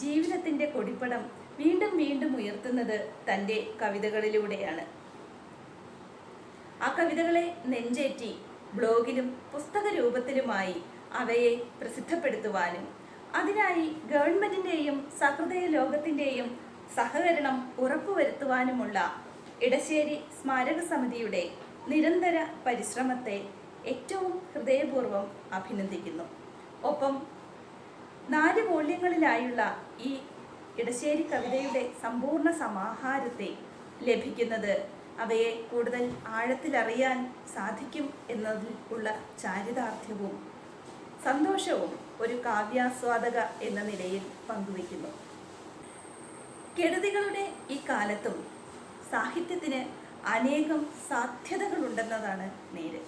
ജീവിതത്തിൻ്റെ കൊടിപ്പടം വീണ്ടും വീണ്ടും ഉയർത്തുന്നത് തൻ്റെ കവിതകളിലൂടെയാണ്. ആ കവിതകളെ നെഞ്ചേറ്റി ബ്ലോഗിലും പുസ്തക രൂപത്തിലുമായി അവയെ പ്രസിദ്ധപ്പെടുത്തുവാനും അതിനായി ഗവൺമെന്റിന്റെയും സഹൃദയ ലോകത്തിന്റെയും സഹകരണം ഉറപ്പുവരുത്തുവാനുമുള്ള ഇടശ്ശേരി സ്മാരക സമിതിയുടെ നിരന്തര പരിശ്രമത്തെ ഏറ്റവും ഹൃദയപൂർവ്വം അഭിനന്ദിക്കുന്നു. ഒപ്പം 4 വോള്യങ്ങളിലായുള്ള ഈ ഇടശ്ശേരി കവിതയുടെ സമ്പൂർണ്ണ സമാഹാരത്തെ ലഭിക്കുന്നത് അവയെ കൂടുതൽ ആഴത്തിലറിയാൻ സാധിക്കും എന്നതിൽ ഉള്ള ചാരിതാർത്ഥ്യവും സന്തോഷവും ഒരു കാവ്യാസ്വാദക എന്ന നിലയിൽ പങ്കുവയ്ക്കുന്നു. കെടുതികളുടെ ഈ കാലത്തും സാഹിത്യത്തിന് അനേകം സാധ്യതകളുണ്ടെന്നതാണ് നേര്.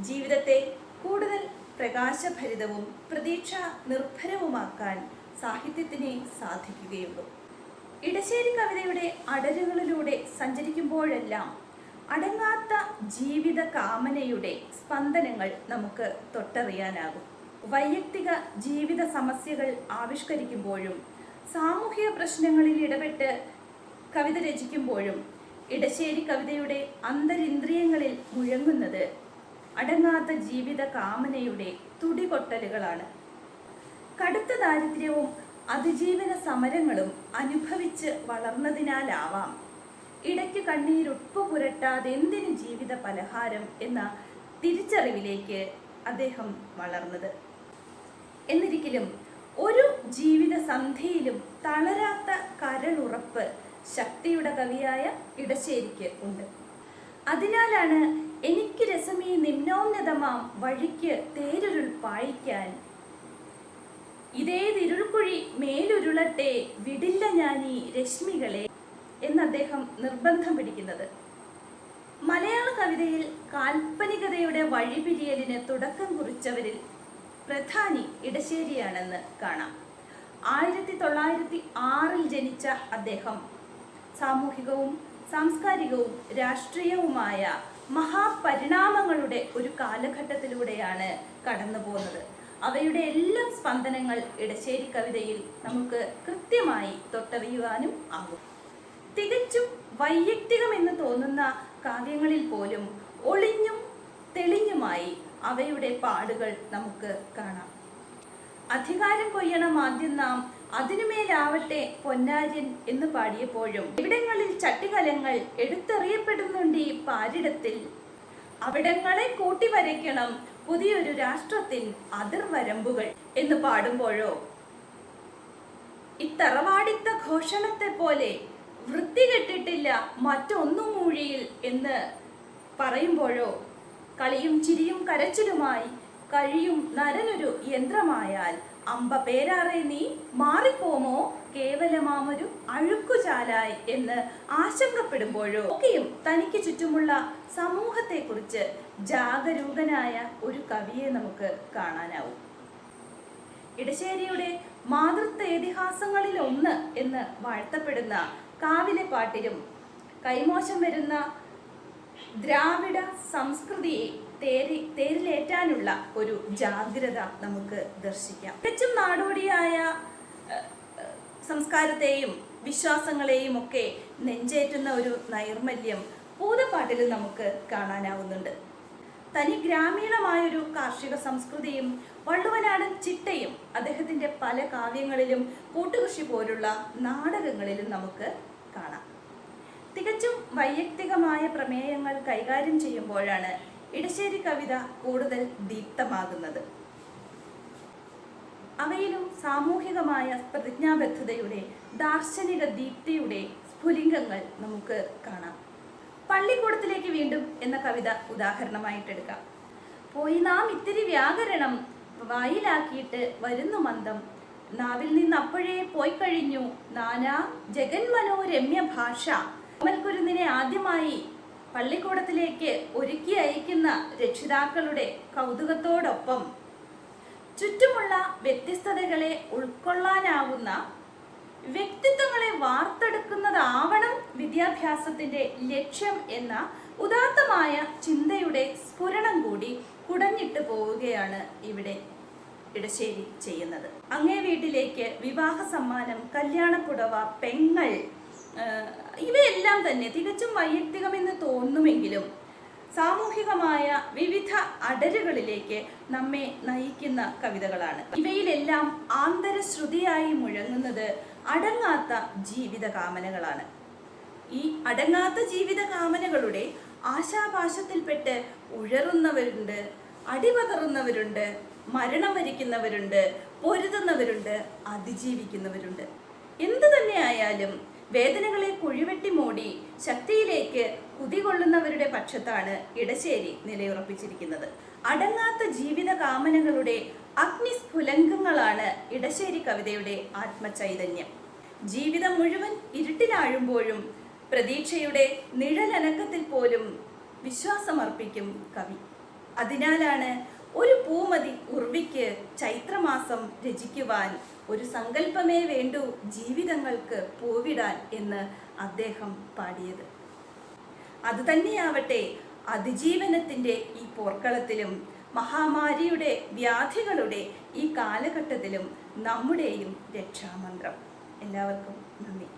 ജീവിതത്തെ കൂടുതൽ പ്രകാശഭരിതവും പ്രതീക്ഷ നിർഭരവുമാക്കാൻ സാഹിത്യത്തിനെ സാധിക്കുകയുള്ളൂ. ഇടശ്ശേരി കവിതയുടെ അടരുകളിലൂടെ സഞ്ചരിക്കുമ്പോഴെല്ലാം അടങ്ങാത്ത ജീവിത കാമനയുടെ സ്പന്ദനങ്ങൾ നമുക്ക് തൊട്ടറിയാനാകും. വൈയക്തിക ജീവിത സമസ്യകൾ ആവിഷ്കരിക്കുമ്പോഴും സാമൂഹിക പ്രശ്നങ്ങളിൽ ഇടപെട്ട് കവിത രചിക്കുമ്പോഴും ഇടശ്ശേരി കവിതയുടെ അന്തരിന്ദ്രിയങ്ങളിൽ മുഴങ്ങുന്നത് അടങ്ങാത്ത ജീവിത കാമനയുടെ തുടികൊട്ടലുകളാണ്. കടുത്ത ദാരിദ്ര്യവും അതിജീവന സമരങ്ങളും അനുഭവിച്ച് വളർന്നതിനാലാവാം ഇടയ്ക്ക് കണ്ണീരുപ്പ് പുരട്ടാതെന്തിന് ജീവിത പലഹാരം എന്ന തിരിച്ചറിവിലേക്ക് അദ്ദേഹം വളർന്നത്. എന്നിരിക്കലും ഒരു ജീവിത സന്ധിയിലും തളരാത്ത കരളുറപ്പ് ശക്തിയുടെ കവിയായ ഇടശ്ശേരിക്ക് ഉണ്ട്. അതിനാലാണ് എനിക്ക് രസമീ നിമ്നോന്നതമാം വഴിക്ക് തേരുരുൾ പായിക്കാൻ, ഇതേതിരുൾക്കുഴി മേലുരുളട്ടെ വിടില്ല ഞാനീ രശ്മികളെ എന്ന് അദ്ദേഹം നിർബന്ധം പിടിക്കുന്നത്. മലയാള കവിതയിൽ കാൽപ്പനികതയുടെ വഴിപിരിയലിന് തുടക്കം കുറിച്ചവരിൽ പ്രധാനി ഇടശ്ശേരിയാണെന്ന് കാണാം. 1906 ജനിച്ച അദ്ദേഹം സാമൂഹികവും സാംസ്കാരികവും രാഷ്ട്രീയവുമായ മഹാപരിണാമങ്ങളുടെ ഒരു കാലഘട്ടത്തിലൂടെയാണ് കടന്നു പോകുന്നത്. അവയുടെ എല്ലാം സ്പന്ദനങ്ങൾ ഇടശ്ശേരി കവിതയിൽ നമുക്ക് കൃത്യമായി തൊട്ടറിയുവാനും ആകും. തികച്ചും വൈയക്തികമെന്ന് തോന്നുന്ന കാവ്യങ്ങളിൽ പോലും ഒളിഞ്ഞും തെളിഞ്ഞുമായി അവയുടെ പാടുകൾ നമുക്ക് കാണാം. അധികാരം കൊയ്യണം ആദ്യം നാം, അതിനുമേലാവട്ടെ പൊന്നാര്യൻ എന്ന് പാടിയപ്പോഴും ഇവിടങ്ങളിൽ ചട്ടികലങ്ങൾ എടുത്തെറിയപ്പെടുന്നുണ്ട് ഈ പാരിടത്തിൽ, അവിടങ്ങളെ കൂട്ടി വരയ്ക്കണം പുതിയൊരു രാഷ്ട്രത്തിൻ അതിർവരമ്പുകൾ എന്ന് പാടുമ്പോഴോ ഇത്തറവാടിത്ത ഘോഷണത്തെ പോലെ വൃത്തികെട്ടിട്ടില്ല മറ്റൊന്നും മൂഴിയിൽ എന്ന് പറയുമ്പോഴോ കളിയും ചിരിയും കരച്ചിലുമായി കഴിയും നരനൊരു യന്ത്രമായാൽ അമ്പ പേരാറെ നീ മാറിപ്പോമോ കേവലമാമൊരു അഴുക്കുചാലായി എന്ന് ആശങ്കപ്പെടുമ്പോഴോ ഒക്കെയും തനിക്ക് ചുറ്റുമുള്ള സമൂഹത്തെക്കുറിച്ച് ജാഗരൂകനായ ഒരു കവിയെ നമുക്ക് കാണാനാവും. ഇടശ്ശേരിയുടെ മാതൃത്വ ഇതിഹാസങ്ങളിൽ ഒന്ന് എന്ന് വാഴ്ത്തപ്പെടുന്ന കാവിലെ പാട്ടിലും കൈമോശം വരുന്ന ദ്രാവിഡ സംസ്കൃതിയെ തേരിലേറ്റാനുള്ള ഒരു ജാഗ്രത നമുക്ക് ദർശിക്കാം. തികച്ചും നാടോടിയായ സംസ്കാരത്തെയും വിശ്വാസങ്ങളെയും ഒക്കെ നെഞ്ചേറ്റുന്ന ഒരു നൈർമല്യം പൂതപ്പാട്ടിൽ നമുക്ക് കാണാനാവുന്നുണ്ട്. തനി ഗ്രാമീണമായൊരു കാർഷിക സംസ്കൃതിയും വള്ളുവനാടൻ ചിട്ടയും അദ്ദേഹത്തിൻ്റെ പല കാവ്യങ്ങളിലും കൂട്ടുകൃഷി പോലുള്ള നാടകങ്ങളിലും നമുക്ക് കാണാം. തികച്ചും വൈയക്തികമായ പ്രമേയങ്ങൾ കൈകാര്യം ചെയ്യുമ്പോഴാണ് ഇടശ്ശേരി കവിത കൂടുതൽ ദീപ്തമാകുന്നത്. അവയിലും സാമൂഹികമായ പ്രതിജ്ഞാബദ്ധതയുടെ ദാർശനിക ദീപ്തിയുടെ സ്ഫുലിംഗങ്ങൾ നമുക്ക് കാണാം. പള്ളിക്കൂടത്തിലേക്ക് വീണ്ടും എന്ന കവിത ഉദാഹരണമായിട്ടെടുക്കാം. പോയി നാം ഇത്തിരി വ്യാകരണം വായിലാക്കിയിട്ട് വരുന്നു മന്ദം, നാവിൽ നിന്ന് അപ്പോഴേ പോയി കഴിഞ്ഞു നാനാ ജഗന്മനോരമ്യ ഭാഷ. കോമൽക്കുരുന്നിനെ ആദ്യമായി പള്ളിക്കൂടത്തിലേക്ക് ഒരുക്കി അയക്കുന്ന രക്ഷിതാക്കളുടെ കൗതുകത്തോടൊപ്പം ചുറ്റുമുള്ള വ്യത്യസ്തതകളെ ഉൾക്കൊള്ളാനാവുന്ന വ്യക്തിത്വങ്ങളെ വാർത്തെടുക്കുന്നതാവണം വിദ്യാഭ്യാസത്തിന്റെ ലക്ഷ്യം എന്ന ഉദാത്തമായ ചിന്തയുടെ സ്ഫുരണം കൂടി കുടഞ്ഞിട്ട് പോവുകയാണ് ഇവിടെ. ഇടശ്ശേരി ചെയ്യുന്നത്. അങ്ങേ വീട്ടിലേക്ക് വിവാഹ സമ്മാനം, കല്യാണപ്പുടവ, പെങ്ങൾ, ഇവയെല്ലാം തന്നെ തികച്ചും വൈയക്തികമെന്ന് തോന്നുമെങ്കിലും സാമൂഹികമായ വിവിധ അടരുകളിലേക്ക് നമ്മെ നയിക്കുന്ന കവിതകളാണ്. ഇവയിലെല്ലാം ആന്തരശ്രുതിയായി മുഴങ്ങുന്നത് അടങ്ങാത്ത ജീവിത കാമനകളാണ്. ഈ അടങ്ങാത്ത ജീവിത കാമനകളുടെ ആശാപാശത്തിൽപ്പെട്ട് ഉഴറുന്നവരുണ്ട്, അടിപതറുന്നവരുണ്ട്, മരണം വരിക്കുന്നവരുണ്ട്, പൊരുതുന്നവരുണ്ട്, അതിജീവിക്കുന്നവരുണ്ട്. എന്തു തന്നെയായാലും വേദനകളെ കുഴിവെട്ടി മൂടി ശക്തിയിലേക്ക് കുതികൊള്ളുന്നവരുടെ പക്ഷത്താണ് ഇടശ്ശേരി നിലയുറപ്പിച്ചിരിക്കുന്നത്. അടങ്ങാത്ത ജീവിത കാമനകളുടെ അഗ്നിസ്ഫുലംഗങ്ങളാണ് ഇടശ്ശേരി കവിതയുടെ ആത്മചൈതന്യം. ജീവിതം മുഴുവൻ ഇരുട്ടിലാഴുമ്പോഴും പ്രതീക്ഷയുടെ നിഴലനക്കത്തിൽ പോലും വിശ്വാസമർപ്പിക്കും കവി. അതിനാലാണ് ഒരു പൂമതി ഉർവിക്ക് ചൈത്രമാസം രചിക്കുവാൻ, ഒരു സങ്കല്പമേ വേണ്ടു ജീവിതങ്ങൾക്ക് പൂവിടാൻ എന്ന് അദ്ദേഹം പാടിയത്. അതുതന്നെയാവട്ടെ അതിജീവനത്തിൻ്റെ ഈ പോർക്കളത്തിലും മഹാമാരിയുടെ വ്യാധികളുടെ ഈ കാലഘട്ടത്തിലും നമ്മുടെയും രക്ഷാമന്ത്രം. എല്ലാവർക്കും നന്ദി.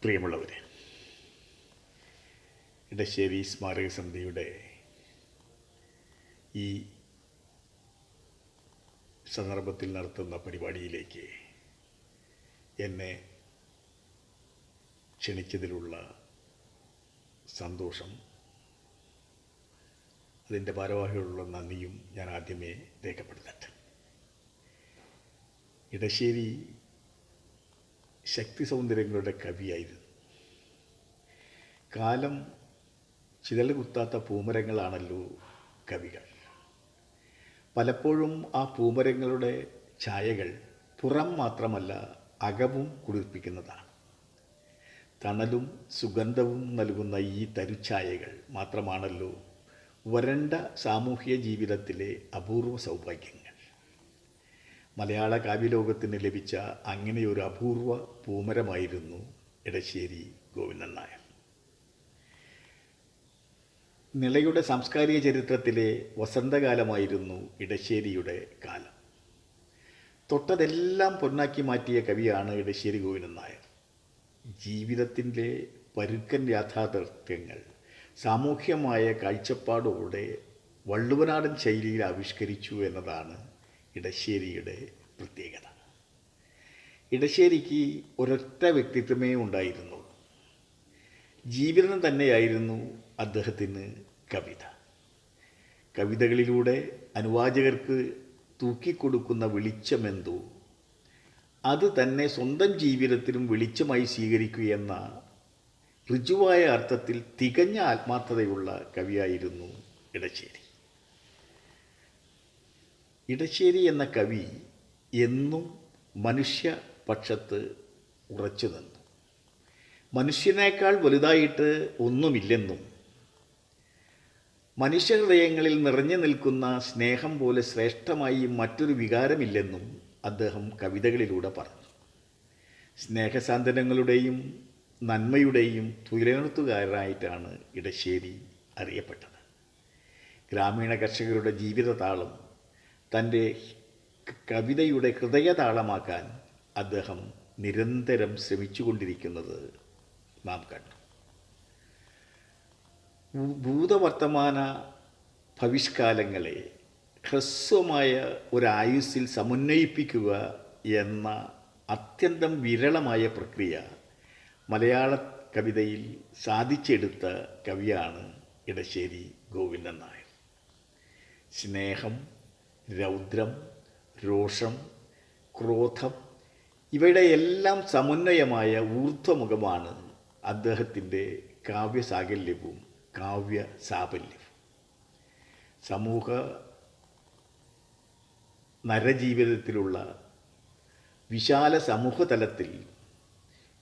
പ്രിയമുള്ളവരെ, ഇടശ്ശേരി സ്മാരക സമിതിയുടെ ഈ സന്ദർഭത്തിൽ നടത്തുന്ന പരിപാടിയിലേക്ക് എന്നെ ക്ഷണിച്ചതിലുള്ള സന്തോഷം, അതിൻ്റെ ഭാരവാഹികളുള്ള നന്ദിയും ഞാൻ ആദ്യമേ രേഖപ്പെടുത്തട്ടെ. ഇടശ്ശേരി ശക്തി സൗന്ദര്യങ്ങളുടെ കവിയായിരുന്നു. കാലം ചിതൽ കുത്താത്ത പൂമരങ്ങളാണല്ലോ കവികൾ. പലപ്പോഴും ആ പൂമരങ്ങളുടെ ഛായകൾ പുറം മാത്രമല്ല അകവും കുളിർപ്പിക്കുന്നതാണ്. തണലും സുഗന്ധവും നൽകുന്ന ഈ തരുഛായകൾ മാത്രമാണല്ലോ വരണ്ട സാമൂഹ്യ ജീവിതത്തിലെ അപൂർവ സൗഭാഗ്യങ്ങൾ. മലയാള കാവ്യലോകത്തിന് ലഭിച്ച അങ്ങനെയൊരു അപൂർവ പൂമരമായിരുന്നു ഇടശ്ശേരി ഗോവിന്ദൻ നായർ. നിളയുടെ സാംസ്കാരിക ചരിത്രത്തിലെ വസന്തകാലമായിരുന്നു ഇടശ്ശേരിയുടെ കാലം. തൊട്ടതെല്ലാം പൊന്നാക്കി മാറ്റിയ കവിയാണ് ഇടശ്ശേരി ഗോവിന്ദൻ നായർ. ജീവിതത്തിൻ്റെ പരുക്കൻ യാഥാർത്ഥ്യങ്ങൾ സാമൂഹ്യമായ കാഴ്ചപ്പാടോടെ വള്ളുവനാടൻ ശൈലിയിൽ ആവിഷ്കരിച്ചു എന്നതാണ് ഇടശ്ശേരിയുടെ പ്രത്യേകത. ഇടശ്ശേരിക്ക് ഒരൊറ്റ വ്യക്തിത്വമേ ഉണ്ടായിരുന്നുള്ളൂ. ജീവിതം തന്നെയായിരുന്നു അദ്ദേഹത്തിന് കവിത. കവിതകളിലൂടെ അനുവാചകർക്ക് തൂക്കിക്കൊടുക്കുന്ന വെളിച്ചമെന്തോ അത് തന്നെ സ്വന്തം ജീവിതത്തിലും വെളിച്ചമായി സ്വീകരിക്കുകയെന്ന ഋജുവായ അർത്ഥത്തിൽ തികഞ്ഞ ആത്മാർത്ഥതയുള്ള കവിയായിരുന്നു ഇടശ്ശേരി. ഇടശ്ശേരി എന്ന കവി എന്നും മനുഷ്യപക്ഷത്ത് ഉറച്ചു നിന്നു. മനുഷ്യനേക്കാൾ വലുതായിട്ട് ഒന്നുമില്ലെന്നും മനുഷ്യഹൃദയങ്ങളിൽ നിറഞ്ഞു നിൽക്കുന്ന സ്നേഹം പോലെ ശ്രേഷ്ഠമായി മറ്റൊരു വികാരമില്ലെന്നും അദ്ദേഹം കവിതകളിലൂടെ പറഞ്ഞു. സ്നേഹസാന്ത്വനങ്ങളുടെയും നന്മയുടെയും തുലനത്തുകാരനായിട്ടാണ് ഇടശ്ശേരി അറിയപ്പെട്ടത്. ഗ്രാമീണ കർഷകരുടെ ജീവിതതാളം തൻ്റെ കവിതയുടെ ഹൃദയതാളമാക്കാൻ അദ്ദേഹം നിരന്തരം ശ്രമിച്ചുകൊണ്ടിരിക്കുന്നത് നാം കണ്ടു. ഭൂതവർത്തമാന ഭവിഷ്കാലങ്ങളെ ഹ്രസ്വമായ ഒരായുസ്സിൽ സമന്വയിപ്പിക്കുക എന്ന അത്യന്തം വിരളമായ പ്രക്രിയ മലയാള കവിതയിൽ സാധിച്ചെടുത്ത കവിയാണ് ഇടശ്ശേരി ഗോവിന്ദൻ നായർ. സ്നേഹം, രൗദ്രം, രോഷം, ക്രോധം ഇവയുടെ എല്ലാം സമന്വയമായ ഊർധ്വമുഖമാണ് അദ്ദേഹത്തിൻ്റെ കാവ്യസാകല്യവും കാവ്യ സാഫല്യവും. സമൂഹ നരജീവിതത്തിലുള്ള വിശാല സമൂഹതലത്തിൽ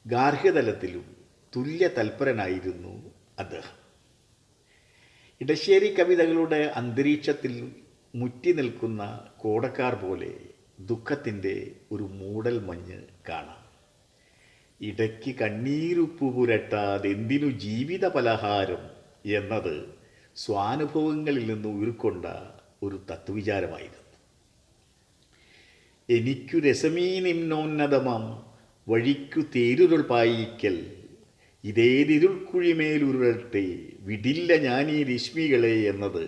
ഗാർഹ്യതലത്തിലും തുല്യ തൽപരനായിരുന്നു അദ്ദേഹം. ഇടശ്ശേരി കവിതകളുടെ അന്തരീക്ഷത്തിൽ മുറ്റി നിൽക്കുന്ന കോടക്കാർ പോലെ ദുഃഖത്തിൻ്റെ ഒരു മൂടൽ മഞ്ഞ് കാണാം. ഇടയ്ക്ക് കണ്ണീരുപ്പു പുരട്ടാതെന്തിനു ജീവിത പലഹാരം എന്നത് സ്വാനുഭവങ്ങളിൽ നിന്ന് ഉരുക്കൊണ്ട ഒരു തത്വവിചാരമായിരുന്നു. എനിക്കു രസമീ നിമ്നോന്നതമാം വഴിക്കു തേരുരുൾ പായിക്കൽ, ഇതേതിരുൾക്കുഴിമേലുരുളട്ടെ വിടില്ല ഞാനീ രശ്മികളെ എന്നത്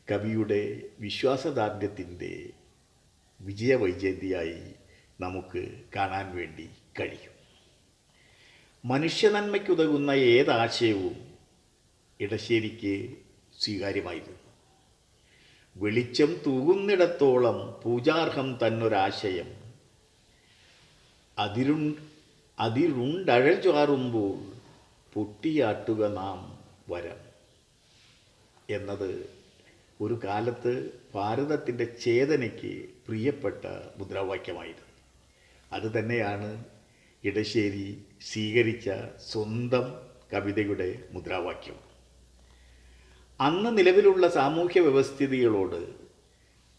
കവിയുടെ വിശ്വാസദാർഢ്യത്തിൻ്റെ വിജയവൈജയന്തിയായി നമുക്ക് കാണാൻ വേണ്ടി കഴിയും. മനുഷ്യനന്മയ്ക്കുതകുന്ന ഏതാശയവും ഇടശ്ശേരിക്ക് സ്വീകാര്യമായിരുന്നു. വെളിച്ചം തൂകുന്നിടത്തോളം പൂജാർഹം തന്നൊരാശയം, അതിരുണ്ടഴൽ ചാറുമ്പോൾ പൊട്ടിയാട്ടുക നാം വരം എന്നത് ഒരു കാലത്ത് ഭാരതത്തിൻ്റെ ചേതനയ്ക്ക് പ്രിയപ്പെട്ട മുദ്രാവാക്യമായിരുന്നു. അതുതന്നെയാണ് ഇടശ്ശേരി സ്വീകരിച്ച സ്വന്തം കവിതയുടെ മുദ്രാവാക്യം. അന്ന് നിലവിലുള്ള സാമൂഹ്യ വ്യവസ്ഥിതികളോട്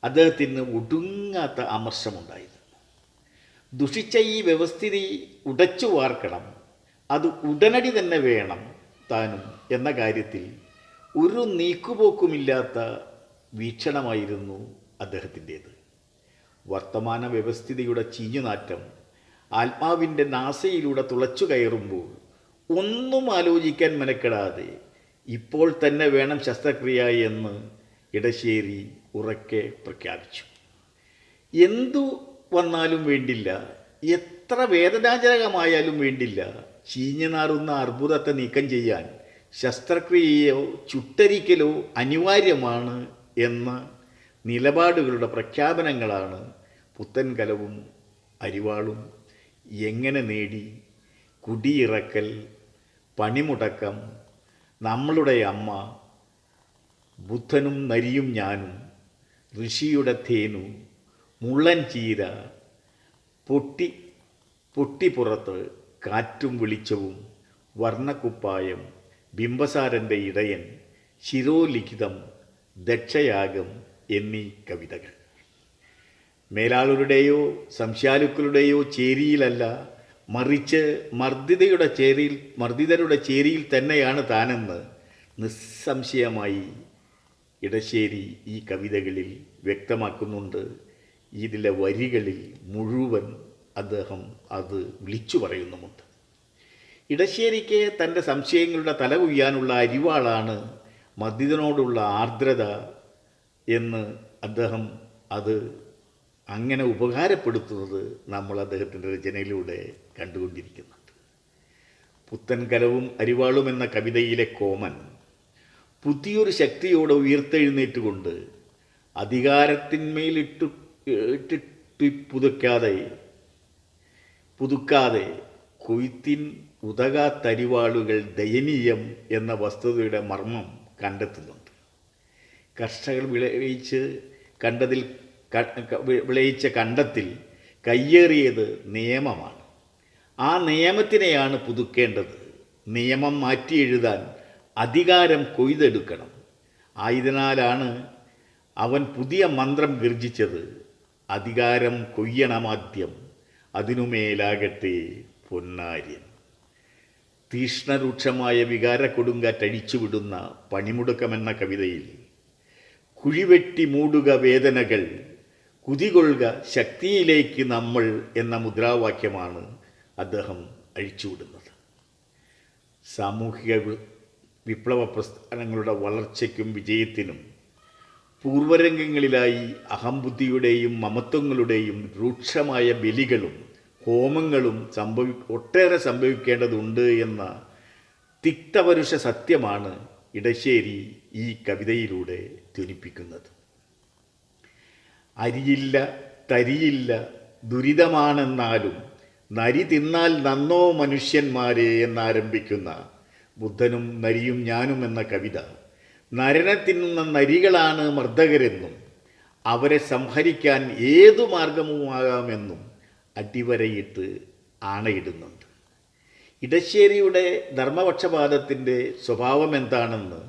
അദ്ദേഹത്തിന് ഒടുങ്ങാത്ത അമർഷമുണ്ടായിരുന്നു. ദുഷിച്ച ഈ വ്യവസ്ഥിതി ഉടച്ചു വാർക്കണം, അത് ഉടനടി തന്നെ വേണം താനും എന്ന കാര്യത്തിൽ ഒരു നീക്കുപോക്കുമില്ലാത്ത വീക്ഷണമായിരുന്നു അദ്ദേഹത്തിൻ്റേത്. വർത്തമാന വ്യവസ്ഥിതിയുടെ ചീഞ്ഞുനാറ്റം ആത്മാവിൻ്റെ നാസയിലൂടെ തുളച്ചു കയറുമ്പോൾ ഒന്നും ആലോചിക്കാൻ മെനക്കെടാതെ ഇപ്പോൾ തന്നെ വേണം ശസ്ത്രക്രിയ എന്ന് ഇടശ്ശേരി ഉറക്കെ പ്രഖ്യാപിച്ചു. എന്തു വന്നാലും വേണ്ടില്ല, എത്ര വേദനാജനകമായാലും വേണ്ടില്ല, ചീഞ്ഞു നാറുന്ന അർബുദത്തെ നീക്കം ചെയ്യാൻ ശസ്ത്രക്രിയയോ ചുട്ടരിക്കലോ അനിവാര്യമാണ് എന്ന നിലപാടുകളുടെ പ്രഖ്യാപനങ്ങളാണ് പുത്തൻകലവും അരിവാളും, എങ്ങനെ നേടി, കുടിയിറക്കൽ, പണിമുടക്കം, നമ്മളുടെ അമ്മ, ബുദ്ധനും നരിയും ഞാനും, ഋഷിയുടെ തേനു, മുള്ളൻ ചീര, പൊട്ടിപ്പുറത്ത്, കാറ്റും വെളിച്ചവും, വർണ്ണക്കുപ്പായം, ബിംബസാരൻ്റെ ഇടയൻ, ശിരോലിഖിതം, ദക്ഷയാഗം എന്നീ കവിതകൾ. മേലാളരുടെയോ സംശയാലുക്കളുടെയോ ചേരിയിലല്ല, മറിച്ച് മർദ്ദിതരുടെ ചേരിയിൽ തന്നെയാണ് താനെന്ന് നിസ്സംശയമായി ഇടശ്ശേരി ഈ കവിതകളിൽ വ്യക്തമാക്കുന്നുണ്ട്. ഇതിലെ വരികളിൽ മുഴുവൻ അദ്ദേഹം അത് വിളിച്ചു പറയുന്നുമുണ്ട്. ഇടശ്ശേരിക്ക് തൻ്റെ സംശയങ്ങളുടെ തല കൊയ്യാനുള്ള അരിവാളാണ് മർദ്ദിതനോടുള്ള ആർദ്രത എന്ന് അദ്ദേഹം അത് അങ്ങനെ ഉപകാരപ്പെടുത്തുന്നത് നമ്മൾ അദ്ദേഹത്തിൻ്റെ രചനയിലൂടെ കണ്ടുകൊണ്ടിരിക്കുന്നുണ്ട്. പുത്തൻകലവും അരിവാളും എന്ന കവിതയിലെ കോമൻ പുതിയൊരു ശക്തിയോടെ ഉയർത്തെഴുന്നേറ്റുകൊണ്ട് അധികാരത്തിന്മേലിട്ട് പുതുക്കാതെ കൊയ്ത്തിൻ ഉതകാത്തരിവാളുകൾ ദയനീയം എന്ന വസ്തുതയുടെ മർമ്മം കണ്ടെത്തുന്നുണ്ട്. കർഷകർ വിളയിച്ച കണ്ടത്തിൽ കയ്യേറിയത് നിയമമാണ്. ആ നിയമത്തിനെയാണ് പുതുക്കേണ്ടത്. നിയമം മാറ്റി എഴുതാൻ അധികാരം കൊയ്തെടുക്കണം. ആയതിനാലാണ് അവൻ പുതിയ മന്ത്രം ഗർജിച്ചത്, അധികാരം കൊയ്യണമാദ്യം, അതിനുമേലാകട്ടെ പൊന്നാര്യൻ. തീഷ്ണരൂക്ഷമായ വികാര കൊടുങ്കാറ്റഴിച്ചുവിടുന്ന പണിമുടക്കമെന്ന കവിതയിൽ കുഴിവെട്ടി മൂടുക വേദനകൾ, കുതികൊള്ളുക ശക്തിയിലേക്ക് നമ്മൾ എന്ന മുദ്രാവാക്യമാണ് അദ്ദേഹം അഴിച്ചുവിടുന്നത്. സാമൂഹിക വിപ്ലവ പ്രസ്ഥാനങ്ങളുടെ വളർച്ചയ്ക്കും വിജയത്തിനും പൂർവരംഗങ്ങളിലായി അഹംബുദ്ധിയുടെയും മമത്വങ്ങളുടെയും രൂക്ഷമായ ബലികളും ഹോമങ്ങളും ഒട്ടേറെ സംഭവിക്കേണ്ടതുണ്ട് എന്ന തിക്തപരുഷ സത്യമാണ് ഇടശ്ശേരി ഈ കവിതയിലൂടെ ധ്വനിപ്പിക്കുന്നത്. അരിയില്ല തരിയില്ല ദുരിതമാണെന്നാലും നരി തിന്നാൽ നന്നോ മനുഷ്യന്മാരെ എന്നാരംഭിക്കുന്ന ബുദ്ധനും നരിയും ഞാനും എന്ന കവിത നരനെ തിന്നുന്ന നരികളാണ് മർദ്ദകരെന്നും അവരെ സംഹരിക്കാൻ ഏതു മാർഗവുമാകാമെന്നും അടിവരയിട്ട് ആണയിടുന്നുണ്ട്. ഇടശ്ശേരിയുടെ ധർമ്മപക്ഷപാതത്തിൻ്റെ സ്വഭാവം എന്താണെന്ന്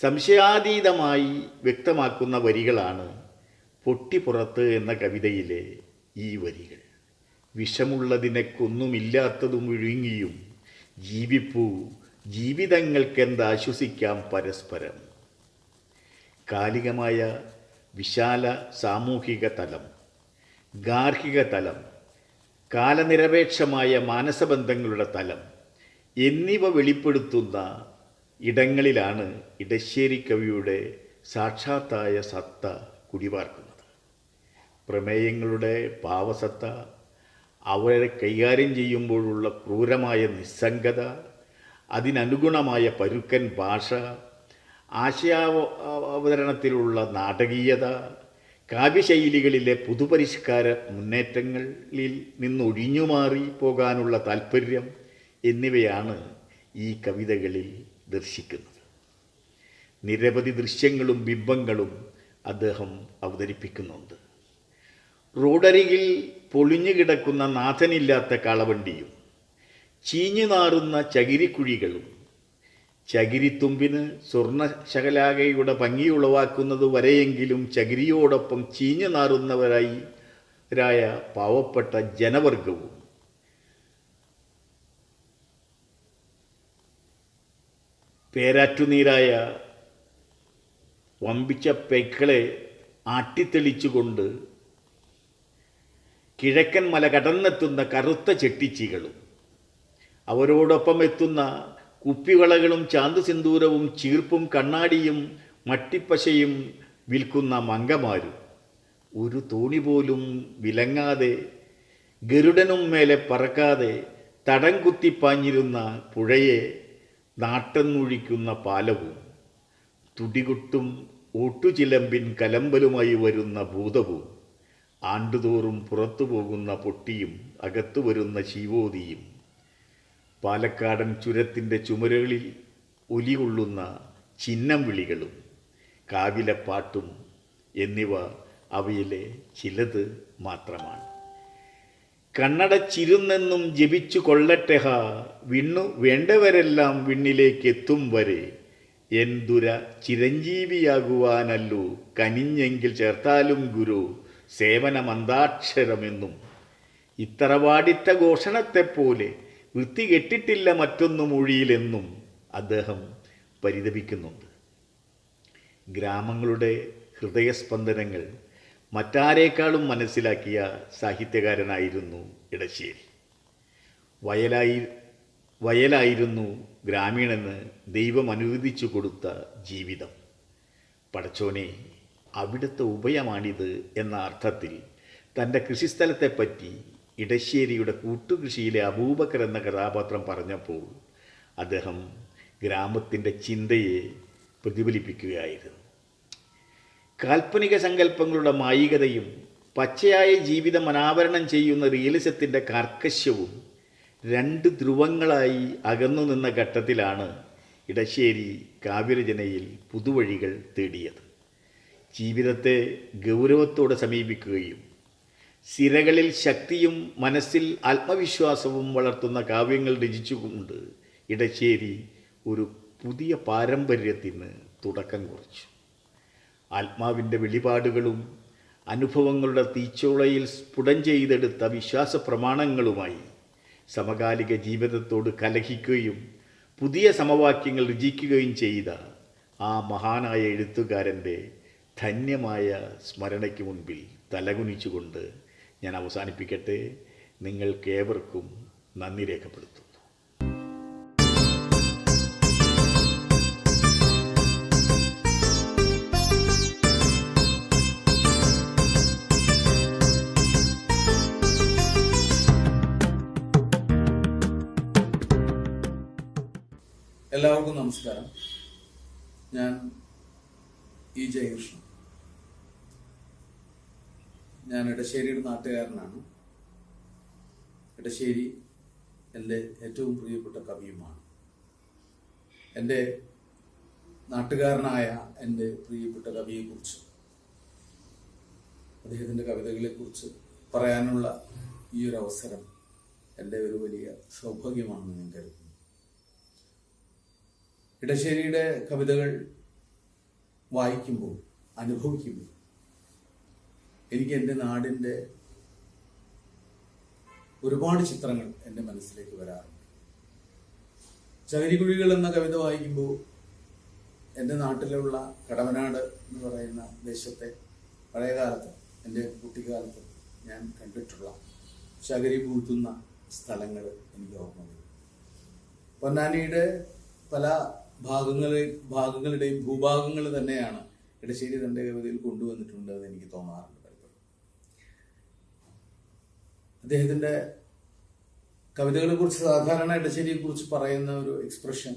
സംശയാതീതമായി വ്യക്തമാക്കുന്ന വരികളാണ് പൊട്ടിപ്പുറത്ത് എന്ന കവിതയിലെ ഈ വരികൾ: വിഷമുള്ളതിനെ കൊന്നുമില്ലാത്തതും വിഴുങ്ങിയും ജീവിപ്പൂ ജീവിതങ്ങൾക്കെന്താശ്വസിക്കാം പരസ്പരം. കാലികമായ വിശാല സാമൂഹിക തലം, ഗാർഹിക തലം, കാലനിരപേക്ഷമായ മാനസബന്ധങ്ങളുടെ തലം എന്നിവ വെളിപ്പെടുത്തുന്ന ഇടങ്ങളിലാണ് ഇടശ്ശേരി കവിയുടെ സാക്ഷാത്തായ സത്ത കുടിപാർക്കുന്നത്. പ്രമേയങ്ങളുടെ ഭാവസത്ത, അവരെ കൈകാര്യം ചെയ്യുമ്പോഴുള്ള ക്രൂരമായ നിസ്സംഗത, അതിനനുഗുണമായ പരുക്കൻ ഭാഷ, ആശയാവതരണത്തിലുള്ള നാടകീയത, കാവ്യശൈലികളിലെ പുതുപരിഷ്കാര മുന്നേറ്റങ്ങളിൽ നിന്നൊഴിഞ്ഞുമാറി പോകാനുള്ള താൽപ്പര്യം എന്നിവയാണ് ഈ കവിതകളിൽ ദർശിക്കുന്നത്. നിരവധി ദൃശ്യങ്ങളും ബിംബങ്ങളും അദ്ദേഹം അവതരിപ്പിക്കുന്നുണ്ട്. റോഡരികിൽ പൊളിഞ്ഞു കിടക്കുന്ന നാഥനില്ലാത്ത കാളവണ്ടിയും ചീഞ്ഞു നാറുന്ന ചകിരിക്കുഴികളും ചകിരിത്തുമ്പിന് സ്വർണ്ണശകലാകയുടെ ഭംഗിയുളവാക്കുന്നത് വരെയെങ്കിലും ചകിരിയോടൊപ്പം ചീഞ്ഞു നാറുന്നവരായ പാവപ്പെട്ട ജനവർഗവും പേരാറ്റുനീരായ വമ്പിച്ച പെക്കളെ ആട്ടിത്തെളിച്ചുകൊണ്ട് കിഴക്കൻ മല കടന്നെത്തുന്ന കറുത്ത ചെട്ടിച്ചികളും അവരോടൊപ്പം എത്തുന്ന കുപ്പിവളകളും ചാന്തുസിന്ദൂരവും ചീർപ്പും കണ്ണാടിയും മട്ടിപ്പശയും വിൽക്കുന്ന മങ്കമാരും ഒരു തോണി പോലും വിലങ്ങാതെ ഗരുഡനും മേലെ പറക്കാതെ തടം കുത്തിപ്പാഞ്ഞിരുന്ന പുഴയെ നാട്ടെന്നൊഴിക്കുന്ന പാലവും തുടികൊട്ടും ഓട്ടുചിലമ്പിൻ കലമ്പലുമായി വരുന്ന ഭൂതവും ആണ്ടുതോറും പുറത്തു പോകുന്ന പൊട്ടിയും അകത്തു വരുന്ന ശീവോതിയും പാലക്കാടൻ ചുരത്തിൻ്റെ ചുമരുകളിൽ ഒലികൊള്ളുന്ന ചിഹ്നം വിളികളും കാവിലപ്പാട്ടും എന്നിവ അവയിലെ ചിലത് മാത്രമാണ്. കണ്ണടച്ചിരുന്നെന്നും ജപിച്ചു കൊള്ളട്ടെഹ, വിണ്ണു വേണ്ടവരെല്ലാം വിണ്ണിലേക്കെത്തും വരെ, എന്തുര ചിരഞ്ജീവിയാകുവാനല്ലോ കനിഞ്ഞെങ്കിൽ ചേർത്താലും ഗുരു സേവനമന്താക്ഷരമെന്നും. ഇത്തറവാടിത്ത ഘോഷണത്തെപ്പോലെ വൃത്തികെട്ടിട്ടില്ല മറ്റൊന്നു മൊഴിയിലെന്നും അദ്ദേഹം പരിതപിക്കുന്നുണ്ട്. ഗ്രാമങ്ങളുടെ ഹൃദയസ്പന്ദനങ്ങൾ മറ്റാരേക്കാളും മനസ്സിലാക്കിയ സാഹിത്യകാരനായിരുന്നു ഇടശ്ശേരി. വയലായിരുന്നു ഗ്രാമീണന് ദൈവം അനുവദിച്ചു കൊടുത്ത ജീവിതം. പടച്ചോനെ, അവിടുത്തെ ഉഭയമാണിത് എന്ന അർത്ഥത്തിൽ തൻ്റെ കൃഷിസ്ഥലത്തെപ്പറ്റി ഇടശ്ശേരിയുടെ കൂട്ടുകൃഷിയിലെ അബൂബക്കർ എന്ന കഥാപാത്രം പറഞ്ഞപ്പോൾ അദ്ദേഹം ഗ്രാമത്തിൻ്റെ ചിന്തയെ പ്രതിഫലിപ്പിക്കുകയായിരുന്നു. കാൽപ്പനിക സങ്കല്പങ്ങളുടെ മായികതയും പച്ചയായ ജീവിതം അനാവരണം ചെയ്യുന്ന റിയലിസത്തിൻ്റെ കാർക്കശ്യവും രണ്ട് ധ്രുവങ്ങളായി അകന്നു നിന്ന ഘട്ടത്തിലാണ് ഇടശ്ശേരി കാവ്യരചനയിൽ പുതുവഴികൾ തേടിയത്. ജീവിതത്തെ ഗൗരവത്തോടെ സമീപിക്കുകയും സിരകളിൽ ശക്തിയും മനസ്സിൽ ആത്മവിശ്വാസവും വളർത്തുന്ന കാവ്യങ്ങൾ രചിച്ചുകൊണ്ട് ഇടശ്ശേരി ഒരു പുതിയ പാരമ്പര്യത്തിന് തുടക്കം കുറിച്ചു. ആത്മാവിൻ്റെ വെളിപാടുകളും അനുഭവങ്ങളുടെ തീച്ചോളയിൽ സ്ഫുടം ചെയ്തെടുത്ത വിശ്വാസ പ്രമാണങ്ങളുമായി സമകാലിക ജീവിതത്തോട് കലഹിക്കുകയും പുതിയ സമവാക്യങ്ങൾ രചിക്കുകയും ചെയ്ത ആ മഹാനായ എഴുത്തുകാരൻ്റെ ധന്യമായ സ്മരണയ്ക്ക് മുൻപിൽ തലകുനിച്ചുകൊണ്ട് ഞാൻ അവസാനിപ്പിക്കട്ടെ. നിങ്ങൾക്കേവർക്കും നന്ദി രേഖപ്പെടുത്തുന്നു. എല്ലാവർക്കും നമസ്കാരം. ഞാൻ ഇ ജയകൃഷ്ണൻ. ഞാൻ ഇടശ്ശേരിയുടെ നാട്ടുകാരനാണ്. ഇടശ്ശേരി എൻ്റെ ഏറ്റവും പ്രിയപ്പെട്ട കവിയുമാണ്. എൻ്റെ നാട്ടുകാരനായ എൻ്റെ പ്രിയപ്പെട്ട കവിയെക്കുറിച്ച്, അദ്ദേഹത്തിൻ്റെ കവിതകളെക്കുറിച്ച് പറയാനുള്ള ഈ ഒരു അവസരം എൻ്റെ ഒരു വലിയ സൗഭാഗ്യമാണെന്ന് ഞാൻ കരുതുന്നു. ഇടശ്ശേരിയുടെ കവിതകൾ വായിക്കുമ്പോൾ, അനുഭവിക്കുമ്പോൾ എനിക്ക് എൻ്റെ നാടിൻ്റെ ഒരുപാട് ചിത്രങ്ങൾ എൻ്റെ മനസ്സിലേക്ക് വരാറുണ്ട്. ചകരികുഴികൾ എന്ന കവിത വായിക്കുമ്പോൾ എൻ്റെ നാട്ടിലുള്ള കടവനാട് എന്ന് പറയുന്ന ദേശത്തെ പഴയകാലത്ത്, എൻ്റെ കുട്ടിക്കാലത്ത് ഞാൻ കണ്ടിട്ടുള്ള ചകരി പൂത്തുന്ന സ്ഥലങ്ങൾ എനിക്ക് ഓർമ്മ വരും. പൊന്നാനിയുടെ പല ഭാഗങ്ങളുടെയും ഭൂഭാഗങ്ങൾ തന്നെയാണ് ഇടശ്ശേരി തൻ്റെ കവിതയിൽ കൊണ്ടുവന്നിട്ടുണ്ട് എന്ന് എനിക്ക് തോന്നാറുണ്ട്. അദ്ദേഹത്തിൻ്റെ കവിതകളെ കുറിച്ച് സാധാരണ ഇടശ്ശേരിയെ കുറിച്ച് പറയുന്ന ഒരു എക്സ്പ്രഷൻ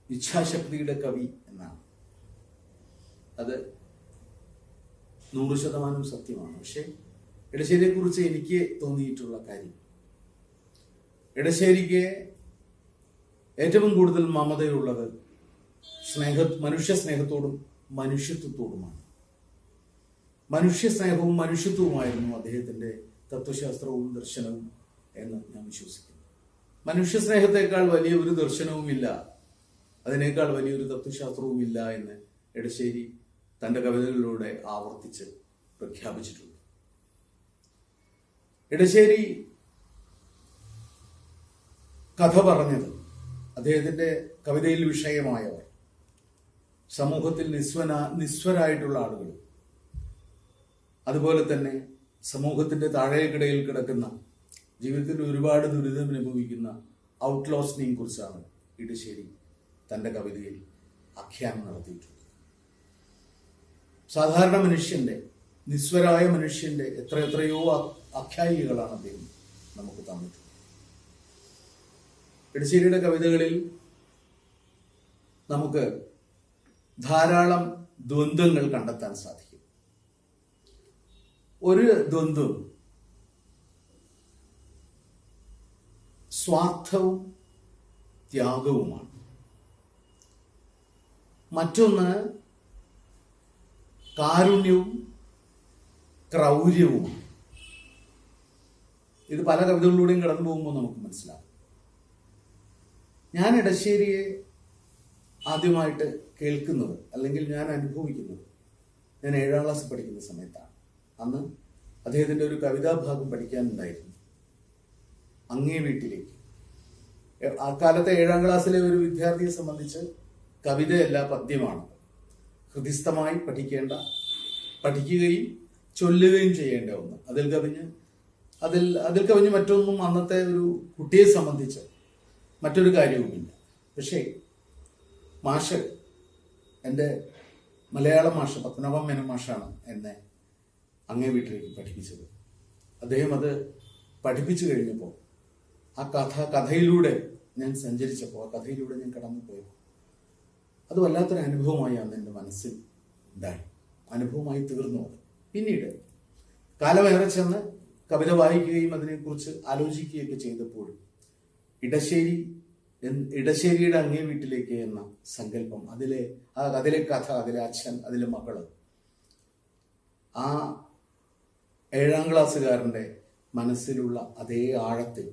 ഇച്ഛാശക്തിയുടെ കവി എന്നാണ്. അത് 100% സത്യമാണ്. പക്ഷെ ഇടശ്ശേരിയെ കുറിച്ച് എനിക്ക് തോന്നിയിട്ടുള്ള കാര്യം, ഇടശ്ശേരിക്ക് ഏറ്റവും കൂടുതൽ മമതയുള്ളത് മനുഷ്യ സ്നേഹത്തോടും മനുഷ്യത്വത്തോടുമാണ്. മനുഷ്യ സ്നേഹവും മനുഷ്യത്വവുമായിരുന്നു അദ്ദേഹത്തിന്റെ തത്വശാസ്ത്രവും ദർശനവും എന്ന് ഞാൻ വിശ്വസിക്കുന്നു. മനുഷ്യ സ്നേഹത്തെക്കാൾ വലിയ ഒരു ദർശനവുമില്ല, അതിനേക്കാൾ വലിയൊരു തത്വശാസ്ത്രവും ഇല്ല എന്ന് എടശ്ശേരി തന്റെ കവിതകളിലൂടെ ആവർത്തിച്ച് പ്രഖ്യാപിച്ചിട്ടുണ്ട്. എടശ്ശേരി കഥ പറഞ്ഞത്, അദ്ദേഹത്തിന്റെ കവിതയിൽ വിഷയമായവർ, സമൂഹത്തിൽ നിസ്വരായിട്ടുള്ള ആളുകൾ, അതുപോലെ തന്നെ സമൂഹത്തിന്റെ താഴേക്കിടയിൽ കിടക്കുന്ന, ജീവിതത്തിൽ ഒരുപാട് ദുരിതം അനുഭവിക്കുന്ന ഔട്ട്ലോസിനെയും കുറിച്ചാണ് ഇടശ്ശേരി തന്റെ കവിതയിൽ ആഖ്യാനം നടത്തിയിട്ടുള്ളത്. സാധാരണ മനുഷ്യന്റെ, നിസ്വരായ മനുഷ്യന്റെ എത്രയോ ആഖ്യായികളാണ് അദ്ദേഹം നമുക്ക് തന്നിട്ടുള്ളത്. ഇടശ്ശേരിയുടെ കവിതകളിൽ നമുക്ക് ധാരാളം ദ്വന്ദ്ങ്ങൾ കണ്ടെത്താൻ സാധിക്കും. ഒരു ദ്വന്ദ്വം സ്വാർത്ഥവും ത്യാഗവുമാണ്. മറ്റൊന്ന് കാരുണ്യവും ക്രൗര്യവുമാണ്. ഇത് പല കവിതകളിലൂടെയും കടന്നു പോകുമ്പോൾ നമുക്ക് മനസ്സിലാവും. ഞാൻ ഇടശ്ശേരിയെ ആദ്യമായിട്ട് കേൾക്കുന്നത്, അല്ലെങ്കിൽ ഞാൻ അനുഭവിക്കുന്നത്, ഞാൻ 7ാം ക്ലാസ്സിൽ പഠിക്കുന്ന സമയത്താണ്. അന്ന് അദ്ദേഹത്തിന്റെ ഒരു കവിതാഭാഗം പഠിക്കാനുണ്ടായിരുന്നു, അങ്ങേ വീട്ടിലേക്ക്. ആ കാലത്തെ 7ാം ക്ലാസ്സിലെ ഒരു വിദ്യാർത്ഥിയെ സംബന്ധിച്ച് കവിതയല്ല, പദ്യമാണ് ഹൃദിസ്ഥമായി പഠിക്കുകയും ചൊല്ലുകയും ചെയ്യേണ്ട ഒന്ന്. അതിൽ കവിഞ്ഞ് മറ്റൊന്നും അന്നത്തെ ഒരു കുട്ടിയെ സംബന്ധിച്ച് മറ്റൊരു കാര്യവുമില്ല. പക്ഷേ മാഷ്, എൻ്റെ മലയാളം മാഷ് പത്മനാഭൻ മേനോൻ മാഷാണ് എന്നെ അങ്ങേ വീട്ടിലേക്ക് പഠിപ്പിച്ചത്. അദ്ദേഹം അത് പഠിപ്പിച്ചു കഴിഞ്ഞപ്പോൾ, ആ കഥയിലൂടെ ഞാൻ സഞ്ചരിച്ചപ്പോൾ, ആ കഥയിലൂടെ ഞാൻ കടന്നു പോയപ്പോൾ, അത് വല്ലാത്തൊരു അനുഭവമായി അന്ന് എൻ്റെ മനസ്സിൽ ഉണ്ടായി, അനുഭവമായി തീർന്നു. അത് പിന്നീട് കാലമേറെ ചെന്ന് കവിത വായിക്കുകയും അതിനെക്കുറിച്ച് ആലോചിക്കുകയൊക്കെ ചെയ്തപ്പോഴും ഇടശ്ശേരിയുടെ അങ്ങേ വീട്ടിലേക്ക് എന്ന സങ്കല്പം, അതിലെ കഥ, അതിലെ അച്ഛൻ, അതിലെ മകള്, ആ 7ാം ക്ലാസ്സുകാരൻ്റെ മനസ്സിലുള്ള അതേ ആഴത്തിൽ,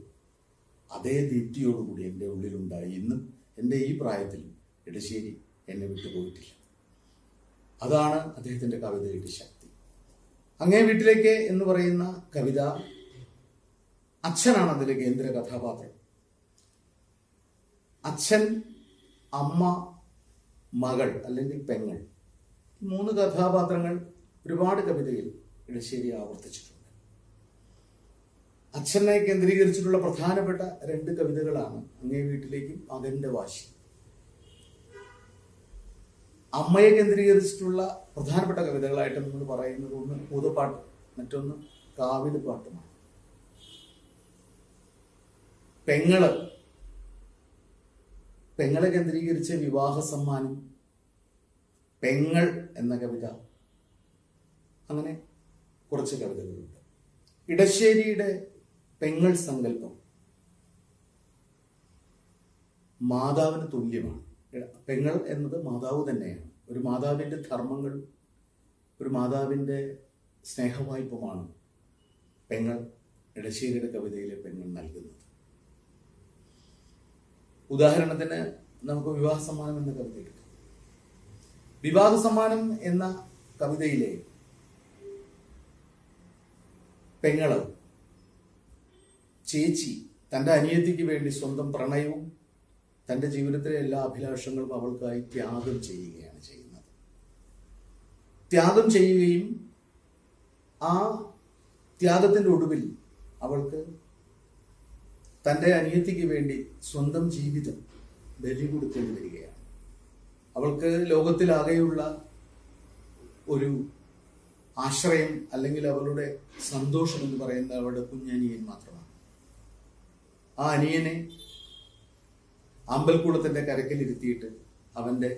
അതേ ദീപ്തിയോടുകൂടി എൻ്റെ ഉള്ളിലുണ്ടായി. ഇന്നും എൻ്റെ ഈ പ്രായത്തിൽ ഇടശ്ശേരി എന്നെ വിട്ടുപോയിട്ടില്ല. അതാണ് അദ്ദേഹത്തിന്റെ കവിതയുടെ ശക്തി. അങ്ങേ വീട്ടിലേക്ക് എന്ന് പറയുന്ന കവിത, അച്ഛനാണ് അതിലെ കേന്ദ്ര കഥാപാത്രം. അച്ഛൻ, അമ്മ, മകൾ അല്ലെങ്കിൽ പെങ്ങൾ, 3 കഥാപാത്രങ്ങൾ ഒരുപാട് കവിതയിൽ ഇടശ്ശേരി ആവർത്തിച്ചിട്ടുണ്ട്. അച്ഛനെ കേന്ദ്രീകരിച്ചിട്ടുള്ള പ്രധാനപ്പെട്ട 2 കവിതകളാണ് അങ്ങേ വീട്ടിലേക്കും മകന്റെ വാശി. അമ്മയെ കേന്ദ്രീകരിച്ചിട്ടുള്ള പ്രധാനപ്പെട്ട കവിതകളായിട്ട് നമ്മൾ പറയുന്നത് ഒന്ന് പൂതപ്പാട്ട്, മറ്റൊന്ന് കാവില് പാട്ടുമാണ്. പെങ്ങളെ കേന്ദ്രീകരിച്ച വിവാഹ സമ്മാനം, പെങ്ങൾ എന്ന കവിത, അങ്ങനെ കുറച്ച് കവിതകളുണ്ട്. ഇടശ്ശേരിയുടെ പെങ്ങൾ സങ്കല്പം മാതാവിന് തുല്യമാണ്. പെങ്ങൾ എന്നത് മാതാവ് തന്നെയാണ്. ഒരു മാതാവിൻ്റെ ധർമ്മങ്ങൾ, ഒരു മാതാവിൻ്റെ സ്നേഹവായ്പമാണ് പെങ്ങൾ ഇടശ്ശേരിയുടെ കവിതയിലെ പെങ്ങൾ നൽകുന്നത്. ഉദാഹരണത്തിന് നമുക്ക് വിവാഹ സമ്മാനം എന്ന കവിത എടുക്കാം. വിവാഹ സമ്മാനം എന്ന കവിതയിലെ പെങ്ങള്, ചേച്ചി തൻ്റെ അനിയത്തിക്ക് വേണ്ടി സ്വന്തം പ്രണയവും തൻ്റെ ജീവിതത്തിലെ എല്ലാ അഭിലാഷങ്ങളും അവൾക്കായി ത്യാഗം ചെയ്യുകയാണ് ചെയ്യുന്നത്. ത്യാഗം ചെയ്യുകയും ആ ത്യാഗത്തിൻ്റെ ഒടുവിൽ അവൾക്ക് തൻ്റെ അനിയത്തിക്ക് വേണ്ടി സ്വന്തം ജീവിതം ബലി കൊടുക്കേണ്ടി വരികയാണ്. അവൾക്ക് ലോകത്തിലാകെയുള്ള ഒരു ആശ്രയം അല്ലെങ്കിൽ അവളുടെ സന്തോഷം എന്ന് പറയുന്നത് അവളുടെ കുഞ്ഞനിയൻ മാത്രമാണ്. ആ അനിയനെ അമ്പൽക്കുളത്തിന്റെ കരക്കിലിരുത്തിയിട്ട് അവന്റെ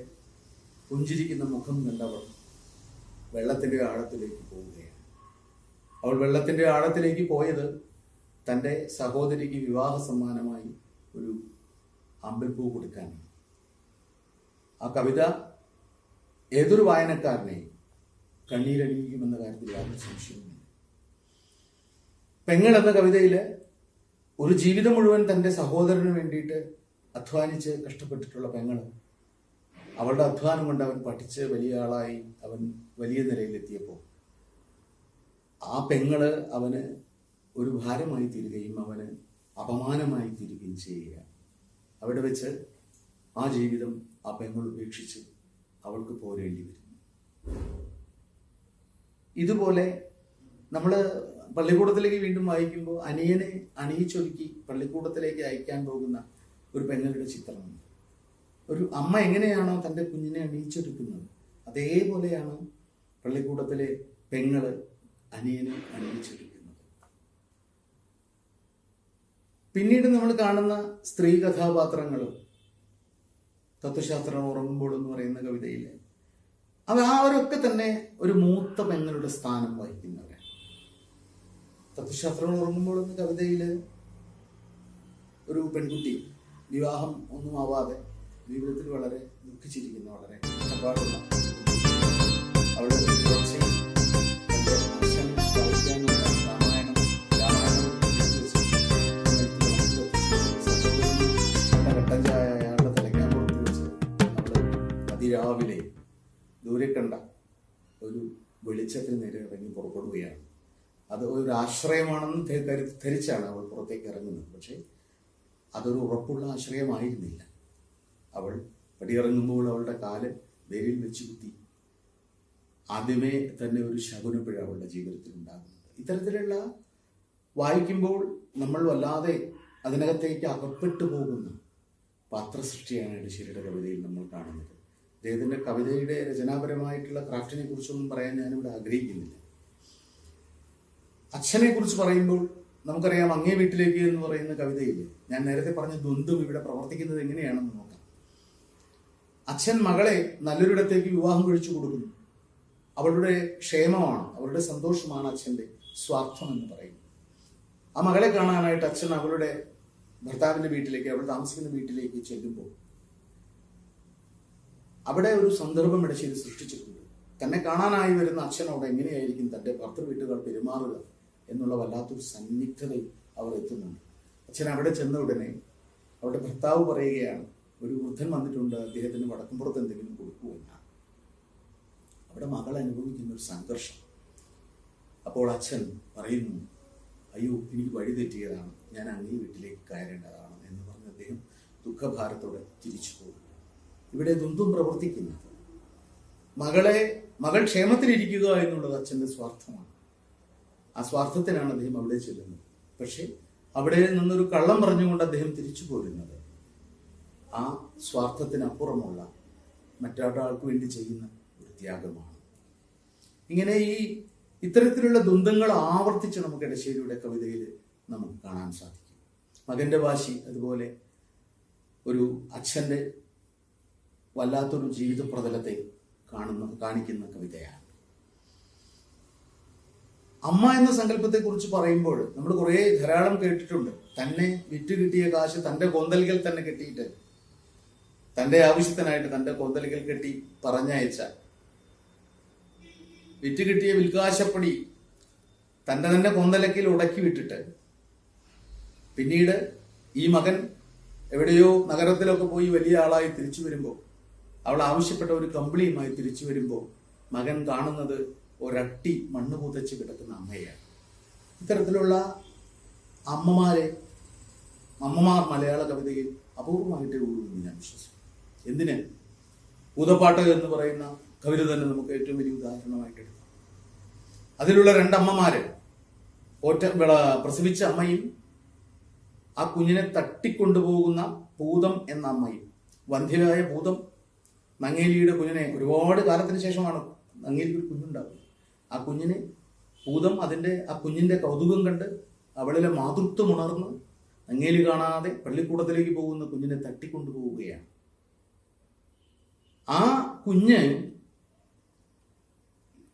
പുഞ്ചിരിക്കുന്ന മുഖം കണ്ടവൾ വെള്ളത്തിന്റെ ആഴത്തിലേക്ക് പോവുകയാണ്. അവൾ വെള്ളത്തിന്റെ ആഴത്തിലേക്ക് പോയത് തൻ്റെ സഹോദരിക്ക് വിവാഹ സമ്മാനമായി ഒരു അമ്പൽപ്പൂ കൊടുക്കാനാണ്. ആ കവിത ഏതൊരു വായനക്കാരനെയും കണ്ണീരണിയിക്കുമെന്ന കാര്യത്തിൽ യാതൊരു സംശയവുമില്ല. പെങ്ങൾ എന്ന കവിതയില് ഒരു ജീവിതം മുഴുവൻ തൻ്റെ സഹോദരന് വേണ്ടിയിട്ട് അധ്വാനിച്ച് കഷ്ടപ്പെട്ടിട്ടുള്ള പെങ്ങള്, അവളുടെ അധ്വാനം കൊണ്ട് അവൻ പഠിച്ച് വലിയ ആളായി അവൻ വലിയ നിലയിലെത്തിയപ്പോൾ ആ പെങ്ങള് അവന് ഒരു ഭാരമായി തീരുകയും അവന് അപമാനമായി തീരുകയും ചെയ്യുക. അവിടെ വെച്ച് ആ ജീവിതം ആ പെങ്ങൾ ഉപേക്ഷിച്ച് അവൾക്ക് പോരേണ്ടി വരുന്നു. ഇതുപോലെ നമ്മൾ പള്ളിക്കൂടത്തിലേക്ക് വീണ്ടും വായിക്കുമ്പോൾ അനിയനെ അണിയിച്ചൊരുക്കി പള്ളിക്കൂടത്തിലേക്ക് അയക്കാൻ പോകുന്ന ഒരു പെങ്ങളുടെ ചിത്രമുണ്ട്. ഒരു അമ്മ എങ്ങനെയാണോ തൻ്റെ കുഞ്ഞിനെ അണിയിച്ചൊരുക്കുന്നത് അതേപോലെയാണ് പള്ളിക്കൂടത്തിലെ പെങ്ങള് അനിയനെ അണിയിച്ചൊരുക്കുന്നത്. പിന്നീട് നമ്മൾ കാണുന്ന സ്ത്രീ കഥാപാത്രങ്ങളും തത്വശാസ്ത്രം ഉറങ്ങുമ്പോൾ എന്ന് പറയുന്ന കവിതയിലെ അവരൊക്കെ തന്നെ ഒരു മൂത്ത പെങ്ങളുടെ സ്ഥാനം വഹിക്കുന്നവരാണ്. തത്വശാസ്ത്രം ഉറങ്ങുമ്പോൾ എന്ന കവിതയില് ഒരു പെൺകുട്ടി വിവാഹം ഒന്നും ആവാതെ ജീവിതത്തിൽ വളരെ ദുഃഖിച്ചിരിക്കുന്ന, വളരെ കഷ്ടപ്പാടുള്ള, അവളുടെ തുടർച്ചയും കട്ടഞ്ചായ അയാളുടെ തലയ്ക്കാൻ പുറത്ത് വെച്ച് അവള് അതിരാവിലെ ദൂരെ കണ്ട ഒരു വെളിച്ചത്തിന് നേരെ ഇറങ്ങി പുറപ്പെടുകയാണ്. അത് ഒരു ആശ്രയമാണെന്ന് ധരിച്ചാണ് അവൾ പുറത്തേക്ക് ഇറങ്ങുന്നത്. പക്ഷേ അതൊരു ഉറപ്പുള്ള ആശ്രയമായിരുന്നില്ല. അവൾ പടിയിറങ്ങുമ്പോൾ അവളുടെ കാല് വേരിൽ വെച്ച് കുത്തി. ആദ്യമേ തന്നെ ഒരു ശകുനപ്പിഴ അവളുടെ ജീവിതത്തിൽ ഉണ്ടാകുന്നത്. ഇത്തരത്തിലുള്ള വായിക്കുമ്പോൾ നമ്മൾ വല്ലാതെ അതിനകത്തേക്ക് അകപ്പെട്ടു പോകുന്ന പാത്രസൃഷ്ടിയാണ് എടശ്ശേരിയുടെ കവിതയിൽ നമ്മൾ കാണുന്നത്. അദ്ദേഹത്തിൻ്റെ കവിതയുടെ രചനാപരമായിട്ടുള്ള ക്രാഫ്റ്റിനെ കുറിച്ചൊന്നും പറയാൻ ഞാനിവിടെ ആഗ്രഹിക്കുന്നില്ല. അച്ഛനെ കുറിച്ച് പറയുമ്പോൾ നമുക്കറിയാം, അങ്ങേ വീട്ടിലേക്ക് എന്ന് പറയുന്ന കവിതയിൽ ഞാൻ നേരത്തെ പറഞ്ഞ ദ്വന്ദ്വം ഇവിടെ പ്രവർത്തിക്കുന്നത് എങ്ങനെയാണെന്ന് നോക്കാം. അച്ഛൻ മകളെ നല്ലൊരിടത്തേക്ക് വിവാഹം കഴിച്ചു കൊടുക്കുന്നു. അവളുടെ ക്ഷേമമാണ്, അവളുടെ സന്തോഷമാണ് അച്ഛൻ്റെ സ്വാർത്ഥം എന്ന് പറയുന്നത്. ആ മകളെ കാണാനായിട്ട് അച്ഛൻ അവളുടെ ഭർത്താവിൻ്റെ വീട്ടിലേക്ക്, അവൾ താമസിക്കുന്ന വീട്ടിലേക്ക് ചെല്ലുമ്പോൾ അവിടെ ഒരു സന്ദർഭം എടശ്ശേരി സൃഷ്ടിച്ചിട്ടുണ്ട്. തന്നെ കാണാനായി വരുന്ന അച്ഛനോട് എങ്ങനെയായിരിക്കും തൻ്റെ ഭർത്തൃ വീട്ടുകാർ പെരുമാറുക എന്നുള്ള വല്ലാത്തൊരു സന്നിഗ്ധതയിൽ അവർ എത്തുന്നുണ്ട്. അച്ഛൻ അവിടെ ചെന്ന ഉടനെ അവരുടെ ഭർത്താവ് പറയുകയാണ്, ഒരു വൃദ്ധൻ വന്നിട്ടുണ്ട്, അദ്ദേഹത്തിന് വടക്കുംപുറത്ത് എന്തെങ്കിലും കൊടുക്കുമെന്നാണ്. അവിടെ മകൾ അനുഭവിക്കുന്ന ഒരു സംഘർഷം. അപ്പോൾ അച്ഛൻ പറയുന്നു, അയ്യോ എനിക്ക് വഴി തെറ്റിയതാണ്, ഞാൻ അങ്ങേ വീട്ടിലേക്ക് കയറേണ്ടതാണ് എന്ന് പറഞ്ഞ് അദ്ദേഹം ദുഃഖഭാരത്തോടെ തിരിച്ചു പോകും. ഇവിടെ ദ്വന്ദ്വം പ്രവർത്തിക്കുന്നത് മകൾ ക്ഷേമത്തിലിരിക്കുക എന്നുള്ളത് അച്ഛൻ്റെ സ്വാർത്ഥമാണ്. ആ സ്വാർത്ഥത്തിനാണ് അദ്ദേഹം അവിടെ ചെല്ലുന്നത്. പക്ഷേ അവിടെ നിന്നൊരു കള്ളം പറഞ്ഞുകൊണ്ട് അദ്ദേഹം തിരിച്ചു പോരുന്നത് ആ സ്വാർത്ഥത്തിനപ്പുറമുള്ള മറ്റൊരാൾക്ക് വേണ്ടി ചെയ്യുന്ന ഒരു ത്യാഗമാണ്. ഇങ്ങനെ ഇത്തരത്തിലുള്ള ദ്വന്ദ്ങ്ങൾ ആവർത്തിച്ച് നമുക്ക് എടശ്ശേരിയുടെ കവിതയിൽ നമുക്ക് കാണാൻ സാധിക്കും. മകന്റെ വാശി, അതുപോലെ ഒരു അച്ഛൻ്റെ വല്ലാത്തൊരു ജീവിത പ്രതലത്തെ കാണിക്കുന്ന കവിതയാണ്. അമ്മ എന്ന സങ്കല്പത്തെ കുറിച്ച് പറയുമ്പോൾ നമ്മൾ ധാരാളം കേട്ടിട്ടുണ്ട്. തന്നെ വിറ്റ് കിട്ടിയ കാശ് തൻ്റെ കൊന്തലുകൾ തന്നെ കെട്ടിയിട്ട്, തൻ്റെ ആവശ്യത്തിനായിട്ട് തൻ്റെ കൊന്തലുകൾ കെട്ടി പറഞ്ഞയച്ച, വിറ്റ് കിട്ടിയ വിൽക്കാശപ്പടി തൻ്റെ തന്നെ കൊന്തലക്കിൽ ഉടക്കി വിട്ടിട്ട് പിന്നീട് ഈ മകൻ എവിടെയോ നഗരത്തിലൊക്കെ പോയി വലിയ ആളായി തിരിച്ചു വരുമ്പോൾ, അവൾ ആവശ്യപ്പെട്ട ഒരു കമ്പിളിയുമായി തിരിച്ചു വരുമ്പോൾ മകൻ കാണുന്നത് ഒരട്ടി മണ്ണ് പുതച്ച് കിടക്കുന്ന അമ്മയാണ്. ഇത്തരത്തിലുള്ള അമ്മമാർ മലയാള കവിതയിൽ അപൂർവമായിട്ടേ ഉള്ളൂ എന്ന് ഞാൻ വിശ്വസിക്കുന്നു. എന്തിന്? ഭൂതപ്പാട്ട് എന്ന് പറയുന്ന കവിത തന്നെ നമുക്ക് ഏറ്റവും വലിയ ഉദാഹരണമായിട്ട് എടുക്കാം. അതിലുള്ള രണ്ടമ്മമാര്, പ്രസവിച്ച അമ്മയും ആ കുഞ്ഞിനെ തട്ടിക്കൊണ്ടുപോകുന്ന ഭൂതം എന്ന അമ്മയും. വന്ധ്യയായ ഭൂതം നങ്ങേലിയുടെ കുഞ്ഞിനെ, ഒരുപാട് കാലത്തിന് ശേഷമാണ് നങ്ങേലിക്ക് ഒരു കുഞ്ഞുണ്ടാകുന്നത്. ആ കുഞ്ഞിനെ ഭൂതം ആ കുഞ്ഞിന്റെ കൗതുകം കണ്ട് അവളിലെ മാതൃത്വം ഉണർന്ന് നങ്ങേലി കാണാതെ പള്ളിക്കൂടത്തിലേക്ക് പോകുന്ന കുഞ്ഞിനെ തട്ടിക്കൊണ്ടുപോവുകയാണ്. ആ കുഞ്ഞ്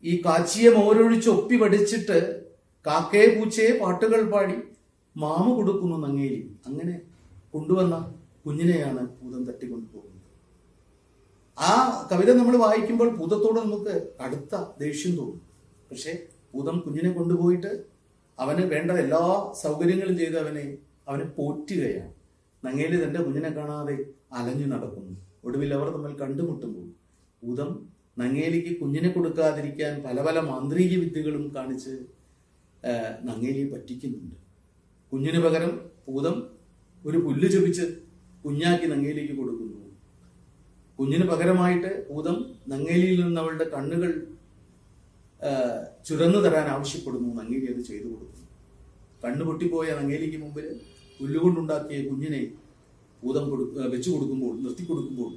ഈ കാച്ചിയ മോരൊഴിച്ച് ഒപ്പി പഠിച്ചിട്ട് കാക്കയെ പൂച്ചയെ പാട്ടുകൾ പാടി മാമ കൊടുക്കുന്നു നങ്ങേലി. അങ്ങനെ കൊണ്ടുവന്ന കുഞ്ഞിനെയാണ് ഭൂതം തട്ടിക്കൊണ്ടുപോകുന്നത്. ആ കവിത നമ്മൾ വായിക്കുമ്പോൾ ഭൂതത്തോട് നമുക്ക് അടുത്ത ദേഷ്യം തോന്നും. പക്ഷെ ഭൂതം കുഞ്ഞിനെ കൊണ്ടുപോയിട്ട് അവന് വേണ്ട എല്ലാ സൗകര്യങ്ങളും ചെയ്ത് അവനെ പോറ്റുകയാണ്. നങ്ങേലി തന്റെ കുഞ്ഞിനെ കാണാതെ അലഞ്ഞു നടക്കുന്നു. ഒടുവിൽ അവർ തമ്മിൽ കണ്ടുമുട്ടുമ്പോൾ ഭൂതം നങ്ങേലിക്ക് കുഞ്ഞിനെ കൊടുക്കാതിരിക്കാൻ പല പല മാന്ത്രിക വിദ്യകളും കാണിച്ച് നങ്ങേലിയെ പറ്റിക്കുന്നുണ്ട്. കുഞ്ഞിന് പകരം ഭൂതം ഒരു പുല്ല് ചൊപിച്ച് കുഞ്ഞാക്കി നങ്ങേലിക്ക് കൊടുക്കുന്നു. കുഞ്ഞിന് പകരമായിട്ട് ഭൂതം നങ്ങേലിയിൽ നിന്ന് അവളുടെ കണ്ണുകൾ ചുരന്നു തരാൻ ആവശ്യപ്പെടുന്നു. നങ്ങേലി അത് ചെയ്തു കൊടുക്കുന്നു. കണ്ണു പൊട്ടിപ്പോയ നങ്ങേലിക്ക് മുമ്പിൽ പുല്ലുകൊണ്ടുണ്ടാക്കിയ കുഞ്ഞിനെ ഭൂതം വെച്ചു കൊടുക്കുമ്പോൾ, നിർത്തി കൊടുക്കുമ്പോൾ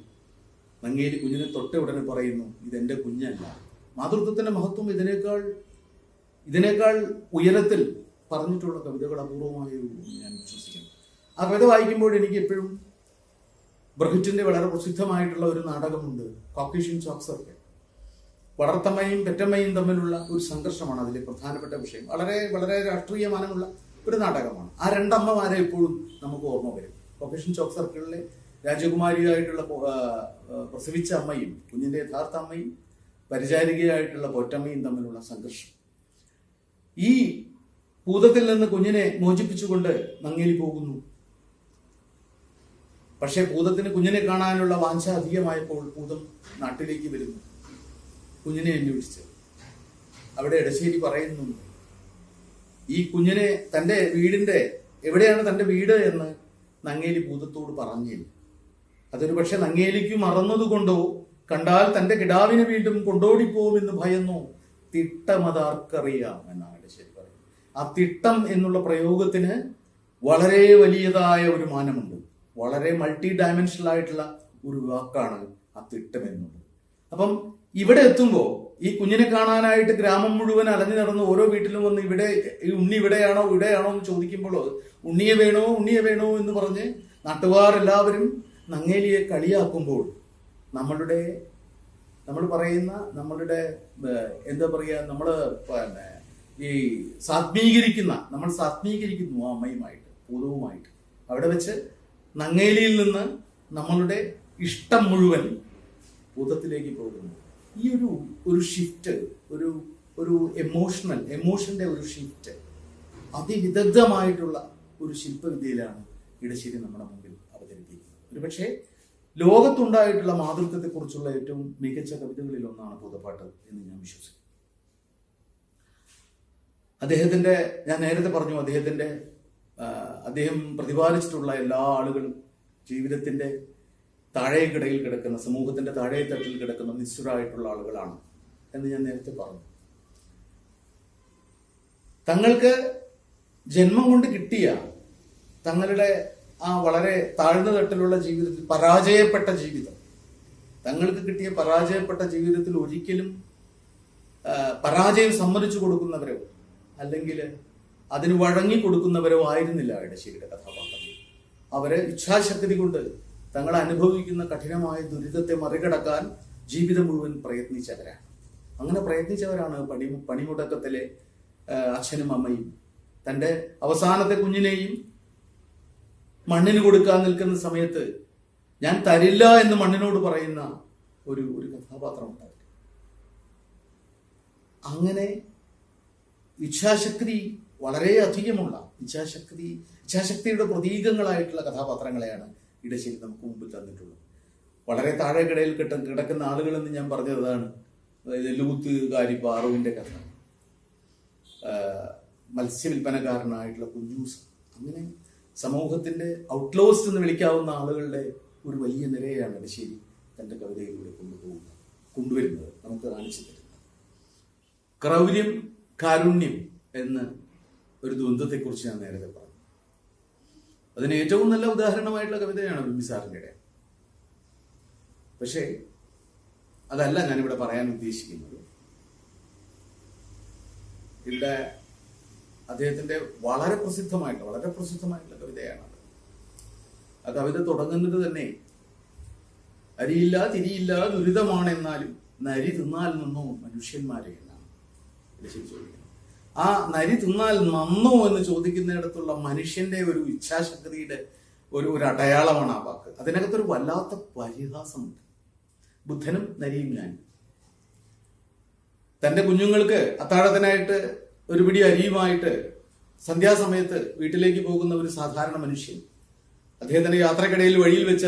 നങ്ങേലി കുഞ്ഞിനെ തൊട്ട ഉടനെ പറയുന്നു, ഇതെന്റെ കുഞ്ഞല്ല. മാതൃത്വത്തിന്റെ മഹത്വം ഇതിനേക്കാൾ ഉയരത്തിൽ പറഞ്ഞിട്ടുള്ള കവിതകൾ അപൂർവമായി ഞാൻ വിശ്വസിക്കുന്നു. ആ കവിത വായിക്കുമ്പോൾ എനിക്ക് എപ്പോഴും ബ്രഹിറ്റിന്റെ വളരെ പ്രസിദ്ധമായിട്ടുള്ള ഒരു നാടകമുണ്ട്, കോക്കേഷ്യൻ ചോക്ക് സർക്കിൾ. വളർത്തമ്മയും പെറ്റമ്മയും തമ്മിലുള്ള ഒരു സംഘർഷമാണ് അതിലെ പ്രധാനപ്പെട്ട വിഷയം. വളരെ വളരെ രാഷ്ട്രീയമാനമുള്ള ഒരു നാടകമാണ്. ആ രണ്ടമ്മമാരെ എപ്പോഴും നമുക്ക് ഓർമ്മ വരും. കോക്കേഷ്യൻ ചോക്ക് സർക്കിളിലെ രാജകുമാരിയായിട്ടുള്ള പ്രസവിച്ച അമ്മയും കുഞ്ഞിന്റെ യഥാർത്ഥ അമ്മയും പരിചാരികയായിട്ടുള്ള പൊറ്റമ്മയും തമ്മിലുള്ള സംഘർഷം. ഈ ഭൂതത്തിൽ നിന്ന് കുഞ്ഞിനെ മോചിപ്പിച്ചുകൊണ്ട് നങ്ങേലി പോകുന്നു. പക്ഷേ ഭൂതത്തിന് കുഞ്ഞിനെ കാണാനുള്ള വാഞ്ച അധികമായപ്പോൾ ഭൂതം നാട്ടിലേക്ക് വരുന്നു, കുഞ്ഞിനെ അന്വേഷിച്ച്. അവിടെ എടശ്ശേരി പറയുന്നുണ്ട്, ഈ കുഞ്ഞിനെ തന്റെ വീടിന്റെ എവിടെയാണ് തന്റെ വീട് എന്ന് നങ്ങേലി ഭൂതത്തോട് പറഞ്ഞില്ല. അതൊരു പക്ഷെ നങ്ങേലിക്ക് മറന്നതുകൊണ്ടോ കണ്ടാൽ തന്റെ കിടാവിനെ വീണ്ടും കൊണ്ടോടിപ്പോകുമെന്ന് ഭയന്നോ തിട്ടമതാർക്കറിയാം എന്നാണ് എടശ്ശേരി പറയുന്നത്. ആ തിട്ടം എന്നുള്ള പ്രയോഗത്തിന് വളരെ വലിയതായ ഒരു മാനമുണ്ട്. വളരെ മൾട്ടി ഡയമെൻഷണൽ ആയിട്ടുള്ള ഒരു വാക്കാണ് ആ തിട്ടം എന്നുള്ളത്. അപ്പം ഇവിടെ എത്തുമ്പോൾ ഈ കുഞ്ഞിനെ കാണാനായിട്ട് ഗ്രാമം മുഴുവൻ അലഞ്ഞു നടന്ന് ഓരോ വീട്ടിലും വന്ന് ഈ ഉണ്ണി ഇവിടെയാണോ എന്ന് ചോദിക്കുമ്പോൾ ഉണ്ണിയെ വേണോ എന്ന് പറഞ്ഞ് നാട്ടുകാർ എല്ലാവരും നങ്ങേലിയെ കളിയാക്കുമ്പോൾ നമ്മൾ ഈ സാത്മീകരിക്കുന്നു ആ അമ്മയുമായിട്ട്, ഭൂതവുമായിട്ട്. അവിടെ വെച്ച് നങ്ങേലിയിൽ നിന്ന് നമ്മളുടെ ഇഷ്ടം മുഴുവൻ ഭൂതത്തിലേക്ക് പോകുന്നു. ഈ ഒരു ഷിഫ്റ്റ്, ഒരു എമോഷന്റെ ഒരു ഷിഫ്റ്റ് അതിവിദഗ്ധമായിട്ടുള്ള ഒരു ശില്പവിദ്യയിലാണ് ഇടശ്ശേരി നമ്മുടെ മുമ്പിൽ അവതരിപ്പിക്കുന്നത്. ഒരുപക്ഷെ ലോകത്തുണ്ടായിട്ടുള്ള മാതൃത്വത്തെക്കുറിച്ചുള്ള ഏറ്റവും മികച്ച കവിതകളിൽ ഒന്നാണ് ഭൂതപ്പാട്ട് എന്ന് ഞാൻ വിശ്വസിക്കുന്നു. ഞാൻ നേരത്തെ പറഞ്ഞു, അദ്ദേഹം പ്രതിപാദിച്ചിട്ടുള്ള എല്ലാ ആളുകളും ജീവിതത്തിന്റെ താഴേക്കിടയിൽ കിടക്കുന്ന, സമൂഹത്തിന്റെ താഴേത്തട്ടിൽ കിടക്കുന്ന നിസ്സുരായിട്ടുള്ള ആളുകളാണ് എന്ന് ഞാൻ നേരത്തെ പറഞ്ഞു. തങ്ങൾക്ക് ജന്മം കൊണ്ട് കിട്ടിയ തങ്ങളുടെ ആ വളരെ താഴ്ന്ന തട്ടിലുള്ള ജീവിതത്തിൽ തങ്ങൾക്ക് കിട്ടിയ പരാജയപ്പെട്ട ജീവിതത്തിൽ ഒരിക്കലും പരാജയം സമ്മതിച്ചു കൊടുക്കുന്നവരോ അല്ലെങ്കിൽ അതിന് വഴങ്ങി കൊടുക്കുന്നവരോ ആയിരുന്നില്ല ഇടശ്ശേരിയുടെ കഥാപാത്രം. അവര് ഇച്ഛാശക്തി കൊണ്ട് തങ്ങൾ അനുഭവിക്കുന്ന കഠിനമായ ദുരിതത്തെ മറികടക്കാൻ ജീവിതം മുഴുവൻ പ്രയത്നിച്ചവരാണ്. അങ്ങനെ പ്രയത്നിച്ചവരാണ് പണിമുടക്കത്തിലെ അച്ഛനും അമ്മയും. തന്റെ അവസാനത്തെ കുഞ്ഞിനെയും മണ്ണിന് കൊടുക്കാൻ നിൽക്കുന്ന സമയത്ത് ഞാൻ തരില്ല എന്ന് മണ്ണിനോട് പറയുന്ന ഒരു കഥാപാത്രം ഉണ്ടായിരുന്നു. അങ്ങനെ ഇച്ഛാശക്തി വളരെ അധികമുള്ള ഇച്ഛാശക്തിയുടെ പ്രതീകങ്ങളായിട്ടുള്ള കഥാപാത്രങ്ങളെയാണ് ഇടശ്ശേരി നമുക്ക് മുമ്പിൽ തന്നിട്ടുള്ളത്. വളരെ താഴെക്കിടയിൽ കിടക്കുന്ന ആളുകളെന്ന് ഞാൻ പറഞ്ഞതാണ് ലൂത്ത് കാരി പാറുവിന്റെ കഥ. മത്സ്യവില്പനക്കാരനായിട്ടുള്ള കുഞ്ഞൂസ്, അങ്ങനെ സമൂഹത്തിന്റെ ഔട്ട്ലോസ്റ്റ് എന്ന് വിളിക്കാവുന്ന ആളുകളുടെ ഒരു വലിയ നിരയാണ് എടശ്ശേരി തന്റെ കവിതയിലൂടെ കൊണ്ടുവരുന്നത്, നമുക്ക് കാണിച്ചു തരുന്നത്. ക്രൗര്യം കാരുണ്യം എന്ന ഒരു ദ്വന്ദ്വത്തെക്കുറിച്ച് ഞാൻ നേരത്തെ പറഞ്ഞു. അതിന് ഏറ്റവും നല്ല ഉദാഹരണമായിട്ടുള്ള കവിതയാണ് ബിംബിസാറിൻ്റെ. പക്ഷേ അതല്ല ഞാനിവിടെ പറയാൻ ഉദ്ദേശിക്കുന്നത്. ഇവിടെ അദ്ദേഹത്തിന്റെ വളരെ പ്രസിദ്ധമായിട്ടുള്ള കവിതയാണത്. ആ കവിത തുടങ്ങുന്നത് തന്നെ അരിയില്ല തിരിയില്ല ദുരിതമാണെന്നാലും നരി തിന്നാൽ നിന്നോ മനുഷ്യന്മാരെ എന്നാണ് ചോദിക്കുന്നത്. ആ നരി തിന്നാൽ നന്നോ എന്ന് ചോദിക്കുന്നിടത്തുള്ള മനുഷ്യന്റെ ഒരു ഇച്ഛാശക്തിയുടെ ഒരു അടയാളമാണ് ആ വാക്ക്. അതിനകത്തൊരു വല്ലാത്ത പരിഹാസമുണ്ട്. ബുദ്ധനും നരിയും ഞാൻ തന്റെ കുഞ്ഞുങ്ങൾക്ക് അത്താഴത്തിനായിട്ട് ഒരു പിടി അരിയുമായിട്ട് സന്ധ്യാസമയത്ത് വീട്ടിലേക്ക് പോകുന്ന ഒരു സാധാരണ മനുഷ്യൻ, അദ്ദേഹത്തിന്റെ യാത്രക്കിടയിൽ വഴിയിൽ വെച്ച്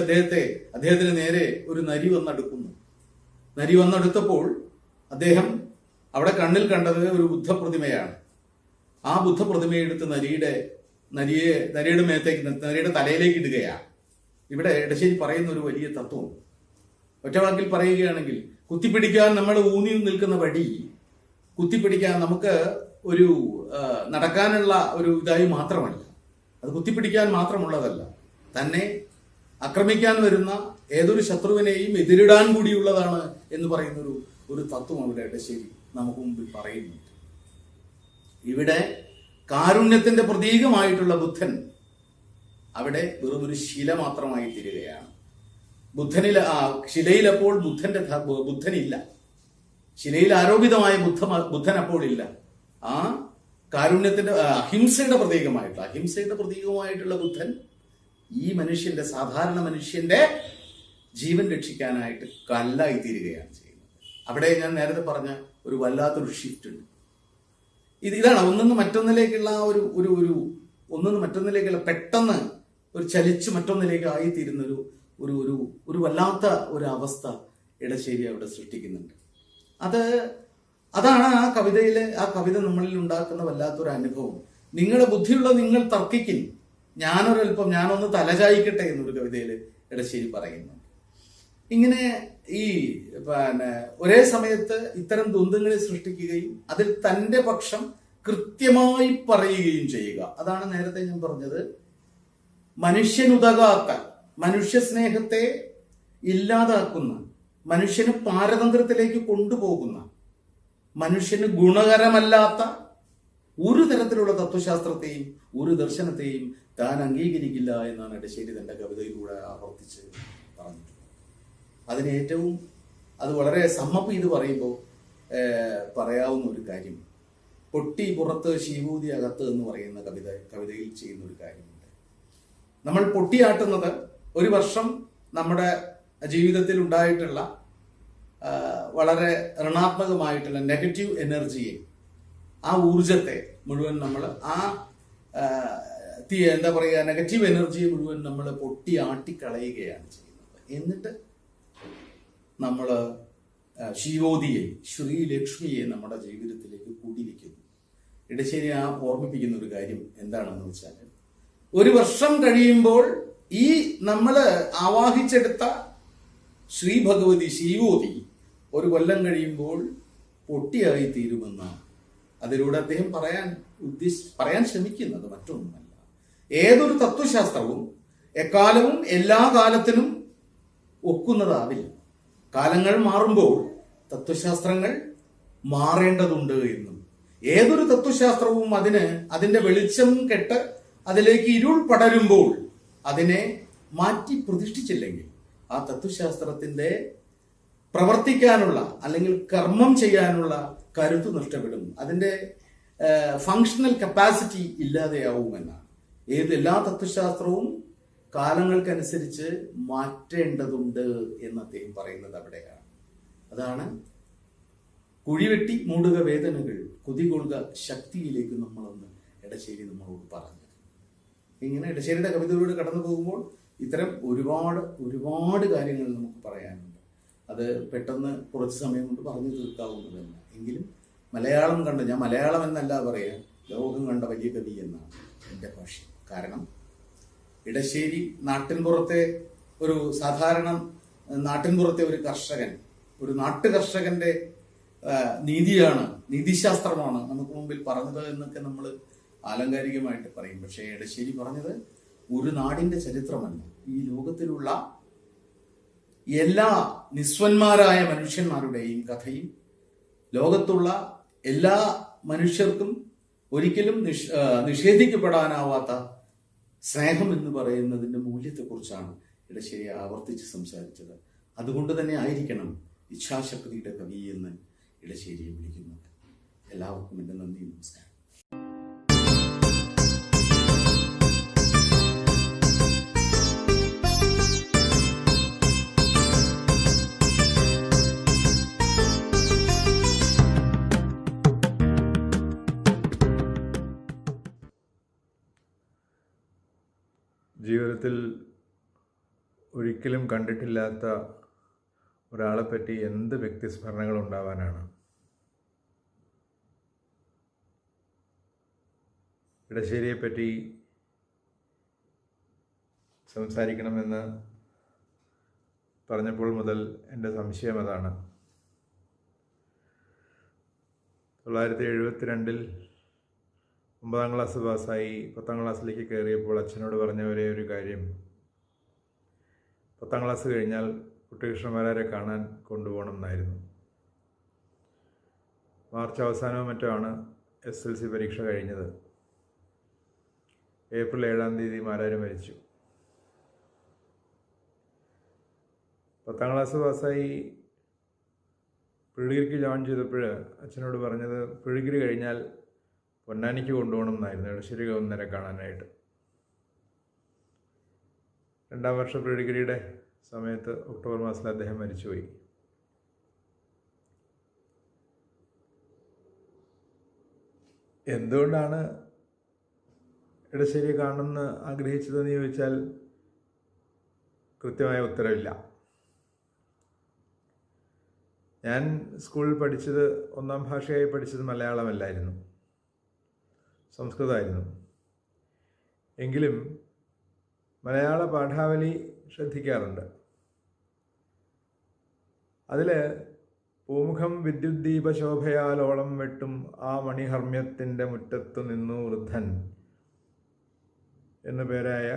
അദ്ദേഹത്തിന് നേരെ ഒരു നരി വന്നെടുക്കുന്നു. നരി വന്നെടുത്തപ്പോൾ അദ്ദേഹം അവിടെ കണ്ണിൽ കണ്ടത് ഒരു ബുദ്ധപ്രതിമയാണ്. ആ ബുദ്ധപ്രതിമയെ എടുത്ത് നരിയുടെ മേത്തേക്ക്, നരിയുടെ തലയിലേക്ക് ഇടുകയാണ്. ഇവിടെ എടശ്ശേരി പറയുന്ന ഒരു വലിയ തത്വം ഒറ്റവാക്കിൽ പറയുകയാണെങ്കിൽ, കുത്തിപ്പിടിക്കാൻ നമ്മൾ ഊന്നി നിൽക്കുന്ന വടി കുത്തിപ്പിടിക്കാൻ നമുക്ക് ഒരു നടക്കാനുള്ള ഒരു ഇതായി മാത്രമല്ല, അത് കുത്തിപ്പിടിക്കാൻ മാത്രമുള്ളതല്ല, തന്നെ ആക്രമിക്കാൻ വരുന്ന ഏതൊരു ശത്രുവിനെയും എതിരിടാൻ കൂടിയുള്ളതാണ് എന്ന് പറയുന്ന ഒരു തത്വം അവിടെ എടശ്ശേരി നമുക്ക് മുമ്പിൽ പറയുന്നുണ്ട്. ഇവിടെ കാരുണ്യത്തിന്റെ പ്രതീകമായിട്ടുള്ള ബുദ്ധൻ അവിടെ വെറും ഒരു ശില മാത്രമായി തീരുകയാണ്. ശിലയിൽ അപ്പോൾ ബുദ്ധനില്ല. ശിലയിൽ ആരോപിതമായ ബുദ്ധൻ അപ്പോൾ ഇല്ല. ആ കാരുണ്യത്തിന്റെ അഹിംസയുടെ പ്രതീകമായിട്ടുള്ള ബുദ്ധൻ ഈ മനുഷ്യന്റെ, സാധാരണ മനുഷ്യന്റെ ജീവൻ രക്ഷിക്കാനായിട്ട് കല്ലായി തീരുകയാണ് ചെയ്യുന്നത്. അവിടെ ഞാൻ നേരത്തെ പറഞ്ഞ ഒരു വല്ലാത്തൊരു ഷിഫ്റ്റ് ഉണ്ട്. ഇതാണ് ഒന്നിന്ന് മറ്റൊന്നിലേക്കുള്ള ഒന്നിന്ന് മറ്റൊന്നിലേക്കുള്ള പെട്ടെന്ന് ഒരു ചലിച്ച് മറ്റൊന്നിലേക്ക് ആയിത്തീരുന്ന ഒരു വല്ലാത്ത ഒരു അവസ്ഥ എടശ്ശേരി അവിടെ സൃഷ്ടിക്കുന്നുണ്ട്. അതാണ് ആ കവിത നമ്മളിൽ ഉണ്ടാക്കുന്ന വല്ലാത്തൊരു അനുഭവം. നിങ്ങളുടെ ബുദ്ധിയുള്ള നിങ്ങൾ തർക്കിക്കും, ഞാനൊന്ന് തലചായിക്കട്ടെ എന്നൊരു കവിതയിൽ എടശ്ശേരി പറയുന്നു. ഇങ്ങനെ ഈ ഒരേ സമയത്ത് ഇത്തരം ദ്വന്ദ്ങ്ങളെ സൃഷ്ടിക്കുകയും അതിൽ തന്റെ പക്ഷം കൃത്യമായി പറയുകയും ചെയ്യുക. അതാണ് നേരത്തെ ഞാൻ പറഞ്ഞത്, മനുഷ്യനുതകാത്ത, മനുഷ്യ സ്നേഹത്തെ ഇല്ലാതാക്കുന്ന, മനുഷ്യന് പാരതന്ത്ര്യത്തിലേക്ക് കൊണ്ടുപോകുന്ന, മനുഷ്യന് ഗുണകരമല്ലാത്ത ഒരു തരത്തിലുള്ള തത്വശാസ്ത്രത്തെയും ഒരു ദർശനത്തെയും താൻ അംഗീകരിക്കില്ല എന്നാണ് എടശ്ശേരി തന്റെ കവിതയിലൂടെ ആവർത്തിച്ച് പറഞ്ഞിട്ടുള്ളത്. അത് വളരെ സമ്മപ്പ് ചെയ്ത് പറയുമ്പോൾ പറയാവുന്ന ഒരു കാര്യം, പൊട്ടി പുറത്ത് ശീവൂതി അകത്ത് എന്ന് പറയുന്ന കവിതയിൽ ചെയ്യുന്ന ഒരു കാര്യമുണ്ട്. നമ്മൾ പൊട്ടിയാട്ടുന്നത് ഒരു വർഷം നമ്മുടെ ജീവിതത്തിൽ ഉണ്ടായിട്ടുള്ള വളരെ ഋണാത്മകമായിട്ടുള്ള നെഗറ്റീവ് എനർജിയെ, ആ ഊർജത്തെ മുഴുവൻ നമ്മൾ നെഗറ്റീവ് എനർജിയെ മുഴുവൻ നമ്മൾ പൊട്ടിയാട്ടിക്കളയുകയാണ് ചെയ്യുന്നത്. എന്നിട്ട് നമ്മൾ ശിവോതിയെ, ശ്രീലക്ഷ്മിയെ നമ്മുടെ ജീവിതത്തിലേക്ക് കൂട്ടിയിരിക്കുന്നു. എടശ്ശേരി ഓർമ്മിപ്പിക്കുന്ന ഒരു കാര്യം എന്താണെന്ന് വെച്ചാൽ, ഒരു വർഷം കഴിയുമ്പോൾ ഈ നമ്മൾ ആവാഹിച്ചെടുത്ത ശ്രീ ഭഗവതി ശിവോതി ഒരു കൊല്ലം കഴിയുമ്പോൾ പൊട്ടിയായി തീരുമെന്നാണ് അതിലൂടെ അദ്ദേഹം പറയാൻ ശ്രമിക്കുന്നത്. മറ്റൊന്നുമല്ല, ഏതൊരു തത്വശാസ്ത്രവും എക്കാലവും എല്ലാ കാലത്തിനും ഒക്കുന്നതാവില്ല. കാലങ്ങൾ മാറുമ്പോൾ തത്വശാസ്ത്രങ്ങൾ മാറേണ്ടതുണ്ട് എന്നും, ഏതൊരു തത്വശാസ്ത്രവും അതിന്റെ വെളിച്ചം കെട്ട് അതിലേക്ക് ഇരുൾ പടരുമ്പോൾ അതിനെ മാറ്റി പ്രതിഷ്ഠിച്ചില്ലെങ്കിൽ ആ തത്വശാസ്ത്രത്തിന്റെ പ്രവർത്തിക്കാനുള്ള അല്ലെങ്കിൽ കർമ്മം ചെയ്യാനുള്ള കരുത്ത് നഷ്ടപ്പെടും, അതിന്റെ ഫങ്ഷണൽ കപ്പാസിറ്റി ഇല്ലാതെയാവുമെന്നാണ്. എല്ലാ തത്വശാസ്ത്രവും കാലങ്ങൾക്കനുസരിച്ച് മാറ്റേണ്ടതുണ്ട് എന്ന് അദ്ദേഹം പറയുന്നത് അവിടെയാണ്. അതാണ് കുഴിവെട്ടി മൂടുക വേദനകൾ, കുതികൊള്ളുക ശക്തിയിലേക്ക് നമ്മളൊന്ന് എടശ്ശേരി നമ്മളോട് പറഞ്ഞത്. ഇങ്ങനെ എടശ്ശേരിയുടെ കവിതയിലൂടെ കടന്നു പോകുമ്പോൾ ഇത്തരം ഒരുപാട് കാര്യങ്ങൾ നമുക്ക് പറയാനുണ്ട്. അത് പെട്ടെന്ന് കുറച്ച് സമയം കൊണ്ട് പറഞ്ഞു തീർക്കാവുന്നതല്ല. എങ്കിലും മലയാളം കണ്ട്, ഞാൻ മലയാളം എന്നല്ല പറയാൻ, ലോകം കണ്ട വലിയ കവി എന്നാണ് എൻ്റെ ഭാഷ്യം. കാരണം ഇടശ്ശേരി നാട്ടിൻപുറത്തെ ഒരു സാധാരണ നാട്ടിൻപുറത്തെ ഒരു കർഷകൻ, ഒരു നാട്ടുകർഷകന്റെ നീതിയാണ്, നീതിശാസ്ത്രമാണ് നമുക്ക് മുമ്പിൽ പറഞ്ഞത് എന്നൊക്കെ നമ്മൾ ആലങ്കാരികമായിട്ട് പറയും. പക്ഷേ എടശ്ശേരി പറഞ്ഞത് ഒരു നാടിന്റെ ചരിത്രമല്ല, ഈ ലോകത്തിലുള്ള എല്ലാ നിസ്വന്മാരായ മനുഷ്യന്മാരുടെയും കഥയും ലോകത്തുള്ള എല്ലാ മനുഷ്യർക്കും ഒരിക്കലും നിഷേധിക്കപ്പെടാനാവാത്ത സ്നേഹം എന്ന് പറയുന്നതിന്റെ മൂല്യത്തെക്കുറിച്ചാണ് ഇടശ്ശേരി ആവർത്തിച്ച് സംസാരിച്ചത്. അതുകൊണ്ട് തന്നെ ആയിരിക്കണം ഇച്ഛാശക്തിയുടെ കവി എന്ന് ഇടശ്ശേരിയെ വിളിക്കുന്നത്. എല്ലാവർക്കും എൻ്റെ നന്ദി, നമസ്കാരം. ജീവിതത്തിൽ ഒരിക്കലും കണ്ടിട്ടില്ലാത്ത ഒരാളെപ്പറ്റി എന്ത് വ്യക്തിസ്മരണകൾ ഉണ്ടാവാനാണ്. ഇടശ്ശേരിയെപ്പറ്റി സംസാരിക്കണമെന്ന് പറഞ്ഞപ്പോൾ മുതൽ എൻ്റെ സംശയം അതാണ്. 1972 9ാം ക്ലാസ് പാസ്സായി 10ാം ക്ലാസ്സിലേക്ക് കയറിയപ്പോൾ അച്ഛനോട് പറഞ്ഞ ഒരേ ഒരു കാര്യം, 10ാം ക്ലാസ് കഴിഞ്ഞാൽ കുട്ടികൃഷ്ണമാരാരെ കാണാൻ കൊണ്ടുപോകണം എന്നായിരുന്നു. മാർച്ച് അവസാനവും മറ്റോ ആണ് SLC പരീക്ഷ കഴിഞ്ഞത്. ഏപ്രിൽ 7-ാം തീയതി മാരാർ മരിച്ചു. 10ാം ക്ലാസ് പാസ്സായി പ്രീഡിഗ്രിക്ക് ജോയിൻ ചെയ്തപ്പോൾ അച്ഛനോട് പറഞ്ഞത് പ്രീഡിഗ്രി കഴിഞ്ഞാൽ പൊന്നാനിക്ക് കൊണ്ടുപോകണം എന്നായിരുന്നു, ഇടശ്ശേരി ഗവർണറെ കാണാനായിട്ട്. 2ാം വർഷ പ്രീഡിഗ്രിയുടെ സമയത്ത് ഒക്ടോബർ മാസത്തിൽ അദ്ദേഹം മരിച്ചുപോയി. എന്തുകൊണ്ടാണ് ഇടശ്ശേരിയെ കാണണമെന്ന് ആഗ്രഹിച്ചതെന്ന് ചോദിച്ചാൽ കൃത്യമായ ഉത്തരവില്ല. ഞാൻ സ്കൂളിൽ പഠിച്ചത് 1ാം ഭാഷയായി പഠിച്ചത് മലയാളമല്ലായിരുന്നു, സംസ്കൃതമായിരുന്നു. എങ്കിലും മലയാള പാഠാവലി ശ്രദ്ധിക്കാറുണ്ട്. അതിൽ പൂമുഖം വിദ്യുദ്ദീപശോഭയാലോളം വെട്ടും ആ മണിഹർമ്മ്യത്തിൻ്റെ മുറ്റത്തു നിന്നു വൃദ്ധൻ എന്നു പേരായ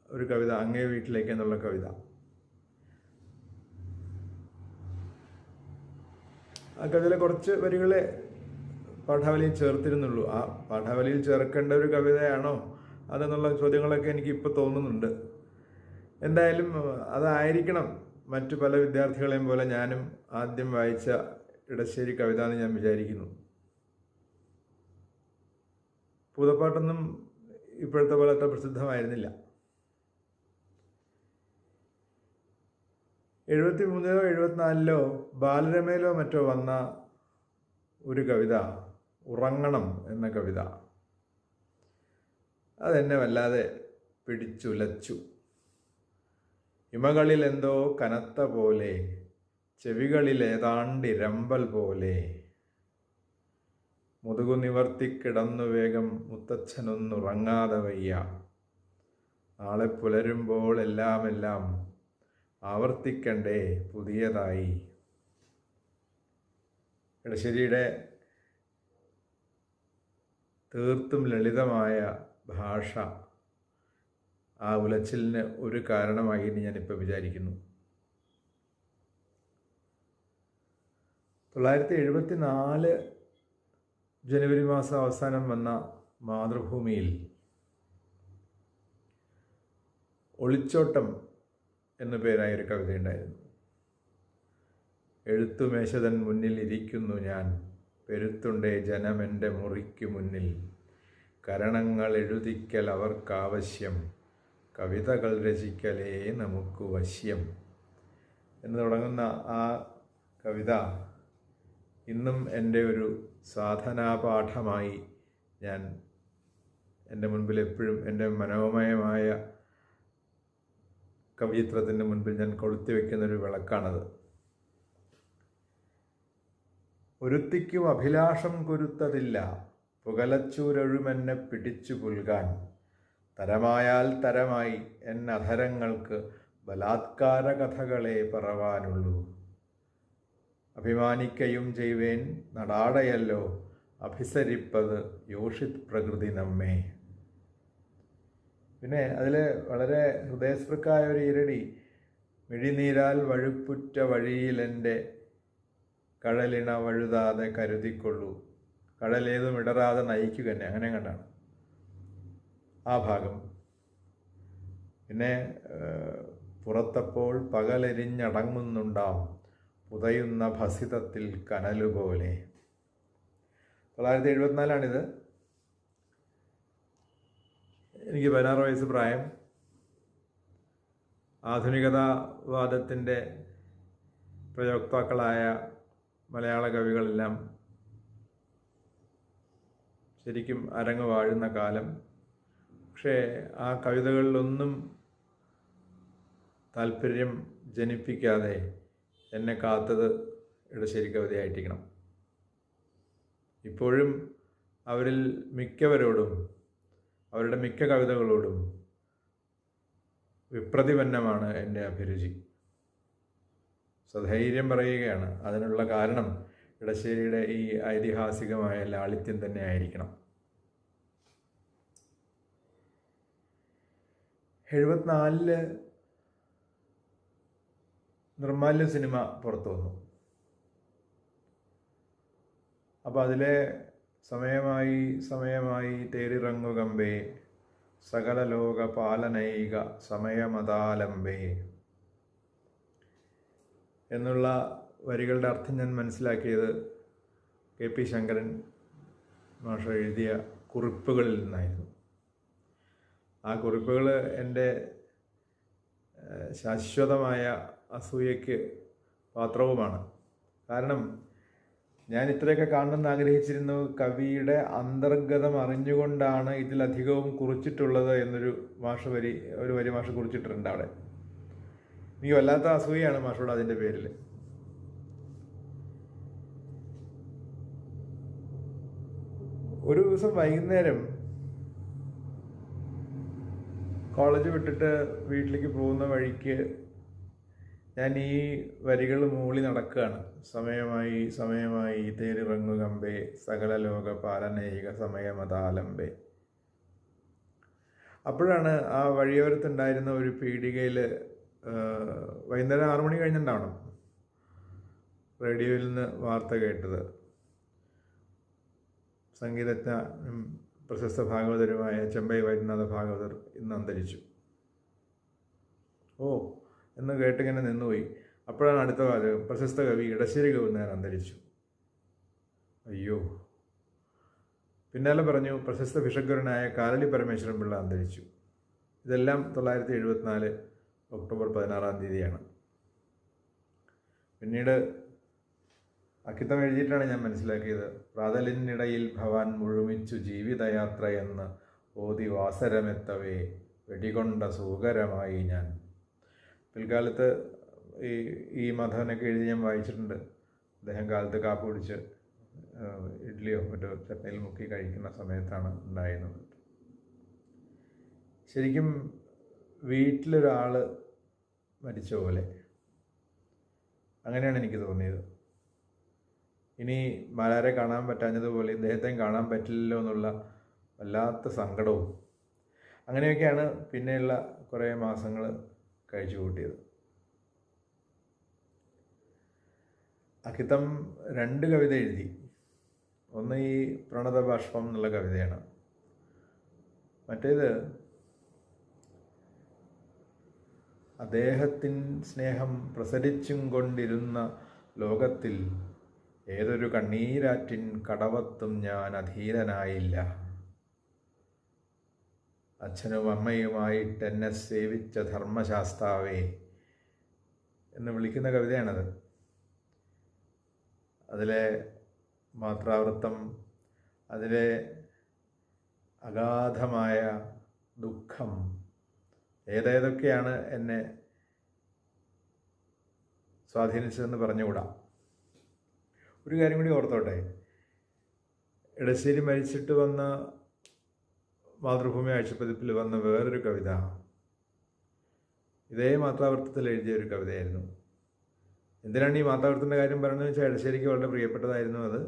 ഒരു കവിത, അങ്ങേ വീട്ടിലേക്ക് എന്നുള്ള കവിത. ആ കവിതയിലെ കുറച്ച് വരികളെ പാഠാവലിയിൽ ചേർത്തിരുന്നുള്ളൂ. ആ പാഠാവലിയിൽ ചേർക്കേണ്ട ഒരു കവിതയാണോ അതെന്നുള്ള ചോദ്യങ്ങളൊക്കെ എനിക്ക് ഇപ്പോൾ തോന്നുന്നുണ്ട്. എന്തായാലും അതായിരിക്കണം മറ്റു പല വിദ്യാർത്ഥികളെയും പോലെ ഞാനും ആദ്യം വായിച്ച ഇടശ്ശേരി കവിത എന്ന് ഞാൻ വിചാരിക്കുന്നു. പൂതപ്പാട്ടൊന്നും ഇപ്പോഴത്തെ പോലെ അത്ര പ്രസിദ്ധമായിരുന്നില്ല. 73-ലോ 74-ലോ ബാലരമയിലോ മറ്റോ വന്ന ഒരു കവിത, ഉറങ്ങണം എന്ന കവിത, അതെന്നെ വല്ലാതെ പിടിച്ചുലച്ചു. ഇമകളിൽ എന്തോ കനത്ത പോലെ, ചെവികളിൽ ഏതാണ്ടിരമ്പൽ പോലെ, മുതുകു നിവർത്തിക്കിടന്നു വേഗം മുത്തച്ഛനൊന്നുറങ്ങാതെ വയ്യ, നാളെ പുലരുമ്പോൾ എല്ലാം ആവർത്തിക്കണ്ടേ പുതിയതായി. ഇടശ്ശേരിയുടെ തീർത്തും ലളിതമായ ഭാഷ ആ ഉലച്ചിലിന് ഒരു കാരണമായി എന്ന് ഞാനിപ്പോൾ വിചാരിക്കുന്നു. 1974 ജനുവരി മാസം അവസാനം വന്ന മാതൃഭൂമിയിൽ ഒളിച്ചോട്ടം എന്നു പേരായൊരു കവിതയുണ്ടായിരുന്നു. എഴുത്തുമേശതൻ മുന്നിൽ ഇരിക്കുന്നു ഞാൻ, പെരുത്തുണ്ടേ ജനമെൻ്റെ മുറിക്കു മുന്നിൽ, കരണങ്ങൾ എഴുതിക്കൽ അവർക്കാവശ്യം, കവിതകൾ രചിക്കലേ നമുക്ക് വശ്യം എന്ന് തുടങ്ങുന്ന ആ കവിത ഇന്നും എൻ്റെ ഒരു സാധനാപാഠമായി ഞാൻ എൻ്റെ മുൻപിൽ എപ്പോഴും എൻ്റെ മനോമയമായ കവിത്രത്തിൻ്റെ മുൻപിൽ ഞാൻ കൊളുത്തി വയ്ക്കുന്നൊരു വിളക്കാണത്. ഒരുത്തിക്കും അഭിലാഷം കുരുത്തതില്ല, പുകലച്ചൂരഴുമെന്നെ പിടിച്ചു പുൽകാൻ, തരമായാൽ തരമായി എന്നധരങ്ങൾക്ക് ബലാത്കാര കഥകളെ പറവാനുള്ളൂ. അഭിമാനിക്കയും ചെയ്വേൻ നടാടയല്ലോ അഭിസരിപ്പത് യോഷിത് പ്രകൃതി നമ്മെ. പിന്നെ അതിൽ വളരെ ഹൃദയസ്പൃക്കായ ഒരു ഇരടി, മിഴിനീരാൽ വഴുപ്പുറ്റ വഴിയിലെൻ്റെ കഴലിണ വഴുതാതെ കരുതിക്കൊള്ളൂ, കടലേതും ഇടറാതെ നയിക്കുക തന്നെ, അങ്ങനെ കണ്ടാണ് ആ ഭാഗം. പിന്നെ പുറത്തപ്പോൾ പകലെരിഞ്ഞടങ്ങുന്നുണ്ടാവും പുതയുന്ന ഭസിതത്തിൽ കനലുപോലെ. 1974 എനിക്ക് 16 വയസ്സ് പ്രായം. ആധുനികതാവാദത്തിൻ്റെ പ്രയോക്താക്കളായ മലയാള കവികളെല്ലാം ശരിക്കും അരങ്ങ് വാഴുന്ന കാലം. പക്ഷേ ആ കവിതകളിലൊന്നും താല്പര്യം ജനിപ്പിക്കാതെ എന്നെ കാത്തത് ഇടശ്ശേരി കവിതയായിട്ടിരിക്കണം. ഇപ്പോഴും അവരിൽ മിക്കവരോടും അവരുടെ മിക്ക കവിതകളോടും വിപ്രതിപന്നമാണ് എൻ്റെ അഭിരുചി. സധൈര്യം പറയുകയാണ്. അതിനുള്ള കാരണം ഇടശ്ശേരിയുടെ ഈ ഐതിഹാസികമായ ലാളിത്യം തന്നെ ആയിരിക്കണം. 74 നിർമ്മാല്യ സിനിമ പുറത്തു വന്നു. അപ്പോൾ അതിലെ സമയമായി തേരിറങ്ങുകമ്പേ സകല ലോക പാലനൈക സമയമതാലംബേ എന്നുള്ള വരികളുടെ അർത്ഥം ഞാൻ മനസ്സിലാക്കിയത് KP ശങ്കരൻ മാഷ് എഴുതിയ കുറിപ്പുകളിൽ നിന്നായിരുന്നു. ആ കുറിപ്പുകൾ എൻ്റെ ശാശ്വതമായ അസൂയയ്ക്ക് പാത്രവുമാണ്. കാരണം ഞാൻ ഇത്രയൊക്കെ കാണണമെന്ന് ആഗ്രഹിച്ചിരുന്നു. കവിയുടെ അന്തർഗതം അറിഞ്ഞുകൊണ്ടാണ് ഇതിലധികവും കുറിച്ചിട്ടുള്ളത് എന്നൊരു ഒരു വരി മാഷ് കുറിച്ചിട്ടുണ്ട് അവിടെ. എനിക്ക് വല്ലാത്ത അസൂയാണ് മാഷോട് അതിൻ്റെ പേരിൽ. ഒരു ദിവസം വൈകുന്നേരം കോളേജ് വിട്ടിട്ട് വീട്ടിലേക്ക് പോകുന്ന വഴിക്ക് ഞാൻ ഈ വരികൾ മൂളി നടക്കുകയാണ്. സമയമായി തേരിറങ്ങുകമ്പേ സകല ലോക പാലനൈക സമയമതാലംബേ. അപ്പോഴാണ് ആ വഴിയോരത്തുണ്ടായിരുന്ന ഒരു പീടികയിൽ വൈകുന്നേരം 6 മണി കഴിഞ്ഞിട്ടുണ്ടാവണം, റേഡിയോയിൽ നിന്ന് വാർത്ത കേട്ടത്. സംഗീതജ്ഞ പ്രശസ്ത ഭാഗവതരുമായ ചെമ്പൈ വൈദ്യനാഥ ഭാഗവതർ ഇന്ന് അന്തരിച്ചു. എന്ന് കേട്ടിങ്ങനെ നിന്നുപോയി. അപ്പോഴാണ് അടുത്ത വാചകം, പ്രശസ്ത കവി ഇടശ്ശേരി ഗോപിനാഥൻ അന്തരിച്ചു. അയ്യോ. പിന്നാലെ പറഞ്ഞു, പ്രശസ്ത ഭിഷഗ്വരനായ കാലടി പരമേശ്വരൻ പിള്ള അന്തരിച്ചു. ഇതെല്ലാം 1974 ഒക്ടോബർ 16 പിന്നീട് അക്കിത്തം എഴുതിയിട്ടാണ് ഞാൻ മനസ്സിലാക്കിയത്. പ്രാതലിനിടയിൽ ഭവാൻ മുഴുമിച്ചു ജീവിതയാത്രയെന്ന് ഓതി വാസരമെത്തവേ വെടികൊണ്ട സൂകരമായി ഞാൻ. പിൽക്കാലത്ത് ഈ മധവനൊക്കെ എഴുതി ഞാൻ വായിച്ചിട്ടുണ്ട്. അദ്ദേഹം കാലത്ത് കാപ്പ് കുടിച്ച് ഇഡ്ഡലിയോ മറ്റോ ചട്ടയിൽ മുക്കി കഴിക്കുന്ന സമയത്താണ് ഉണ്ടായിരുന്നത്. ശരിക്കും വീട്ടിലൊരാൾ മരിച്ച പോലെ അങ്ങനെയാണ് എനിക്ക് തോന്നിയത്. ഇനി മാലാരെ കാണാൻ പറ്റാഞ്ഞതുപോലെ ഇദ്ദേഹത്തെ കാണാൻ പറ്റില്ലല്ലോ എന്നുള്ള വല്ലാത്ത സങ്കടവും അങ്ങനെയൊക്കെയാണ് പിന്നെയുള്ള കുറേ മാസങ്ങൾ കഴിച്ചു കൂട്ടിയത്. അക്കിത്തം 2 കവിത എഴുതി. ഒന്ന് ഈ പ്രണതബാഷ്പം എന്നുള്ള കവിതയാണ്. മറ്റേത് അദ്ദേഹത്തിൻ സ്നേഹം പ്രസരിച്ചും കൊണ്ടിരുന്ന ലോകത്തിൽ ഏതൊരു കണ്ണീരാറ്റിൻ കടവത്തും ഞാൻ അധീരനായില്ല. അച്ഛനും അമ്മയുമായിട്ട് എന്നെ സേവിച്ച ധർമ്മശാസ്താവേ എന്ന് വിളിക്കുന്ന കവിതയാണത്. അതിലെ മാത്രാവൃത്തം, അതിലെ അഗാധമായ ദുഃഖം ഏതേതൊക്കെയാണ് എന്നെ സ്വാധീനിച്ചതെന്ന് പറഞ്ഞുകൂടാ. ഒരു കാര്യം കൂടി ഓർത്തോട്ടെ, ഇടശ്ശേരി മരിച്ചിട്ട് വന്ന മാതൃഭൂമി ആഴ്ചപ്പതിപ്പിൽ വന്ന വേറൊരു കവിത ഇതേ മാത്രാവൃത്തത്തിൽ എഴുതിയ ഒരു കവിതയായിരുന്നു. എന്തിനാണ് ഈ മാത്രാവൃത്തിൻ്റെ കാര്യം പറയുന്നത് വെച്ചാൽ ഇടശ്ശേരിക്ക് വളരെ പ്രിയപ്പെട്ടതായിരുന്നു അത്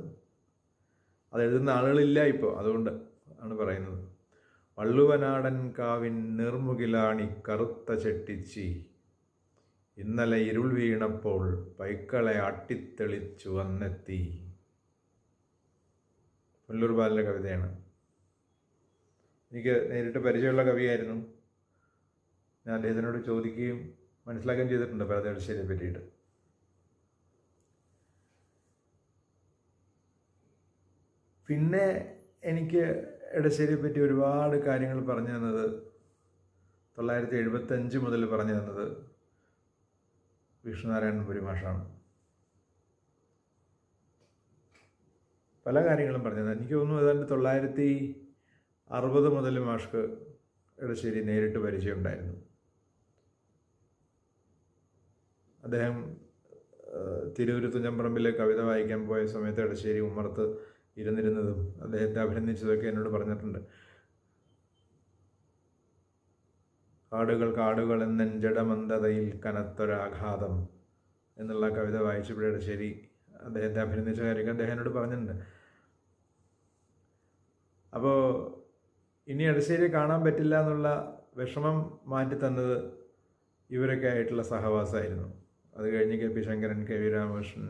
എഴുതുന്ന ആളുകളില്ല ഇപ്പോൾ, അതുകൊണ്ട് ആണ് പറയുന്നത്. വള്ളുവനാടൻ കാവിൻ നീർമുകിലാണി കറുത്ത ചെട്ടിച്ചി, ഇന്നലെ ഇരുൾ വീണപ്പോൾ പൈക്കളെ ആട്ടിത്തെളിച്ചു വന്നെത്തി. പുല്ലൂർ ബാലൻ്റെ കവിതയാണ്. എനിക്ക് നേരിട്ട് പരിചയമുള്ള കവിയായിരുന്നു. ഞാൻ അദ്ദേഹത്തിനോട് ചോദിക്കുകയും മനസ്സിലാക്കുകയും ചെയ്തിട്ടുണ്ട് ഭരത ഇടശ്ശേരിയെ പറ്റിയിട്ട്. പിന്നെ എനിക്ക് ഇടശ്ശേരിയെ പറ്റി ഒരുപാട് കാര്യങ്ങൾ പറഞ്ഞു തന്നത് 1975 മുതൽ പറഞ്ഞു തന്നത് വിഷ്ണുനാരായണൻ പുരിമാഷാണ്. പല കാര്യങ്ങളും പറഞ്ഞു തന്നെ. എനിക്ക് തോന്നുന്നു ഏതാണ്ട് 1960 മുതൽ മാഷ്ക്ക് ഇടശ്ശേരി നേരിട്ട് പരിചയമുണ്ടായിരുന്നു. അദ്ദേഹം തിരൂർ തുഞ്ചമ്പറമ്പിലെ കവിത വായിക്കാൻ പോയ സമയത്ത് ഇടശ്ശേരി ഉമ്മറത്ത് ഇരുന്നിരുന്നതും അദ്ദേഹത്തെ അഭിനന്ദിച്ചതൊക്കെ എന്നോട് പറഞ്ഞിട്ടുണ്ട്. കാടുകൾ എന്നെഞ്ചടമന്ദതയിൽ കനത്തൊരാഘാതം എന്നുള്ള കവിത വായിച്ചപ്പോൾ ഇടശ്ശേരി അദ്ദേഹത്തെ അഭിനന്ദിച്ച കാര്യമൊക്കെ അദ്ദേഹം എന്നോട് പറഞ്ഞിട്ടുണ്ട്. അപ്പോൾ ഇനി ഇടശ്ശേരിയെ കാണാൻ പറ്റില്ല എന്നുള്ള വിഷമം മാറ്റി തന്നത് ഇവരൊക്കെ ആയിട്ടുള്ള സഹവാസമായിരുന്നു. അത് കഴിഞ്ഞ് K P Shankaran, K V Ramakrishnan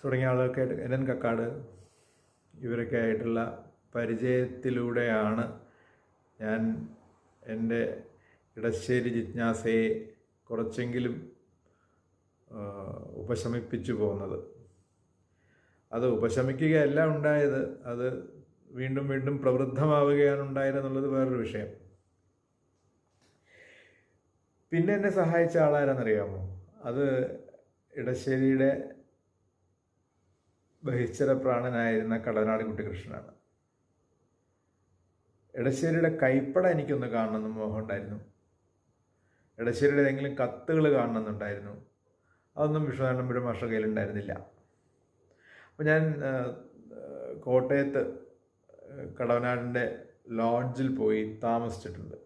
തുടങ്ങിയ ആളുകളൊക്കെ ആയിട്ട്, എൻ കക്കാട്, ഇവരൊക്കെ ആയിട്ടുള്ള പരിചയത്തിലൂടെയാണ് ഞാൻ എൻ്റെ ഇടശ്ശേരി ജിജ്ഞാസയെ കുറച്ചെങ്കിലും ഉപശമിപ്പിച്ചു പോകുന്നത്. അത് ഉപശമിക്കുകയല്ല ഉണ്ടായത്, അത് വീണ്ടും വീണ്ടും പ്രവൃദ്ധമാവുകയാണ് ഉണ്ടായതെന്നുള്ളത് വേറൊരു വിഷയം. പിന്നെ എന്നെ സഹായിച്ച ആളാരെന്നറിയാമോ? അത് ഇടശ്ശേരിയുടെ ബഹിശ്ചര പ്രാണനായിരുന്ന കടനാട് കുട്ടിക്കൃഷ്ണനാണ്. ഇടശ്ശേരിയുടെ കൈപ്പട എനിക്കൊന്ന് കാണണമെന്ന് മോഹമുണ്ടായിരുന്നു. ഇടശ്ശേരിയുടെ ഏതെങ്കിലും കത്തുകൾ കാണണമെന്നുണ്ടായിരുന്നു. അതൊന്നും വിഷ്ണുനാരായണപുരം മാഷ കയ്യിലുണ്ടായിരുന്നില്ല. അപ്പോൾ ഞാൻ കോട്ടയത്ത് കടവനാടിൻ്റെ ലോഡ്ജിൽ പോയി താമസിച്ചിട്ടുണ്ട്.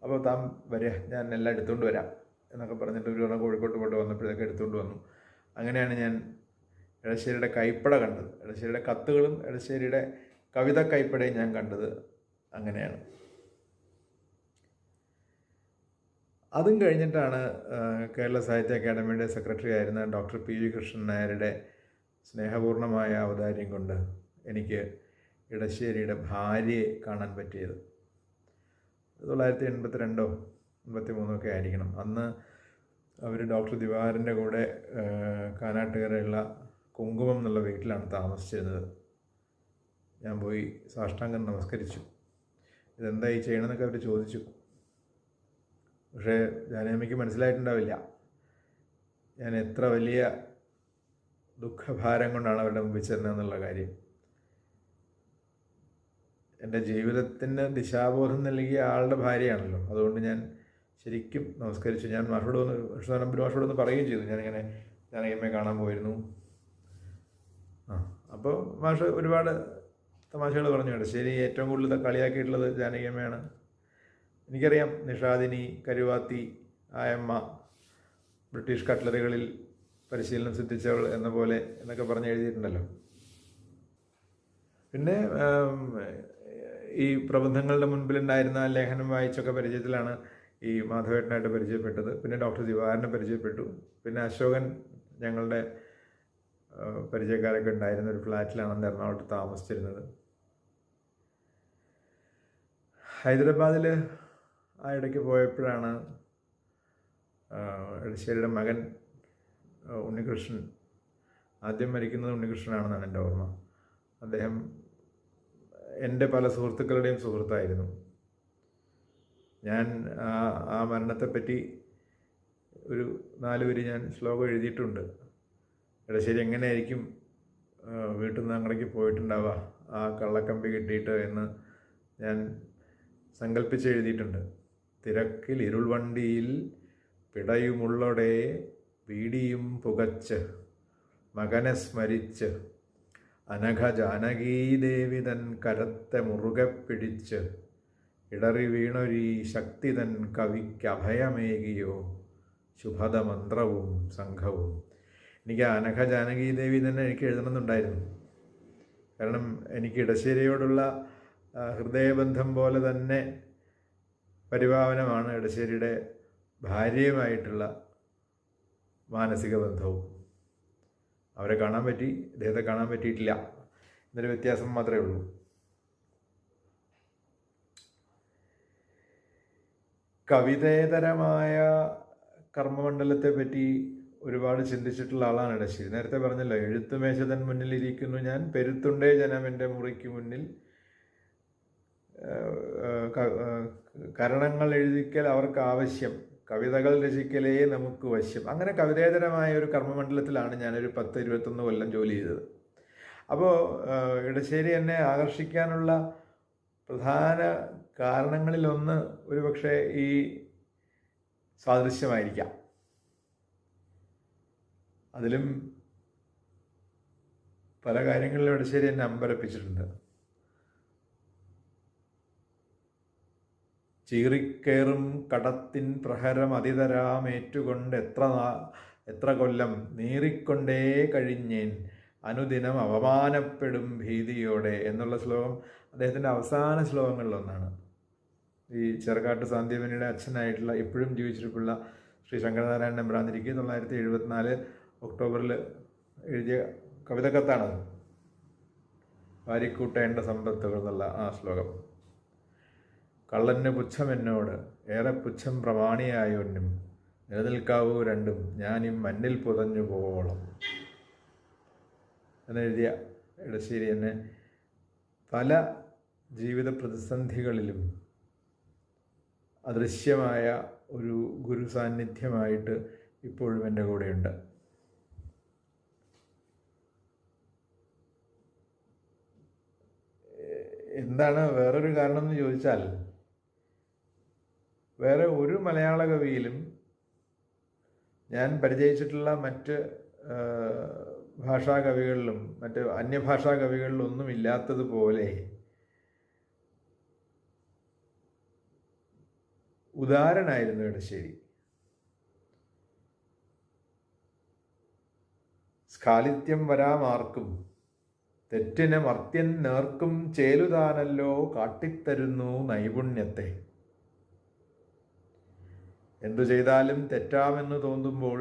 അപ്പോൾ താൻ വരിക, ഞാൻ എല്ലാം എടുത്തുകൊണ്ട് വരാം എന്നൊക്കെ പറഞ്ഞിട്ട് ഒരു തവണ കോഴിക്കോട്ട് പോയിട്ട് വന്നപ്പോഴേക്ക് എടുത്തുകൊണ്ട് വന്നു. അങ്ങനെയാണ് ഞാൻ ഇടശ്ശേരിയുടെ കൈപ്പട കണ്ടത്. ഇടശ്ശേരിയുടെ കത്തുകളും ഇടശ്ശേരിയുടെ കവിത കൈപ്പടയും ഞാൻ കണ്ടത് അങ്ങനെയാണ്. അതും കഴിഞ്ഞിട്ടാണ് കേരള സാഹിത്യ അക്കാദമിയുടെ സെക്രട്ടറി ആയിരുന്ന ഡോക്ടർ പി ജി കൃഷ്ണൻ നായരുടെ സ്നേഹപൂർണമായ ഔദാര്യം കൊണ്ട് എനിക്ക് ഇടശ്ശേരിയുടെ ഭാര്യയെ കാണാൻ പറ്റിയത്. 1982 83 ഒക്കെ ആയിരിക്കണം. അന്ന് അവർ ഡോക്ടർ ദിവാകരൻ്റെ കൂടെ കാനാട്ടുകരയുള്ള കുങ്കുമം എന്നുള്ള വീട്ടിലാണ് താമസിച്ചിരുന്നത്. ഞാൻ പോയി സാഷ്ടാംഗം നമസ്കരിച്ചു. ഇതെന്താ ഈ ചെയ്യണമെന്നൊക്കെ അവർ ചോദിച്ചു. പക്ഷേ ജാനകിയമ്മയ്ക്ക് മനസ്സിലായിട്ടുണ്ടാവില്ല ഞാൻ എത്ര വലിയ ദുഃഖഭാരം കൊണ്ടാണ് അവരുടെ മുമ്പിൽ ചെന്നതെന്നുള്ള കാര്യം. എൻ്റെ ജീവിതത്തിന് ദിശാബോധം നൽകിയ ആളുടെ ഭാര്യയാണല്ലോ. അതുകൊണ്ട് ഞാൻ ശരിക്കും നമസ്കരിച്ചു. ഞാൻ മാഷോട് വന്ന് വിഷ്ണുനാരായണപുരം മാഷോടൊന്ന് പറയുകയും ചെയ്തു, ഞാനിങ്ങനെ ജാനകിയമ്മയെ കാണാൻ പോയിരുന്നു. അപ്പോൾ മാഷ് ഒരുപാട് തമാശകൾ പറഞ്ഞു. ശരി, ഏറ്റവും കൂടുതൽ കളിയാക്കിയിട്ടുള്ളത് ജാനകിയമ്മയാണ്. എനിക്കറിയാം, നിഷാദിനി, കരുവാത്തി, ആയമ്മ, ബ്രിട്ടീഷ് കട്ട്ലറികളിൽ പരിശീലനം സിദ്ധിച്ചവൾ എന്ന പോലെ എന്നൊക്കെ പറഞ്ഞ് എഴുതിയിട്ടുണ്ടല്ലോ. പിന്നെ ഈ പ്രബന്ധങ്ങളുടെ മുൻപിലുണ്ടായിരുന്ന ലേഖനം വായിച്ചൊക്കെ പരിചയത്തിലാണ് ഈ മാധവേട്ടനായിട്ട് പരിചയപ്പെട്ടത്. പിന്നെ ഡോക്ടർ ദിവാകരനെ പരിചയപ്പെട്ടു. പിന്നെ അശോകൻ ഞങ്ങളുടെ പരിചയക്കാരൊക്കെ ഉണ്ടായിരുന്ന ഒരു ഫ്ലാറ്റിലാണ് അന്ന് എറണാകുളത്ത് താമസിച്ചിരുന്നത്. ഹൈദരാബാദിൽ ആ ഇടയ്ക്ക് പോയപ്പോഴാണ് ഇടശ്ശേരിയുടെ മകൻ ഉണ്ണികൃഷ്ണൻ, ആദ്യം മരിക്കുന്നത് ഉണ്ണികൃഷ്ണനാണെന്നാണ് എൻ്റെ ഓർമ്മ. അദ്ദേഹം എൻ്റെ പല സുഹൃത്തുക്കളുടെയും സുഹൃത്തായിരുന്നു. ഞാൻ ആ മരണത്തെപ്പറ്റി ഒരു 4 വരി ഞാൻ ശ്ലോകം എഴുതിയിട്ടുണ്ട്. ഇടശ്ശേരി എങ്ങനെയായിരിക്കും വീട്ടിൽ നിന്ന് അങ്ങടേക്ക് പോയിട്ടുണ്ടാവുക ആ കള്ളക്കമ്പി കിട്ടിയിട്ട് എന്ന് ഞാൻ സങ്കല്പിച്ച് എഴുതിയിട്ടുണ്ട്. തിരക്കിൽ ഇരുൾ വണ്ടിയിൽ പിടയുമുള്ളൊടെ വീടിയും പുകച്ച് മകനെ സ്മരിച്ച് അനഘ ജാനകീദേവി തൻ കരത്തെ മുറുകെ പിടിച്ച് ഇടറി വീണൊരീ ശക്തി തൻ കവിക്കഭയമേകിയോ ശുഭദമന്ത്രവും സംഘവും. എനിക്ക് അനഘ ജാനകീദേവി തന്നെ എനിക്ക് എഴുതണമെന്നുണ്ടായിരുന്നു. കാരണം എനിക്ക് ഇടശ്ശേരിയോടുള്ള ഹൃദയബന്ധം പോലെ തന്നെ പരിഭാവനമാണ് ഇടശ്ശേരിയുടെ ഭാര്യയുമായിട്ടുള്ള മാനസിക ബന്ധവും. അവരെ കാണാൻ പറ്റി, ഇദ്ദേഹത്തെ കാണാൻ പറ്റിയിട്ടില്ല എന്നൊരു വ്യത്യാസം മാത്രമേ ഉള്ളൂ. കവിതേതരമായ കർമ്മമണ്ഡലത്തെ പറ്റി ഒരുപാട് ചിന്തിച്ചിട്ടുള്ള ആളാണ് ഇടശ്ശേരി. നേരത്തെ പറഞ്ഞല്ലോ, എഴുത്തുമേശതൻ മുന്നിലിരിക്കുന്നു ഞാൻ, പെരുത്തുണ്ടേ ജനമെൻ്റെ മുറിക്ക് മുന്നിൽ, കരണങ്ങൾ എഴുതിക്കൽ അവർക്ക് ആവശ്യം, കവിതകൾ രചിക്കലേ നമുക്ക് വശ്യം. അങ്ങനെ കവിതേതരമായ ഒരു കർമ്മമണ്ഡലത്തിലാണ് ഞാനൊരു 10-21 കൊല്ലം ജോലി ചെയ്തത്. അപ്പോൾ ഇടശ്ശേരി എന്നെ ആകർഷിക്കാനുള്ള പ്രധാന കാരണങ്ങളിലൊന്ന് ഒരുപക്ഷെ ഈ സാദൃശ്യമായിരിക്കാം. അതിലും പല കാര്യങ്ങളിലും ഇടശ്ശേരി എന്നെ അമ്പരപ്പിച്ചിട്ടുണ്ട്. ചീറിക്കേറും കടത്തിൻ പ്രഹരം അതിതരാമേറ്റുകൊണ്ട് എത്ര കൊല്ലം നീറിക്കൊണ്ടേ കഴിഞ്ഞേൻ അനുദിനം അപമാനപ്പെടും ഭീതിയോടെ എന്നുള്ള ശ്ലോകം അദ്ദേഹത്തിൻ്റെ അവസാന ശ്ലോകങ്ങളിലൊന്നാണ്. ഈ ചെറുകാട്ട് സാന്ധ്യമനിയുടെ അച്ഛനായിട്ടുള്ള ഇപ്പോഴും ജീവിച്ചിരിപ്പുള്ള ശ്രീ ശങ്കരനാരായണൻ നമ്പ്രാന്തിരിക്ക് 1974 ഒക്ടോബറിൽ എഴുതിയ കവിതക്കത്താണത്. വാരിക്കൂട്ടേണ്ട സമ്പത്തുകൾ എന്നുള്ള ആ ശ്ലോകം. കള്ളന് പുച്ഛം എന്നോട് ഏറെ പുച്ഛം പ്രമാണിയായൊന്നും നിലനിൽക്കാവൂ രണ്ടും ഞാനീ മണ്ണിൽ പുതഞ്ഞു പോവോളം എന്നെഴുതിയ ഇടശ്ശേരി എന്നെ പല ജീവിത പ്രതിസന്ധികളിലും അദൃശ്യമായ ഒരു ഗുരു സാന്നിധ്യമായിട്ട് ഇപ്പോഴും എൻ്റെ കൂടെയുണ്ട്. എന്താണ് വേറൊരു കാരണം എന്ന് ചോദിച്ചാൽ, വേറെ ഒരു മലയാള കവിയിലും ഞാൻ പരിചയിച്ചിട്ടുള്ള മറ്റ് ഭാഷാ കവികളിലും മറ്റ് അന്യഭാഷാ കവികളിലൊന്നും ഇല്ലാത്തതുപോലെ ഉദാരനായിരുന്നു ഇടശ്ശേരി. സ്ഖാലിത്യം വരാമാർക്കും തെറ്റിനെ മർത്യൻ നേർക്കും ചേലുതാനല്ലോ കാട്ടിത്തരുന്നു നൈപുണ്യത്തെ. എന്തു ചെയ്താലും തെറ്റാമെന്ന് തോന്നുമ്പോൾ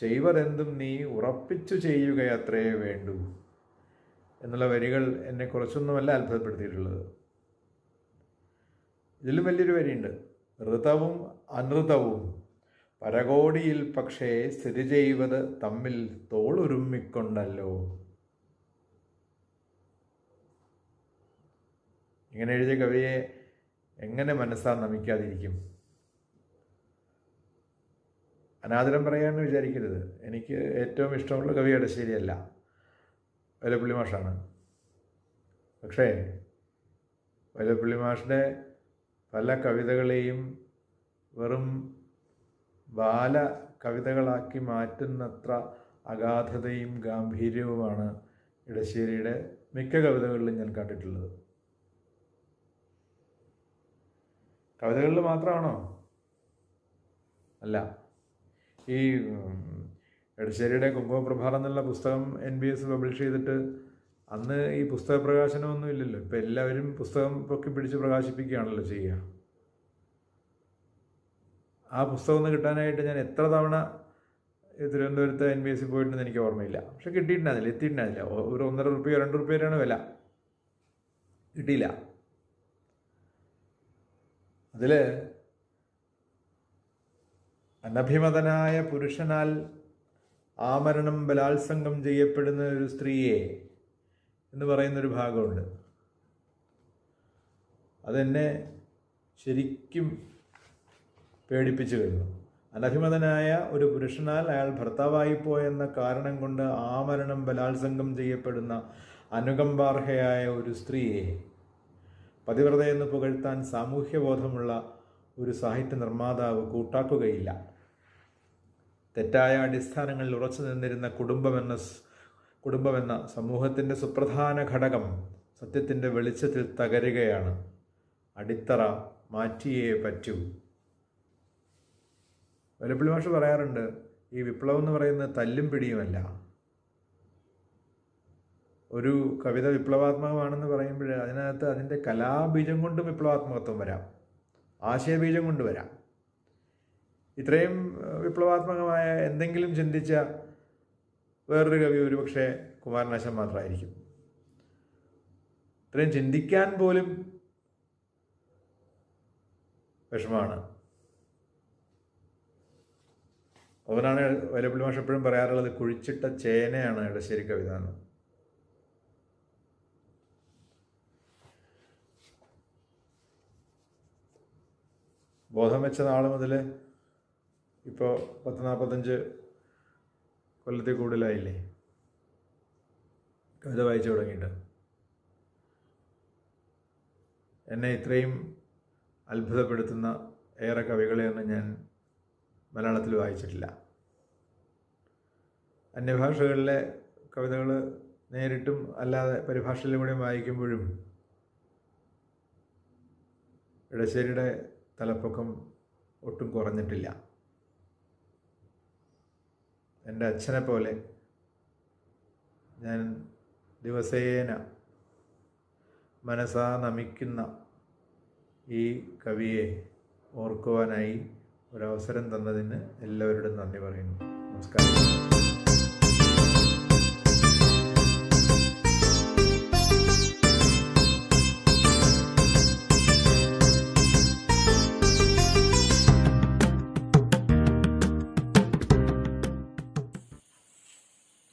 ചെയ്വതെന്തും നീ ഉറപ്പിച്ചു ചെയ്യുകയത്രേ വേണ്ടൂ എന്നുള്ള വരികൾ എന്നെ കുറച്ചൊന്നുമല്ല അത്ഭുതപ്പെടുത്തിയിട്ടുള്ളത്. ഇതിലും വലിയൊരു വരിയുണ്ട്. ഋതവും അനൃതവും പരകോടിയിൽ പക്ഷേ സ്ഥിതി ചെയ്വത് തമ്മിൽ തോളുരുമ്മിക്കൊണ്ടല്ലോ. ഇങ്ങനെ എഴുതിയ കവിയെ എങ്ങനെ മനസ്സാ നമിക്കാതിരിക്കും? അനാദരം പറയാമെന്ന് വിചാരിക്കരുത്. എനിക്ക് ഏറ്റവും ഇഷ്ടമുള്ള കവി ഇടശ്ശേരിയല്ല, വൈലോപ്പിള്ളി മാഷാണ്. പക്ഷേ വൈലോപ്പിള്ളി മാഷിൻ്റെ പല കവിതകളെയും വെറും ബാല കവിതകളാക്കി മാറ്റുന്നത്ര അഗാധതയും ഗാംഭീര്യവുമാണ് ഇടശ്ശേരിയുടെ മിക്ക കവിതകളിലും ഞാൻ കണ്ടിട്ടുള്ളത്. കവിതകളിൽ മാത്രമാണോ? അല്ല. ഈ ഇടശ്ശേരിയുടെ കുങ്കുമപ്രഭാതം എന്നുള്ള പുസ്തകം NBS പബ്ലിഷ് ചെയ്തിട്ട് അന്ന് ഈ പുസ്തക പ്രകാശനമൊന്നും ഇല്ലല്ലോ. ഇപ്പം എല്ലാവരും പുസ്തകം പൊക്കി പിടിച്ച് പ്രകാശിപ്പിക്കുകയാണല്ലോ ചെയ്യുക. ആ പുസ്തകം ഒന്ന് കിട്ടാനായിട്ട് ഞാൻ എത്ര തവണ തിരുവനന്തപുരത്ത് NBS പോയിട്ടുണ്ടെന്ന് എനിക്ക് ഓർമ്മയില്ല. പക്ഷെ കിട്ടിയിട്ടുണ്ടായിരുന്നില്ല, എത്തിയിട്ടുണ്ടായിരുന്നില്ല. ഒരു 1.5 രൂപയോ 2 രൂപയാണ് വില. കിട്ടിയില്ല. അതിൽ അനഭിമതനായ പുരുഷനാൽ ആമരണം ബലാത്സംഗം ചെയ്യപ്പെടുന്ന ഒരു സ്ത്രീയെ എന്ന് പറയുന്നൊരു ഭാഗമുണ്ട്. അതെന്നെ ശരിക്കും പേടിപ്പിച്ചു കഴിഞ്ഞു. അനഭിമതനായ ഒരു പുരുഷനാൽ അയാൾ ഭർത്താവായിപ്പോയെന്ന കാരണം കൊണ്ട് ആമരണം ബലാത്സംഗം ചെയ്യപ്പെടുന്ന അനുകമ്പാർഹയായ ഒരു സ്ത്രീയെ പതിവ്രതയെന്ന് പുകഴ്ത്താൻ സാമൂഹ്യബോധമുള്ള ഒരു സാഹിത്യ നിർമ്മാതാവ് കൂട്ടാക്കുകയില്ല. തെറ്റായ അടിസ്ഥാനങ്ങളിൽ ഉറച്ചു നിന്നിരുന്ന കുടുംബമെന്ന സമൂഹത്തിൻ്റെ സുപ്രധാന ഘടകം സത്യത്തിൻ്റെ വെളിച്ചത്തിൽ തകരുകയാണ്. അടിത്തറ മാറ്റിയേ പറ്റൂ. വല്ലപ്പള്ളി മാഷ് പറയാറുണ്ട്, ഈ വിപ്ലവം എന്ന് പറയുന്നത് തല്ലും പിടിയുമല്ല. ഒരു കവിത വിപ്ലവാത്മകമാണെന്ന് പറയുമ്പോൾ അതിനകത്ത് അതിൻ്റെ കലാബീജം കൊണ്ടും വിപ്ലവാത്മകത്വം വരാം, ആശയബീജം കൊണ്ട് വരാം. ഇത്രയും വിപ്ലവാത്മകമായ എന്തെങ്കിലും ചിന്തിച്ച വേറൊരു കവി ഒരുപക്ഷെ കുമാരനാശാൻ മാത്രമായിരിക്കും. ഇത്രയും ചിന്തിക്കാൻ പോലും വിഷമാണ്. അതുകൊണ്ടാണ് വല്ലപ്പള്ളി മാഷ് എപ്പോഴും പറയാറുള്ളത്, കുഴിച്ചിട്ട ചേനയാണ് ഇടശ്ശേരി കവിത എന്ന്. ബോധം വെച്ച നാൾ മുതൽ ഇപ്പോൾ 40-45 കൊല്ലത്തിൽ കൂടുതലായില്ലേ കവിത വായിച്ചു തുടങ്ങിയിട്ട്. എന്നെ ഇത്രയും അത്ഭുതപ്പെടുത്തുന്ന ഏറെ കവികളെയൊന്നും ഞാൻ മലയാളത്തിൽ വായിച്ചിട്ടില്ല. അന്യഭാഷകളിലെ കവിതകൾ നേരിട്ടും അല്ലാതെ പരിഭാഷയിലൂടെയും വായിക്കുമ്പോഴും ഇടശ്ശേരിയുടെ തലപ്പൊക്കം ഒട്ടും കുറഞ്ഞിട്ടില്ല. എൻ്റെ അച്ഛനെ പോലെ ഞാൻ ദിവസേന മനസ്സാ നമിക്കുന്ന ഈ കവിയെ ഓർക്കുവാനായി ഒരവസരം തന്നതിന് എല്ലാവരോടും നന്ദി പറയുന്നു. നമസ്കാരം.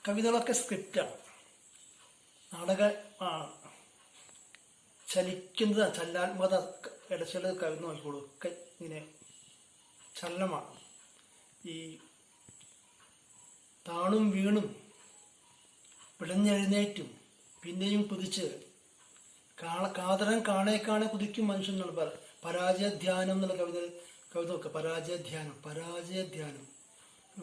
കവിതകളൊക്കെ സ്ക്രിപ്റ്റാണ്, നാടകമാണ്, ചലിക്കുന്നത് ചലനാത്മകത. ഇടച്ചില കവിത നോക്കിക്കോളൂ, ഒക്കെ ഇങ്ങനെ ചലനമാണ്. ഈ താണും വീണും പിടഞ്ഞെഴുന്നേറ്റും പിന്നെയും കുതിച്ച് കാതരം കാണേ കുതിക്കും മനുഷ്യൻ എന്നാണ് പരാജയധ്യാനം എന്നുള്ള കവിത നോക്കുക. പരാജയധ്യാനം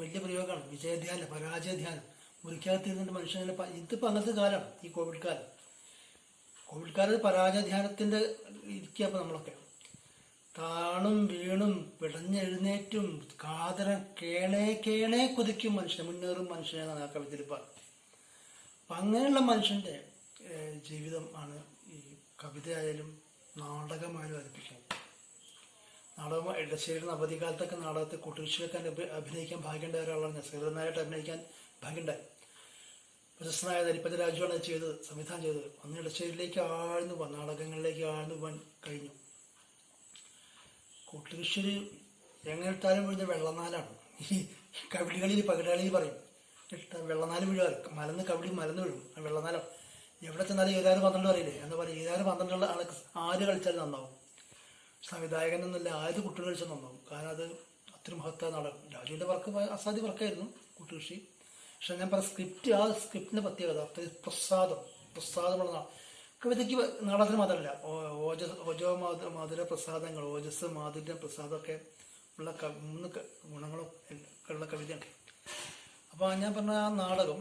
വലിയ പ്രയോഗമാണ്. വിജയധ്യാനം, പരാജയധ്യാനം മുറിക്കാത്തിരുന്നിട്ട് മനുഷ്യനെ ഇതിപ്പോൾ അങ്ങനത്തെ കാലമാണ് ഈ കോവിഡ് കാലത്ത് പരാജയധ്യാനത്തിൻ്റെ ഇരിക്കുക. അപ്പോൾ നമ്മളൊക്കെ താണും വീണും പിടഞ്ഞെഴുന്നേറ്റും കാതരം കേണേ കുതിക്കും മനുഷ്യനെ, മുന്നേറും മനുഷ്യനെ എന്നാണ് ആ കവിതയിൽ പറഞ്ഞത്. അപ്പം അങ്ങനെയുള്ള മനുഷ്യൻ്റെ ജീവിതം ആണ് ഈ കവിതയായാലും നാടകമായാലും അവതരിപ്പിക്കുന്നത്. നാടകം ഇടശ്ശേരിയുടെ അവധിക്കാലത്തൊക്കെ നാടകത്തെ കുട്ടികൾക്കൊക്കെ അഭിനയിക്കാൻ ഭാഗ്യമുണ്ടായ ഒരാളാണ്. നസീറുനായിട്ട് അഭിനയിക്കാൻ ഭാഗ്യമുണ്ടായി. പ്രശസ്തനായ നരിപ്പറ്റ രാജുവാണ് അത് ചെയ്തത്, സംവിധാനം ചെയ്തത്. അന്ന് ഇടശ്ശേരിയിലേക്ക് ആഴ്ന്നു പോകാൻ, നാടകങ്ങളിലേക്ക് ആഴ്ന്നു പോകാൻ കഴിഞ്ഞു. കൂട്ടുകൃഷി എങ്ങനെട്ടാലും വീഴുന്ന വെള്ളനാലാണ്. ഈ കവിളികളിൽ പകിടകളിൽ പറയും വെള്ളനാല് വീഴുക, മലന്ന് കവിളി മലന്ന് വീഴും. വെള്ളനാലം എവിടെ ചെന്നാലും 7-12 അറിയില്ലേ എന്ന് പറയും. 7-12 ആര് കളിച്ചാലും നന്നാവും. സംവിധായകൻ എന്നല്ല, ആയത് കുട്ടികൾ കളിച്ചാൽ നന്നാവും. കാരണം അത് അത്ര മഹത്തായ നാടകം. രാജുവിൻ്റെ വർക്ക് അസാധ്യ വർക്കായിരുന്നു കൂട്ടുകൃഷി. പക്ഷെ ഞാൻ പറഞ്ഞ സ്ക്രിപ്റ്റ്, ആ സ്ക്രിപ്റ്റിൻ്റെ പ്രത്യേകത അത്രയും പ്രസാദമുള്ള കവിതയ്ക്ക് നാടകത്തിന് മാത്രമല്ല, മധുര പ്രസാദങ്ങൾ, ഓജസ്, മാധുര്യം, പ്രസാദമൊക്കെ ഉള്ള 3 ഗുണങ്ങളും ഉള്ള കവിതയാണ്. അപ്പോൾ ഞാൻ പറഞ്ഞ ആ നാടകം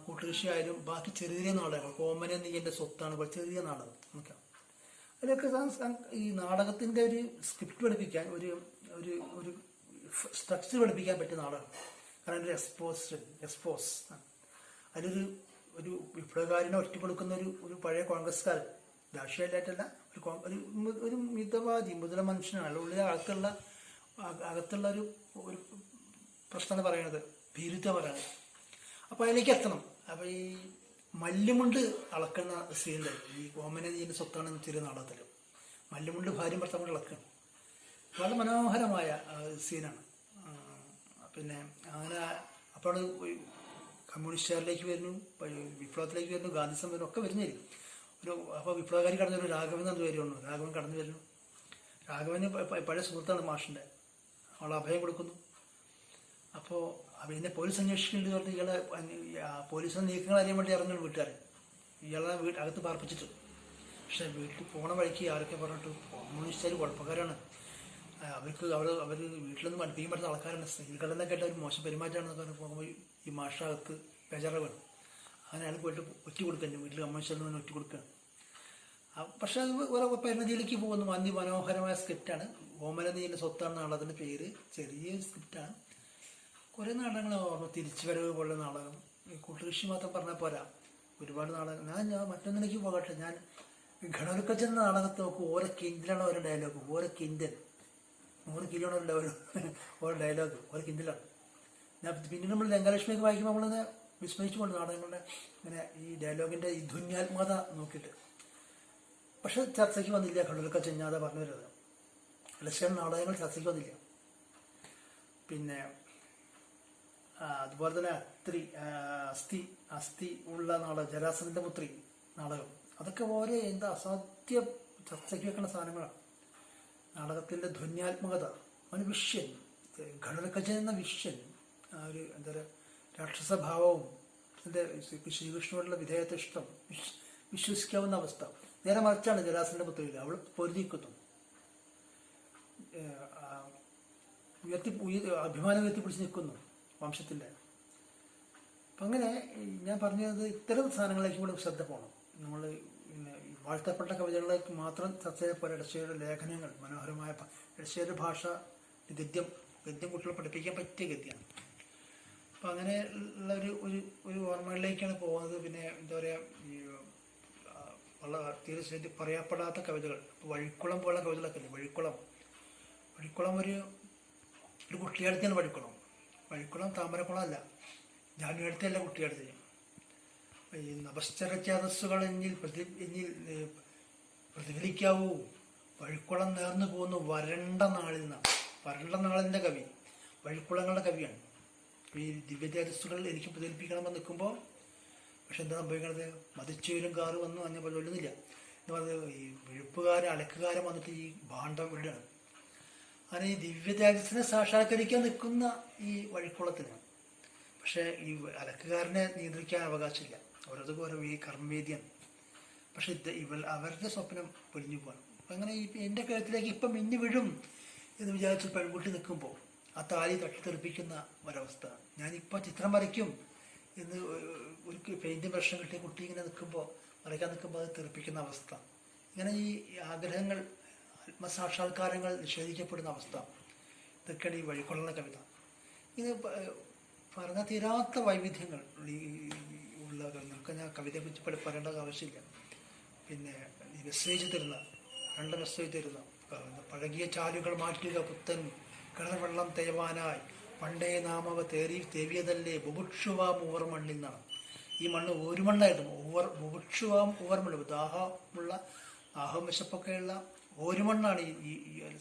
കൂട്ടുകൃഷി ആയാലും ബാക്കി ചെറിയ നാടകങ്ങൾ, കോമന നീൻ്റെ സ്വത്താണ് ചെറിയ നാടകം നമുക്ക് അതിലൊക്കെ ഈ നാടകത്തിൻ്റെ ഒരു സ്ക്രിപ്റ്റ് പഠിപ്പിക്കാൻ, ഒരു സ്ട്രക്ചർ പഠിപ്പിക്കാൻ പറ്റിയ നാടകം. കാരണം ഒരു എക്സ്പോസ് അതിലൊരു വിപ്ലവകാരനെ ഒറ്റപ്പെടുക്കുന്ന ഒരു പഴയ കോൺഗ്രസ്സുകാരൻ, രാഷ്ട്രീയമായിട്ടല്ല, ഒരു മിതവാദി മുതല മനുഷ്യനാണ്. ഉള്ളിലെ അകത്തുള്ള ഒരു പ്രശ്നം പറയണത്, ഭീരുത്വം പറയണത്. അപ്പോൾ അതിലേക്ക് എത്തണം. അപ്പോൾ ഈ മല്ലുമുണ്ട് അളക്കുന്ന സീനുണ്ട്. ഈ കോമനീൻ്റെ സ്വത്താണെന്ന് ചെറിയ നാടകത്തിൽ മല്ലുമുണ്ട് ഭാര്യയും ഭർത്താവും ഇളക്കണം. വളരെ മനോഹരമായ സീനാണ്. പിന്നെ അങ്ങനെ അപ്പോൾ കമ്മ്യൂണിസ്റ്റുകാരിലേക്ക് വരുന്നു, വിപ്ലവത്തിലേക്ക് വരുന്നു, ഗാന്ധിസം വരുന്നു, ഒക്കെ വരുന്നില്ല. അപ്പോൾ വിപ്ലവകാരി കടന്നു വരുന്നു, രാഘവൻ എന്ന് വരുന്നു. രാഘവൻ കടന്നു വരുന്നു. രാഘവന് പഴയ സുഹൃത്താണ് മാഷിൻ്റെ. അവൾ അഭയം കൊടുക്കുന്നു. അപ്പോൾ പിന്നെ പോലീസ് അന്വേഷിക്കേണ്ടി പറഞ്ഞ് ഇയാളെ പോലീസ് നീക്കങ്ങൾ അറിയാൻ വേണ്ടി ഇറങ്ങി വീട്ടുകാരൻ ഇയാളെ അകത്ത് പാർപ്പിച്ചിട്ട്. പക്ഷെ വീട്ടിൽ പോണ വഴിക്ക് ആരൊക്കെ പറഞ്ഞിട്ട് കമ്മ്യൂണിസ്റ്റുകാർ കുഴപ്പക്കാരാണ്, അവർ വീട്ടിലൊന്നും പഠിപ്പിക്കാൻ പറ്റുന്ന ആൾക്കാരാണ്, സ്ത്രീകളെന്നൊക്കെ ആയിട്ട് ഒരു മോശം പെരുമാറ്റമാണെന്നൊക്കെ പോകുമ്പോൾ ഈ മാഷകത്ത് ബേജാറ വേണം. അങ്ങനെ അയാൾ പോയിട്ട് ഒറ്റ കൊടുക്കുക, എൻ്റെ വീട്ടിൽ കമ്മീഷനിൽ നിന്ന് ഒറ്റ കൊടുക്കുക. പക്ഷെ അത് ഓരോ പരിണതിയിലേക്ക് പോകുന്നു. അതിമനോഹരമായ സ്ക്രിപ്റ്റാണ്. ഓമനനീൻ്റെ സ്വത്താണ് നാടകത്തിൻ്റെ പേര്. ചെറിയ സ്ക്രിപ്റ്റാണ്. കുറേ നാടകങ്ങൾ ഓർമ്മ, തിരിച്ചുവരവ് പോലുള്ള നാടകം. ഈ കൂട്ടുകൃഷി മാത്രം പറഞ്ഞാൽ പോരാ, ഒരുപാട് നാടകം. ഞാൻ മറ്റൊന്നിലേക്ക് പോകട്ടെ. ഞാൻ ഘടകക്കച്ച എന്ന നാടകത്തെ നോക്കും. ഓരോ കിൻഡിലാണ് ഓരോ ഡയലോഗ്. ഓരോ കിൻഡൽ 100 കിലോയാണ് ഓരോ ഡയലോഗ്, ഓരോ കിൻഡിലാണ്. ഞാൻ പിന്നീട് നമ്മൾ ലങ്കാലക്ഷ്മിയൊക്കെ വായിക്കുമ്പോൾ നമ്മളിങ്ങനെ വിസ്മയിച്ചു കൊണ്ട് നാടകങ്ങളുടെ ഇങ്ങനെ ഈ ഡയലോഗിൻ്റെ ഈ ധുന്യാത്മകത നോക്കിയിട്ട്. പക്ഷെ ചർച്ചയ്ക്ക് വന്നില്ല. ഘടകക്ക ചെഞ്ഞാതെ പറഞ്ഞു വരുന്നത് ലക്ഷ്യം നാടകങ്ങൾ ചർച്ചയ്ക്ക് വന്നില്ല. പിന്നെ അതുപോലെ തന്നെ അസ്ഥി ഉള്ള നാടകം, ജരാസന്ധന്റെ പുത്രി നാടകം, അതൊക്കെ ഓരോ എന്താ അസാധ്യ ചർച്ചയ്ക്ക് വെക്കുന്ന സാധനങ്ങളാണ്. നാടകത്തിൻ്റെ ധ്വന്യാത്മകത, അവന് വിഷ്യൻ, ഘടകക്കച്ച എന്ന വിഷ്യൻ, ഒരു എന്താ പറയുക രാക്ഷസഭാവവും അതിൻ്റെ ശ്രീകൃഷ്ണനോടുള്ള വിധേയത്വ ഇഷ്ടം, വിശ്വസിക്കാവുന്ന അവസ്ഥ. നേരെ മറിച്ചാണ് ജരാസന്ധന്റെ പുത്രിയിൽ. അവൾ പൊരുതിക്കുന്നു, അഭിമാനം ഉയർത്തിപ്പിടിച്ച് നിൽക്കുന്നു വംശത്തിൻ്റെ. അപ്പം അങ്ങനെ ഞാൻ പറഞ്ഞത് ഇത്തരം സാധനങ്ങളിലേക്ക് കൂടെ ശ്രദ്ധ പോകണം. നമ്മൾ പിന്നെ വാഴ്ത്തപ്പെട്ട കവിതകളിലേക്ക് മാത്രം ചർച്ച ചെയ്ത പോലെ എടശ്ശേരിയുടെ ലേഖനങ്ങൾ മനോഹരമായ, എടശ്ശേരിയുടെ ഭാഷ ഗദ്യം കുട്ടികളെ പഠിപ്പിക്കാൻ പറ്റിയ ഗദ്യമാണ്. അപ്പം അങ്ങനെ ഉള്ള ഒരു ഓർമ്മകളിലേക്കാണ് പോകുന്നത്. പിന്നെ എന്താ പറയുക, ഈ തീർച്ചയായിട്ടും പറയപ്പെടാത്ത കവിതകൾ, വഴിക്കുളം പോലുള്ള കവിതകളൊക്കെ അല്ലേ. വഴിക്കുളം ഒരു കുട്ടിയാടത്തിയാണ്. വഴിക്കുളം താമരക്കുളം അല്ല, ജാനുവടുത്തല്ല കുട്ടിയാടത്തി. ഈ നഭശ്ചരചേതസ്സുകൾ എന്നിൽ പ്രതിഫലിക്കാവൂ, വഴിക്കുളം നേർന്നു പോകുന്നു വരണ്ട നാളിൽ നിന്നാണ്. വരണ്ട നാളിൻ്റെ കവി വഴിക്കുളങ്ങളുടെ കവിയാണ്. ഈ ദിവ്യതേജസ്സുകൾ എനിക്ക് പ്രതിഫലിപ്പിക്കണമെന്ന് നിൽക്കുമ്പോൾ പക്ഷെ എന്താ സംഭവിക്കുന്നത്, മതിച്ചൂരും കാറ് വന്നു അന്നെ പോലെ ഒല്ലുന്നില്ല എന്ന് പറഞ്ഞത്. ഈ വിഴുപ്പുകാരൻ അലക്കുകാരൻ വന്നിട്ട് ഈ ഭാണ്ഡം വിടുകയാണ്. അങ്ങനെ ഈ ദിവ്യതേജസ്സിനെ സാക്ഷാത്കരിക്കാൻ നിൽക്കുന്ന ഈ വഴിക്കുളത്തിന് പക്ഷേ ഈ അലക്കുകാരനെ നിയന്ത്രിക്കാൻ അവകാശമില്ല. ഓരോരുത്തർക്കും ഓരോ ഈ കർമ്മവേദിയാണ്. പക്ഷെ അവരുടെ സ്വപ്നം പൊലിഞ്ഞു പോകണം. അപ്പം അങ്ങനെ ഈ എൻ്റെ കഴുത്തിലേക്ക് ഇപ്പം മിന്നി വീഴും എന്ന് വിചാരിച്ച് പെൺകുട്ടി നിൽക്കുമ്പോൾ ആ താലി തട്ടിത്തെറിപ്പിക്കുന്ന ഒരവസ്ഥ. ഞാനിപ്പോൾ ചിത്രം വരയ്ക്കും എന്ന് ഒരു പെയിൻറ് പ്രശ്നം കിട്ടിയ കുട്ടി ഇങ്ങനെ വരയ്ക്കാൻ നിൽക്കുമ്പോൾ അത് തെറിപ്പിക്കുന്ന അവസ്ഥ. ഇങ്ങനെ ഈ ആഗ്രഹങ്ങൾ, ആത്മസാക്ഷാത്കാരങ്ങൾ നിഷേധിക്കപ്പെടുന്ന അവസ്ഥ. ഇതൊക്കെയാണ് ഈ വഴിക്കൊള്ളുന്ന കവിത. ഇത് പറഞ്ഞാൽ തീരാത്ത വൈവിധ്യങ്ങൾ ഉള്ള നമുക്ക് ഞാൻ കവിതയെക്കുറിച്ച് പറയേണ്ട ആവശ്യമില്ല. പിന്നെ ഈ മെസ്സേജ് തരുന്ന 2 മെസ്സേജ് തരുന്ന പഴകിയ ചാലുകൾ മാറ്റുക പുത്തൻ കിണർവെള്ളം തേവാനായി പണ്ടേ നാമവ തേവിയതല്ലേ ബുഭുക്ഷുവാം ഓവർ മണ്ണിൽ നിന്നാണ്. ഈ മണ്ണ് ഒരു മണ്ണായിരുന്നു. ബുഭുക്ഷുവാം ഓവർ മണ്ണ്, ദാഹം വിശപ്പൊക്കെയുള്ള ഒരു മണ്ണാണ് ഈ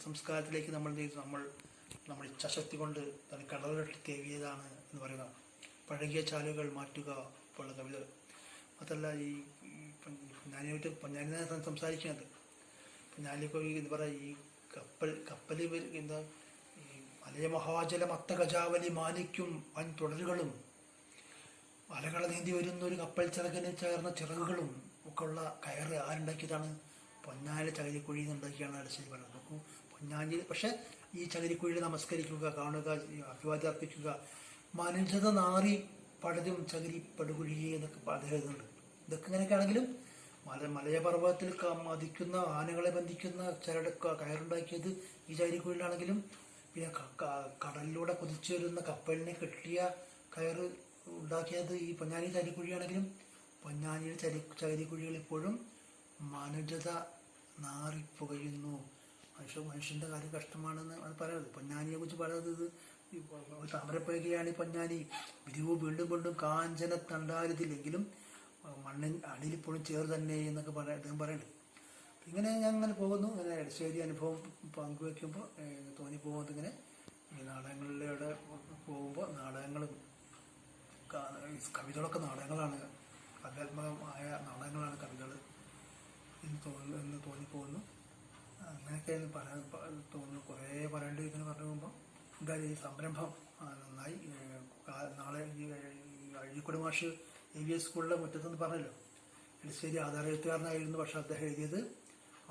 സംസ്കാരത്തിലേക്ക് നമ്മൾ ഇച്ഛാശക്തി കൊണ്ട് കടലിട്ട് തേവിയതാണ് എന്ന് പറയുന്നതാണ്. പഴകിയ ചാലുകൾ മാറ്റുക പോലുള്ള കവിത. അതല്ല ഈ ഞാനിട്ട് സംസാരിക്കുന്നത് ഞാനിപ്പോൾ എന്താ പറയുക, ഈ കപ്പൽ എന്താ ഈ മലയ മഹാജല മത്തഗജാവലി മാലിക്കും വൻ തുടരുകളും അലകളെ നീന്തി വരുന്ന ഒരു കപ്പൽ ചിറകിന് ചേർന്ന ചിറകുകളും ഒക്കെ ഉള്ള കയറ് ആരുണ്ടാക്കിയതാണ്? പൊന്നാനി ചകിരിക്കുഴി ഉണ്ടാക്കിയാണ് എടശ്ശേരി പറയുന്നത്. നോക്കൂ, പൊന്നാനി. പക്ഷെ ഈ ചകിരിക്കുഴിയിൽ നമസ്കരിക്കുക, കാണുക, അഭിവാദ്യം അർപ്പിക്കുക, മനുഷ്യത നാറി പടരും ചകിരി പടുകുഴിയെ എന്നൊക്കെ എഴുതുന്നുണ്ട്. ഇതൊക്കെ ഇങ്ങനെയൊക്കെ ആണെങ്കിലും മലയപർവ്വതത്തിൽ മതിക്കുന്ന ആനകളെ ബന്ധിക്കുന്ന കയറുണ്ടാക്കിയത് ഈ ചകിരിക്കുഴിയിലാണെങ്കിലും, പിന്നെ കടലിലൂടെ കുതിച്ചു വരുന്ന കപ്പലിനെ കെട്ടിയ കയറ് ഉണ്ടാക്കിയത് ഈ പൊന്നാനി ചകിരിക്കുഴിയാണെങ്കിലും പൊന്നാനിയുടെ ചകിരിക്കുഴികൾ ഇപ്പോഴും മനുജത നാറിപ്പുകയുന്നു. മനുഷ്യൻ്റെ കാര്യം കഷ്ടമാണെന്ന് അത് പറയുന്നത്. പൊന്നാനിയെ കുറിച്ച് പറയുന്നത് താമരപ്പുഴയാണ് ഈ പൊന്നാനി. വീണ്ടും കാഞ്ചന തണ്ടാരതില്ലെങ്കിലും മണ്ണിൻ അടിയിലിപ്പോഴും ചേർന്ന് തന്നെ എന്നൊക്കെ അദ്ദേഹം പറയുന്നുണ്ട്. ഇങ്ങനെ ഞാൻ അങ്ങനെ പോകുന്നു. ഇങ്ങനെ എടശ്ശേരി അനുഭവം പങ്കുവയ്ക്കുമ്പോൾ തോന്നിപ്പോകുന്നത് ഇങ്ങനെ ഈ നാടകങ്ങളിലൂടെ പോകുമ്പോൾ നാടകങ്ങളും കവിതകളൊക്കെ നാടകങ്ങളാണ്, കാവ്യാത്മകമായ നാടകങ്ങളാണ് കവിതകൾ എന്ന് തോന്നിപ്പോകുന്നു. അങ്ങനെയൊക്കെയാണ് പറയാൻ തോന്നുന്നു. കുറേ പറയേണ്ടി ഇങ്ങനെ പറഞ്ഞു പോകുമ്പോൾ എന്തായാലും ഈ സംരംഭം നന്നായി. നാളെ ഈ അഴീക്കോട് മാഷ് AVS സ്കൂളിലെ മുറ്റത്തെന്ന് പറഞ്ഞല്ലോ, എടശ്ശേരി ആധാരഎഴുത്തുകാരനായിരുന്നു. പക്ഷെ അദ്ദേഹം എഴുതിയത്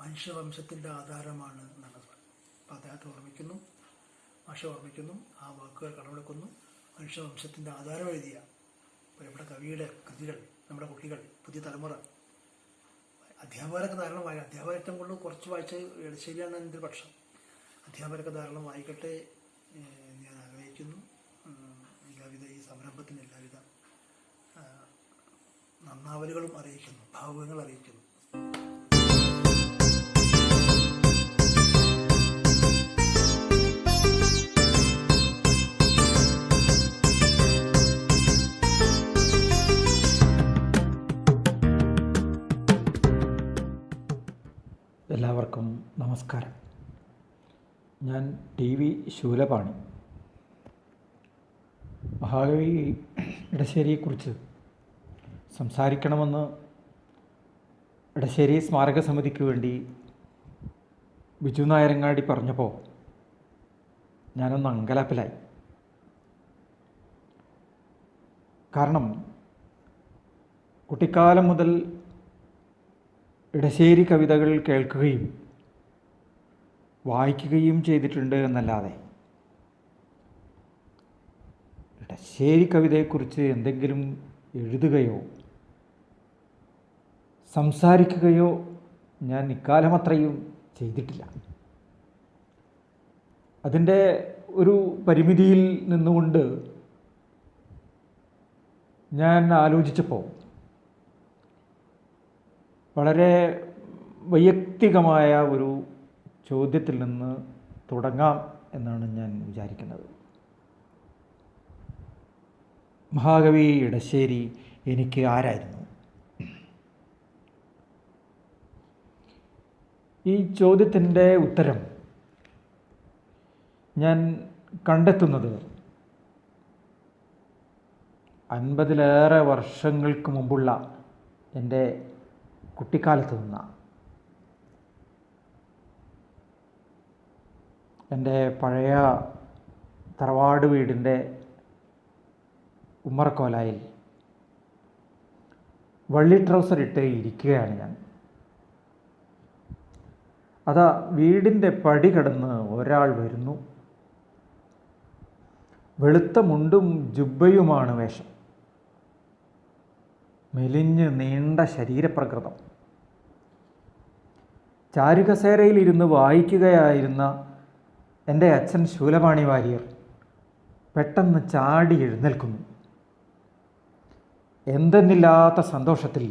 മനുഷ്യവംശത്തിൻ്റെ ആധാരമാണ് എന്നാണ് പറഞ്ഞത്. അപ്പം അദ്ദേഹത്തെ ഓർമ്മിക്കുന്നു, മാഷെ ഓർമ്മിക്കുന്നു, ആ വാക്കുകൾ കടമെടുക്കുന്നു. മനുഷ്യവംശത്തിൻ്റെ ആധാരം എഴുതിയ ഇവിടെ കവിയുടെ കൃതികൾ നമ്മുടെ കുട്ടികൾ, പുതിയ തലമുറ, അധ്യാപകരൊക്കെ ധാരാളം അധ്യാപകർ ഏറ്റവും കൂടുതൽ കുറച്ച് വായിച്ച എടശ്ശേരിയാണ് എൻ്റെ പക്ഷം. അധ്യാപകരൊക്കെ ധാരാളം വായിക്കട്ടെ ഞാൻ ആഗ്രഹിക്കുന്നു. എല്ലാവിധ ഈ സംരംഭത്തിന് എല്ലാവിധ നന്നാവലുകളും അറിയിക്കുന്നു, ഭാവുകങ്ങൾ അറിയിക്കുന്നു. എല്ലാവർക്കും നമസ്കാരം. ഞാൻ TV ശൂലപാണി. മഹാകവി ഇടശ്ശേരിയെക്കുറിച്ച് സംസാരിക്കണമെന്ന് ഇടശ്ശേരി സ്മാരക സമിതിക്ക് വേണ്ടി ബിജു നായരങ്ങാടി പറഞ്ഞപ്പോൾ ഞാനൊന്ന് അങ്കലാപ്പിലായി. കാരണം കുട്ടിക്കാലം മുതൽ ഇടശ്ശേരി കവിതകൾ കേൾക്കുകയും വായിക്കുകയും ചെയ്തിട്ടുണ്ട് എന്നല്ലാതെ ഇടശ്ശേരി കവിതയെക്കുറിച്ച് എന്തെങ്കിലും എഴുതുകയോ സംസാരിക്കുകയോ ഞാൻ ഇക്കാലമത്രയും ചെയ്തിട്ടില്ല. അതിൻ്റെ ഒരു പരിമിതിയിൽ നിന്നുകൊണ്ട് ഞാൻ ആലോചിച്ചപ്പോൾ വളരെ വൈയക്തികമായ ഒരു ചോദ്യത്തിൽ നിന്ന് തുടങ്ങാം എന്നാണ് ഞാൻ വിചാരിക്കുന്നത്. മഹാകവി ഇടശ്ശേരി എനിക്ക് ആരായിരുന്നു? ഈ ചോദ്യത്തിൻ്റെ ഉത്തരം ഞാൻ കണ്ടെത്തുന്നത് 50-ലേറെ വർഷങ്ങൾക്ക് മുമ്പുള്ള എൻ്റെ കുട്ടിക്കാലത്ത് നിന്നാണ്. എൻ്റെ പഴയ തറവാട് വീടിൻ്റെ ഉമ്മറക്കോലായിൽ വള്ളി ട്രൗസർ ഇട്ട് ഇരിക്കുകയാണ് ഞാൻ. അതാ വീടിൻ്റെ പടി കടന്ന് ഒരാൾ വരുന്നു. വെളുത്ത മുണ്ടും ജുബ്ബയുമാണ് വേഷം. മെലിഞ്ഞ് നീണ്ട ശരീരപ്രകൃതം. ചാരുകസേരയിലിരുന്ന് വായിക്കുകയായിരുന്ന എൻ്റെ അച്ഛൻ ശൂലപാണി വാര്യർ പെട്ടെന്ന് ചാടി എഴുന്നേൽക്കുന്നു. എന്തെന്നില്ലാത്ത സന്തോഷത്തിൽ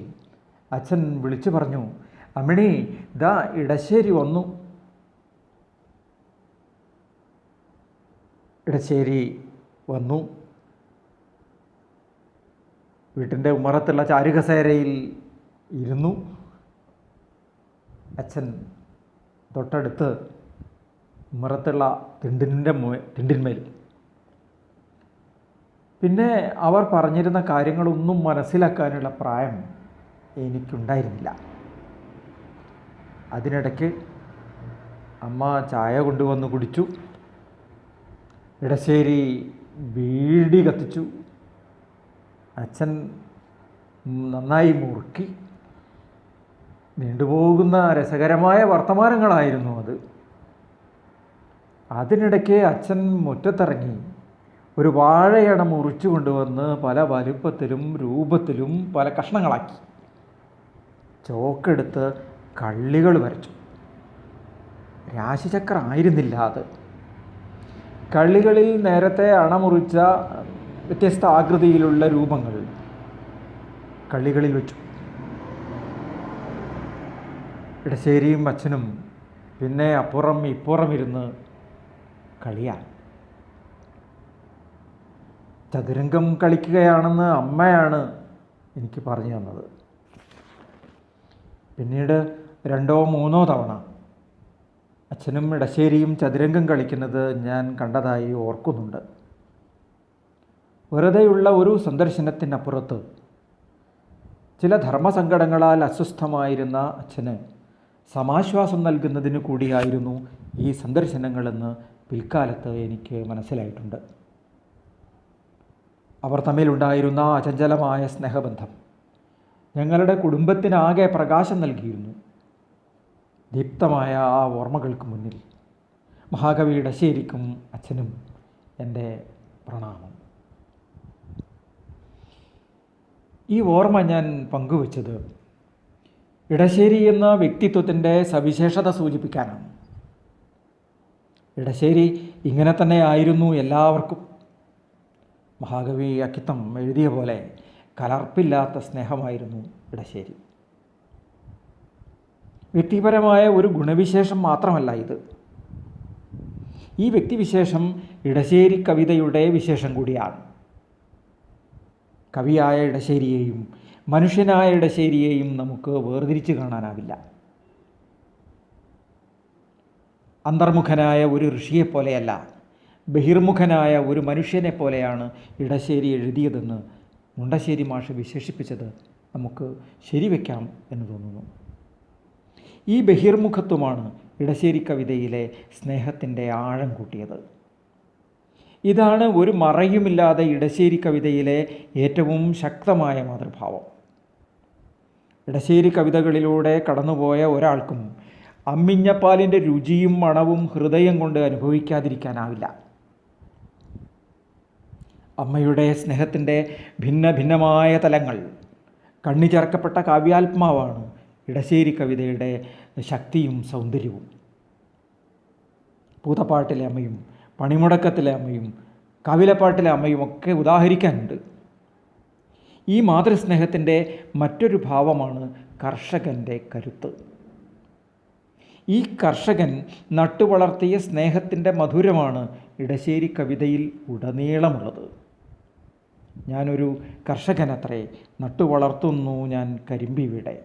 അച്ഛൻ വിളിച്ചു പറഞ്ഞു, അമ്മിണി, ദാ ഇടശ്ശേരി വന്നു. ഇടശ്ശേരി വന്നു. വീട്ടിൻ്റെ ഉമ്മറത്തുള്ള ചാരുകസേരയിൽ ഇരുന്നു. അച്ഛൻ തൊട്ടടുത്ത് ഉമ്മറത്തുള്ള തിണ്ടിന്മേൽ. പിന്നെ അവർ പറഞ്ഞിരുന്ന കാര്യങ്ങളൊന്നും മനസ്സിലാക്കാനുള്ള പ്രായം എനിക്കുണ്ടായിരുന്നില്ല. അതിനിടയ്ക്ക് അമ്മ ചായ കൊണ്ടുവന്ന് കുടിച്ചു. ഇടശ്ശേരി ബീഡി കത്തിച്ചു. അച്ഛൻ നന്നായി മുറുക്കി. നീണ്ടുപോകുന്ന രസകരമായ വർത്തമാനങ്ങളായിരുന്നു അത്. അതിനിടയ്ക്ക് അച്ഛൻ മുറ്റത്തിറങ്ങി ഒരു വാഴയണ മുറിച്ചു കൊണ്ടുവന്ന് പല വലുപ്പത്തിലും രൂപത്തിലും പല കഷ്ണങ്ങളാക്കി ചോക്കെടുത്ത് കള്ളികൾ വരച്ചു. രാശിചക്രം ആയിരുന്നില്ല അത്. കള്ളികളിൽ നേരത്തെ അണമുറിച്ച വ്യത്യസ്ത ആകൃതിയിലുള്ള രൂപങ്ങൾ കള്ളികളിൽ വെച്ചു. ഇടശ്ശേരിയും അച്ഛനും പിന്നെ അപ്പുറം ഇപ്പുറം ഇരുന്ന് കളിയാണ്. ചതുരംഗം കളിക്കുകയാണെന്ന് അമ്മയാണ് എനിക്ക് പറഞ്ഞു തന്നത്. പിന്നീട് 2-3 തവണ അച്ഛനും ഇടശ്ശേരിയും ചതുരംഗം കളിക്കുന്നത് ഞാൻ കണ്ടതായി ഓർക്കുന്നുണ്ട്. വെറുതെയുള്ള ഒരു സന്ദർശനത്തിനപ്പുറത്ത് ചില ധർമ്മസങ്കടങ്ങളാൽ അസ്വസ്ഥമായിരുന്ന അച്ഛന് സമാശ്വാസം നൽകുന്നതിന് കൂടിയായിരുന്നു ഈ സന്ദർശനങ്ങളെന്ന് പിൽക്കാലത്ത് എനിക്ക് മനസ്സിലായിട്ടുണ്ട്. അവർ തമ്മിലുണ്ടായിരുന്ന അചഞ്ചലമായ സ്നേഹബന്ധം ഞങ്ങളുടെ കുടുംബത്തിനാകെ പ്രകാശം നൽകിയിരുന്നു. ദീപ്തമായ ആ ഓർമ്മകൾക്ക് മുന്നിൽ മഹാകവി ഇടശ്ശേരിക്കും അച്ഛനും എൻ്റെ പ്രണാമം. ഈ ഓർമ്മ ഞാൻ പങ്കുവച്ചത് ഇടശ്ശേരി എന്ന വ്യക്തിത്വത്തിൻ്റെ സവിശേഷത സൂചിപ്പിക്കാനാണ്. ഇടശ്ശേരി ഇങ്ങനെ തന്നെ ആയിരുന്നു എല്ലാവർക്കും. മഹാകവി അക്കിത്തം എഴുതിയ പോലെ കലർപ്പില്ലാത്ത സ്നേഹമായിരുന്നു ഇടശ്ശേരി. വ്യക്തിപരമായ ഒരു ഗുണവിശേഷം മാത്രമല്ല ഇത്. ഈ വ്യക്തിവിശേഷം ഇടശ്ശേരി കവിതയുടെ വിശേഷം കൂടിയാണ്. കവിയായ ഇടശ്ശേരിയെയും മനുഷ്യനായ ഇടശ്ശേരിയെയും നമുക്ക് വേർതിരിച്ച് കാണാനാവില്ല. അന്തർമുഖനായ ഒരു ഋഷിയെപ്പോലെയല്ല, ബഹിർമുഖനായ ഒരു മനുഷ്യനെ പോലെയാണ് ഇടശ്ശേരി എഴുതിയതെന്ന് മുണ്ടശ്ശേരി മാഷ് വിശേഷിപ്പിച്ചത് നമുക്ക് ശരിവെക്കാം എന്ന് തോന്നുന്നു. ഈ ബഹിർമുഖത്വമാണ് ഇടശ്ശേരി കവിതയിലെ സ്നേഹത്തിൻ്റെ ആഴം കൂട്ടിയത്. ഇതാണ് ഒരു മറയുമില്ലാതെ ഇടശ്ശേരി കവിതയിലെ ഏറ്റവും ശക്തമായ മാതൃഭാവം. ഇടശ്ശേരി കവിതകളിലൂടെ കടന്നുപോയ ഒരാൾക്കും അമ്മിഞ്ഞപ്പാലിൻ്റെ രുചിയും മണവും ഹൃദയം കൊണ്ട് അനുഭവിക്കാതിരിക്കാനാവില്ല. അമ്മയുടെ സ്നേഹത്തിൻ്റെ ഭിന്ന ഭിന്നമായ തലങ്ങൾ കണ്ണിചേർക്കപ്പെട്ട കാവ്യാത്മാവാണ് ഇടശ്ശേരി കവിതയുടെ ശക്തിയും സൗന്ദര്യവും. പൂതപ്പാട്ടിലെ അമ്മയും പണിമുടക്കത്തിലെ അമ്മയും കവിലപ്പാട്ടിലെ അമ്മയും ഒക്കെ ഉദാഹരിക്കാനുണ്ട്. ഈ മാതൃസ്നേഹത്തിൻ്റെ മറ്റൊരു ഭാവമാണ് കർഷകൻ്റെ കരുത്ത്. ഈ കർഷകൻ നട്ടുവളർത്തിയ സ്നേഹത്തിൻ്റെ മധുരമാണ് ഇടശ്ശേരി കവിതയിൽ ഉടനീളമുള്ളത്. ഞാനൊരു കർഷകനത്രേ, നട്ടുവളർത്തുന്നു ഞാൻ കരിമ്പിവിടെ,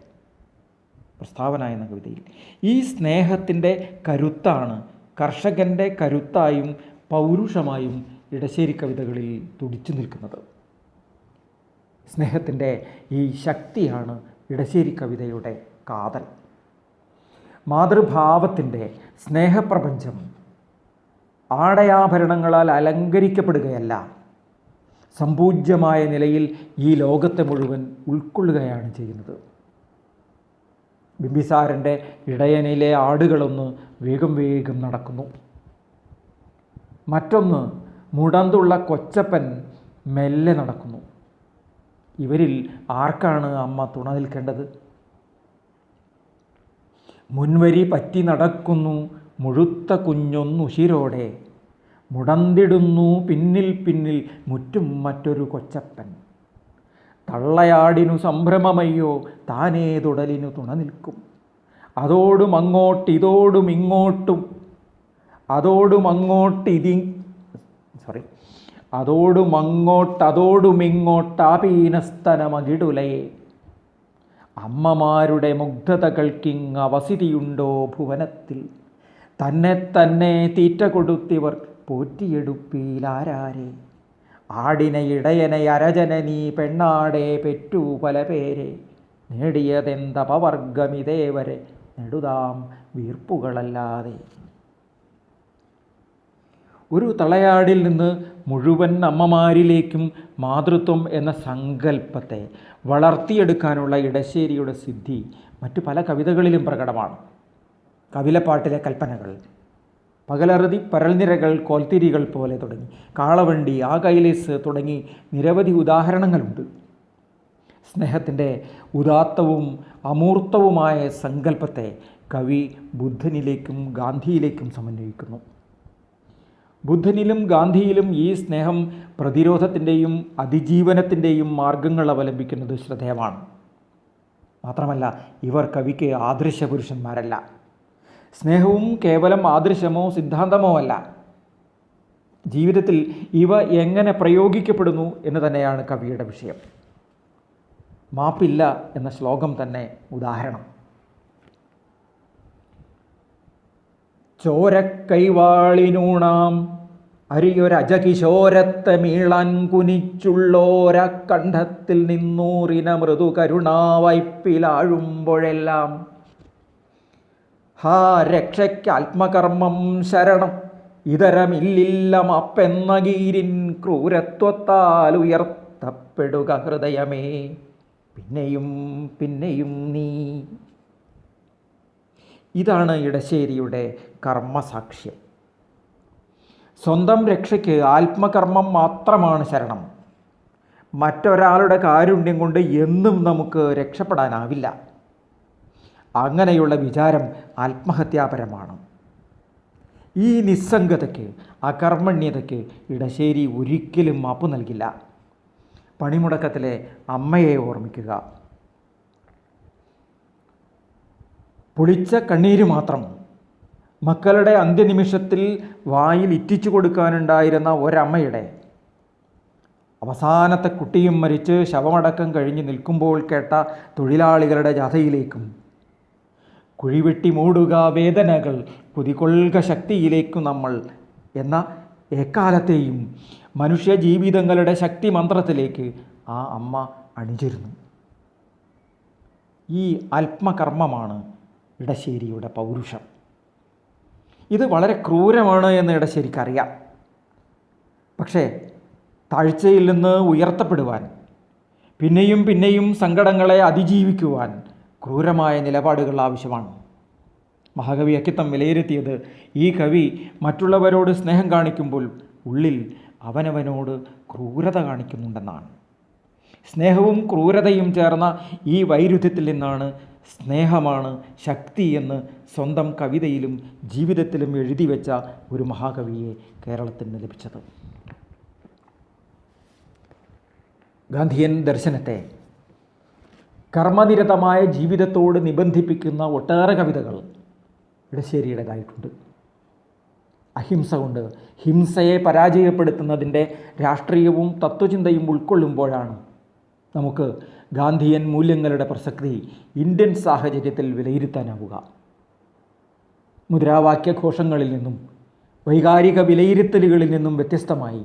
പ്രസ്താവന എന്ന കവിതയിൽ. ഈ സ്നേഹത്തിൻ്റെ കരുത്താണ് കർഷകൻ്റെ കരുത്തായും പൗരുഷമായും ഇടശ്ശേരി കവിതകളിൽ തുടിച്ചു നിൽക്കുന്നത്. സ്നേഹത്തിൻ്റെ ഈ ശക്തിയാണ് ഇടശ്ശേരി കവിതയുടെ കാതൽ. മാതൃഭാവത്തിൻ്റെ സ്നേഹപ്രപഞ്ചം ആടയാഭരണങ്ങളാൽ അലങ്കരിക്കപ്പെടുകയല്ല, സമ്പൂജ്യമായ നിലയിൽ ഈ ലോകത്തെ മുഴുവൻ ഉൾക്കൊള്ളുകയാണ് ചെയ്യുന്നത്. ബിംബിസാരൻ്റെ ഇടയനിലെ ആടുകളൊന്ന് വേഗം വേഗം നടക്കുന്നു. മറ്റൊന്ന് മുടന്തുള്ള കൊച്ചപ്പൻ മെല്ലെ നടക്കുന്നു. ഇവരിൽ ആർക്കാണ് അമ്മ തുണ നിൽക്കേണ്ടത്? മുൻവരി പറ്റി നടക്കുന്നു മുഴുത്ത കുഞ്ഞൊന്നുശിരോടെ, മുടന്തിടുന്നു പിന്നിൽ പിന്നിൽ മുറ്റും മറ്റൊരു കൊച്ചപ്പൻ. തള്ളയാടിനു സംഭ്രമമയ്യോ താനേതുടലിനു തുണ നിൽക്കും. അതോടും അങ്ങോട്ടും ഇങ്ങോട്ടാപീനസ്തനമകിടുലയെ. അമ്മമാരുടെ മുഗ്ധതകൾക്കിങ് അവസിതിയുണ്ടോ ഭുവനത്തിൽ? തന്നെ തന്നെ തീറ്റ കൊടുത്തിവർ പോറ്റിയെടുപ്പീലാരാരെ. ആടിനെ ഇടയനെ അരജന നീ പെണ്ണാടെ പെറ്റു പല പേരെ. നേടിയതെന്തപവർഗമിതേവരെ നെടുതാം വീർപ്പുകളല്ലാതെ. ഒരു തളയാടിൽ നിന്ന് മുഴുവൻ അമ്മമാരിലേക്കും മാതൃത്വം എന്ന സങ്കല്പത്തെ വളർത്തിയെടുക്കാനുള്ള ഇടശ്ശേരിയുടെ സിദ്ധി മറ്റു പല കവിതകളിലും പ്രകടമാണ്. കവിലപ്പാട്ടിലെ കൽപ്പനകൾ, പകലറുതി, പരൽനിരകൾ, കോൽത്തിരികൾ പോലെ തുടങ്ങി, കാളവണ്ടി, ആ കൈലേസ് തുടങ്ങി നിരവധി ഉദാഹരണങ്ങളുണ്ട്. സ്നേഹത്തിൻ്റെ ഉദാത്തവും അമൂർത്തവുമായ സങ്കല്പത്തെ കവി ബുദ്ധനിലേക്കും ഗാന്ധിയിലേക്കും സമന്വയിക്കുന്നു. ബുദ്ധനിലും ഗാന്ധിയിലും ഈ സ്നേഹം പ്രതിരോധത്തിൻ്റെയും അതിജീവനത്തിൻ്റെയും മാർഗങ്ങൾ അവലംബിക്കുന്നത് ശ്രദ്ധേയമാണ്. മാത്രമല്ല, ഇവർ കവിക്ക് ആദർശ പുരുഷന്മാരല്ല. സ്നേഹവും കേവലം ആദർശമോ സിദ്ധാന്തമോ അല്ല. ജീവിതത്തിൽ ഇവ എങ്ങനെ പ്രയോഗിക്കപ്പെടുന്നു എന്ന് തന്നെയാണ് കവിയുടെ വിഷയം. മാപ്പില്ല എന്ന ശ്ലോകം തന്നെ ഉദാഹരണം. ചോരക്കൈവാളിനൂണാം അരിയൊരജകിശോരത്തെ മീളാൻ കുനിച്ചുള്ളോര കണ്ഠത്തിൽ നിന്നൂറിന മൃദു കരുണാവായ്പിലാഴുമ്പോഴെല്ലാം ഹാ രക്ഷയ്ക്ക് ആത്മകർമ്മം ശരണം ഇതരമില്ലില്ല മാപ്പെന്ന ഗീരിൻ ക്രൂരത്വത്താൽ ഉയർത്തപ്പെടുക ഹൃദയമേ പിന്നെയും പിന്നെയും നീ. ഇതാണ് ഇടശ്ശേരിയുടെ കർമ്മസാക്ഷ്യം. സ്വന്തം രക്ഷയ്ക്ക് ആത്മകർമ്മം മാത്രമാണ് ശരണം. മറ്റൊരാളുടെ കാരുണ്യം കൊണ്ട് എന്നും നമുക്ക് രക്ഷപ്പെടാനാവില്ല. അങ്ങനെയുള്ള വിചാരം ആത്മഹത്യാപരമാണ്. ഈ നിസ്സംഗതയ്ക്ക്, അകർമ്മണ്യതയ്ക്ക് ഇടശ്ശേരി ഒരിക്കലും മാപ്പ് നൽകില്ല. പണിമുടക്കത്തിലെ അമ്മയെ ഓർമ്മിക്കുക. പൊളിച്ച കണ്ണീര് മാത്രം മക്കളുടെ അന്ത്യനിമിഷത്തിൽ വായിൽ ഇറ്റിച്ചു കൊടുക്കാനുണ്ടായിരുന്ന ഒരമ്മയുടെ അവസാനത്തെ കുട്ടിയും മരിച്ച് ശവമടക്കം കഴിഞ്ഞ് നിൽക്കുമ്പോൾ കേട്ട തൊഴിലാളികളുടെ ജാഥയിലേക്കും കുഴിവെട്ടി മൂടുക വേദനകൾ കുതികൊള്ളുക ശക്തിയിലേക്കും നമ്മൾ എന്ന എക്കാലത്തെയും മനുഷ്യ ജീവിതങ്ങളുടെ ശക്തി മന്ത്രത്തിലേക്ക് ആ അമ്മ അണിചേരുന്നു. ഈ ആത്മകർമ്മമാണ് ഇടശ്ശേരിയുടെ പൗരുഷം. ഇത് വളരെ ക്രൂരമാണ് എന്ന് ഇടശ്ശേരിക്കറിയാം. പക്ഷേ താഴ്ചയിൽ നിന്ന് ഉയർത്തപ്പെടുവാൻ, പിന്നെയും പിന്നെയും സങ്കടങ്ങളെ അതിജീവിക്കുവാൻ ക്രൂരമായ നിലപാടുകൾ ആവശ്യമാണ്. മഹാകവി അക്കിത്തം വിലയിരുത്തിയത് ഈ കവി മറ്റുള്ളവരോട് സ്നേഹം കാണിക്കുമ്പോൾ ഉള്ളിൽ അവനവനോട് ക്രൂരത കാണിക്കുന്നുണ്ടെന്നാണ്. സ്നേഹവും ക്രൂരതയും ചേർന്ന ഈ വൈരുദ്ധ്യത്തിൽ നിന്നാണ് സ്നേഹമാണ് ശക്തി എന്ന് സ്വന്തം കവിതയിലും ജീവിതത്തിലും എഴുതി വെച്ച ഒരു മഹാകവിയെ കേരളത്തിന് ലഭിച്ചത്. ഗാന്ധിയൻ ദർശനത്തെ കർമ്മനിരതമായ ജീവിതത്തോട് നിബന്ധിപ്പിക്കുന്ന ഒട്ടേറെ കവിതകൾ ഇടശ്ശേരിയുടേതായിട്ടുണ്ട്. അഹിംസ കൊണ്ട് ഹിംസയെ പരാജയപ്പെടുത്തുന്നതിൻ്റെ രാഷ്ട്രീയവും തത്വചിന്തയും ഉൾക്കൊള്ളുമ്പോഴാണ് നമുക്ക് ഗാന്ധിയൻ മൂല്യങ്ങളുടെ പ്രസക്തി ഇന്ത്യൻ സാഹചര്യത്തിൽ വിലയിരുത്താനാവുക. മുദ്രാവാക്യഘോഷങ്ങളിൽ നിന്നും വൈകാരിക വിലയിരുത്തലുകളിൽ നിന്നും വ്യത്യസ്തമായി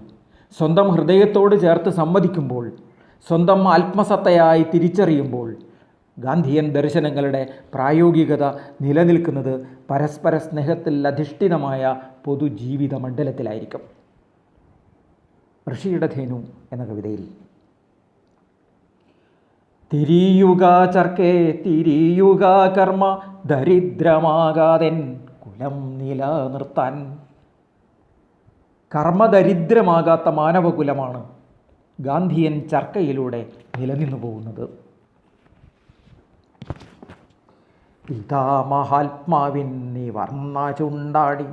സ്വന്തം ഹൃദയത്തോട് ചേർത്ത് സംവദിക്കുമ്പോൾ, സ്വന്തം ആത്മസത്തയായി തിരിച്ചറിയുമ്പോൾ ഗാന്ധിയൻ ദർശനങ്ങളുടെ പ്രായോഗികത നിലനിൽക്കുന്നത് പരസ്പര സ്നേഹത്തിൽ അധിഷ്ഠിതമായ പൊതുജീവിത മണ്ഡലത്തിലായിരിക്കും. ഋഷിയുടെ ധേനു എന്ന കവിതയിൽ തിരിയുക ചർക്കേ തിരിയുക കർമ്മ ദരിദ്രമാകാതെൻ കുലം നിലനിർത്താൻ. കർമ്മദരിദ്രമാകാത്ത മാനവകുലമാണ് ഗാന്ധിയൻ ചർക്കയിലൂടെ നിലനിന്നു പോകുന്നത്. പിതാമഹാത്മാവിൻ നിവർന്ന ചുണ്ടാടി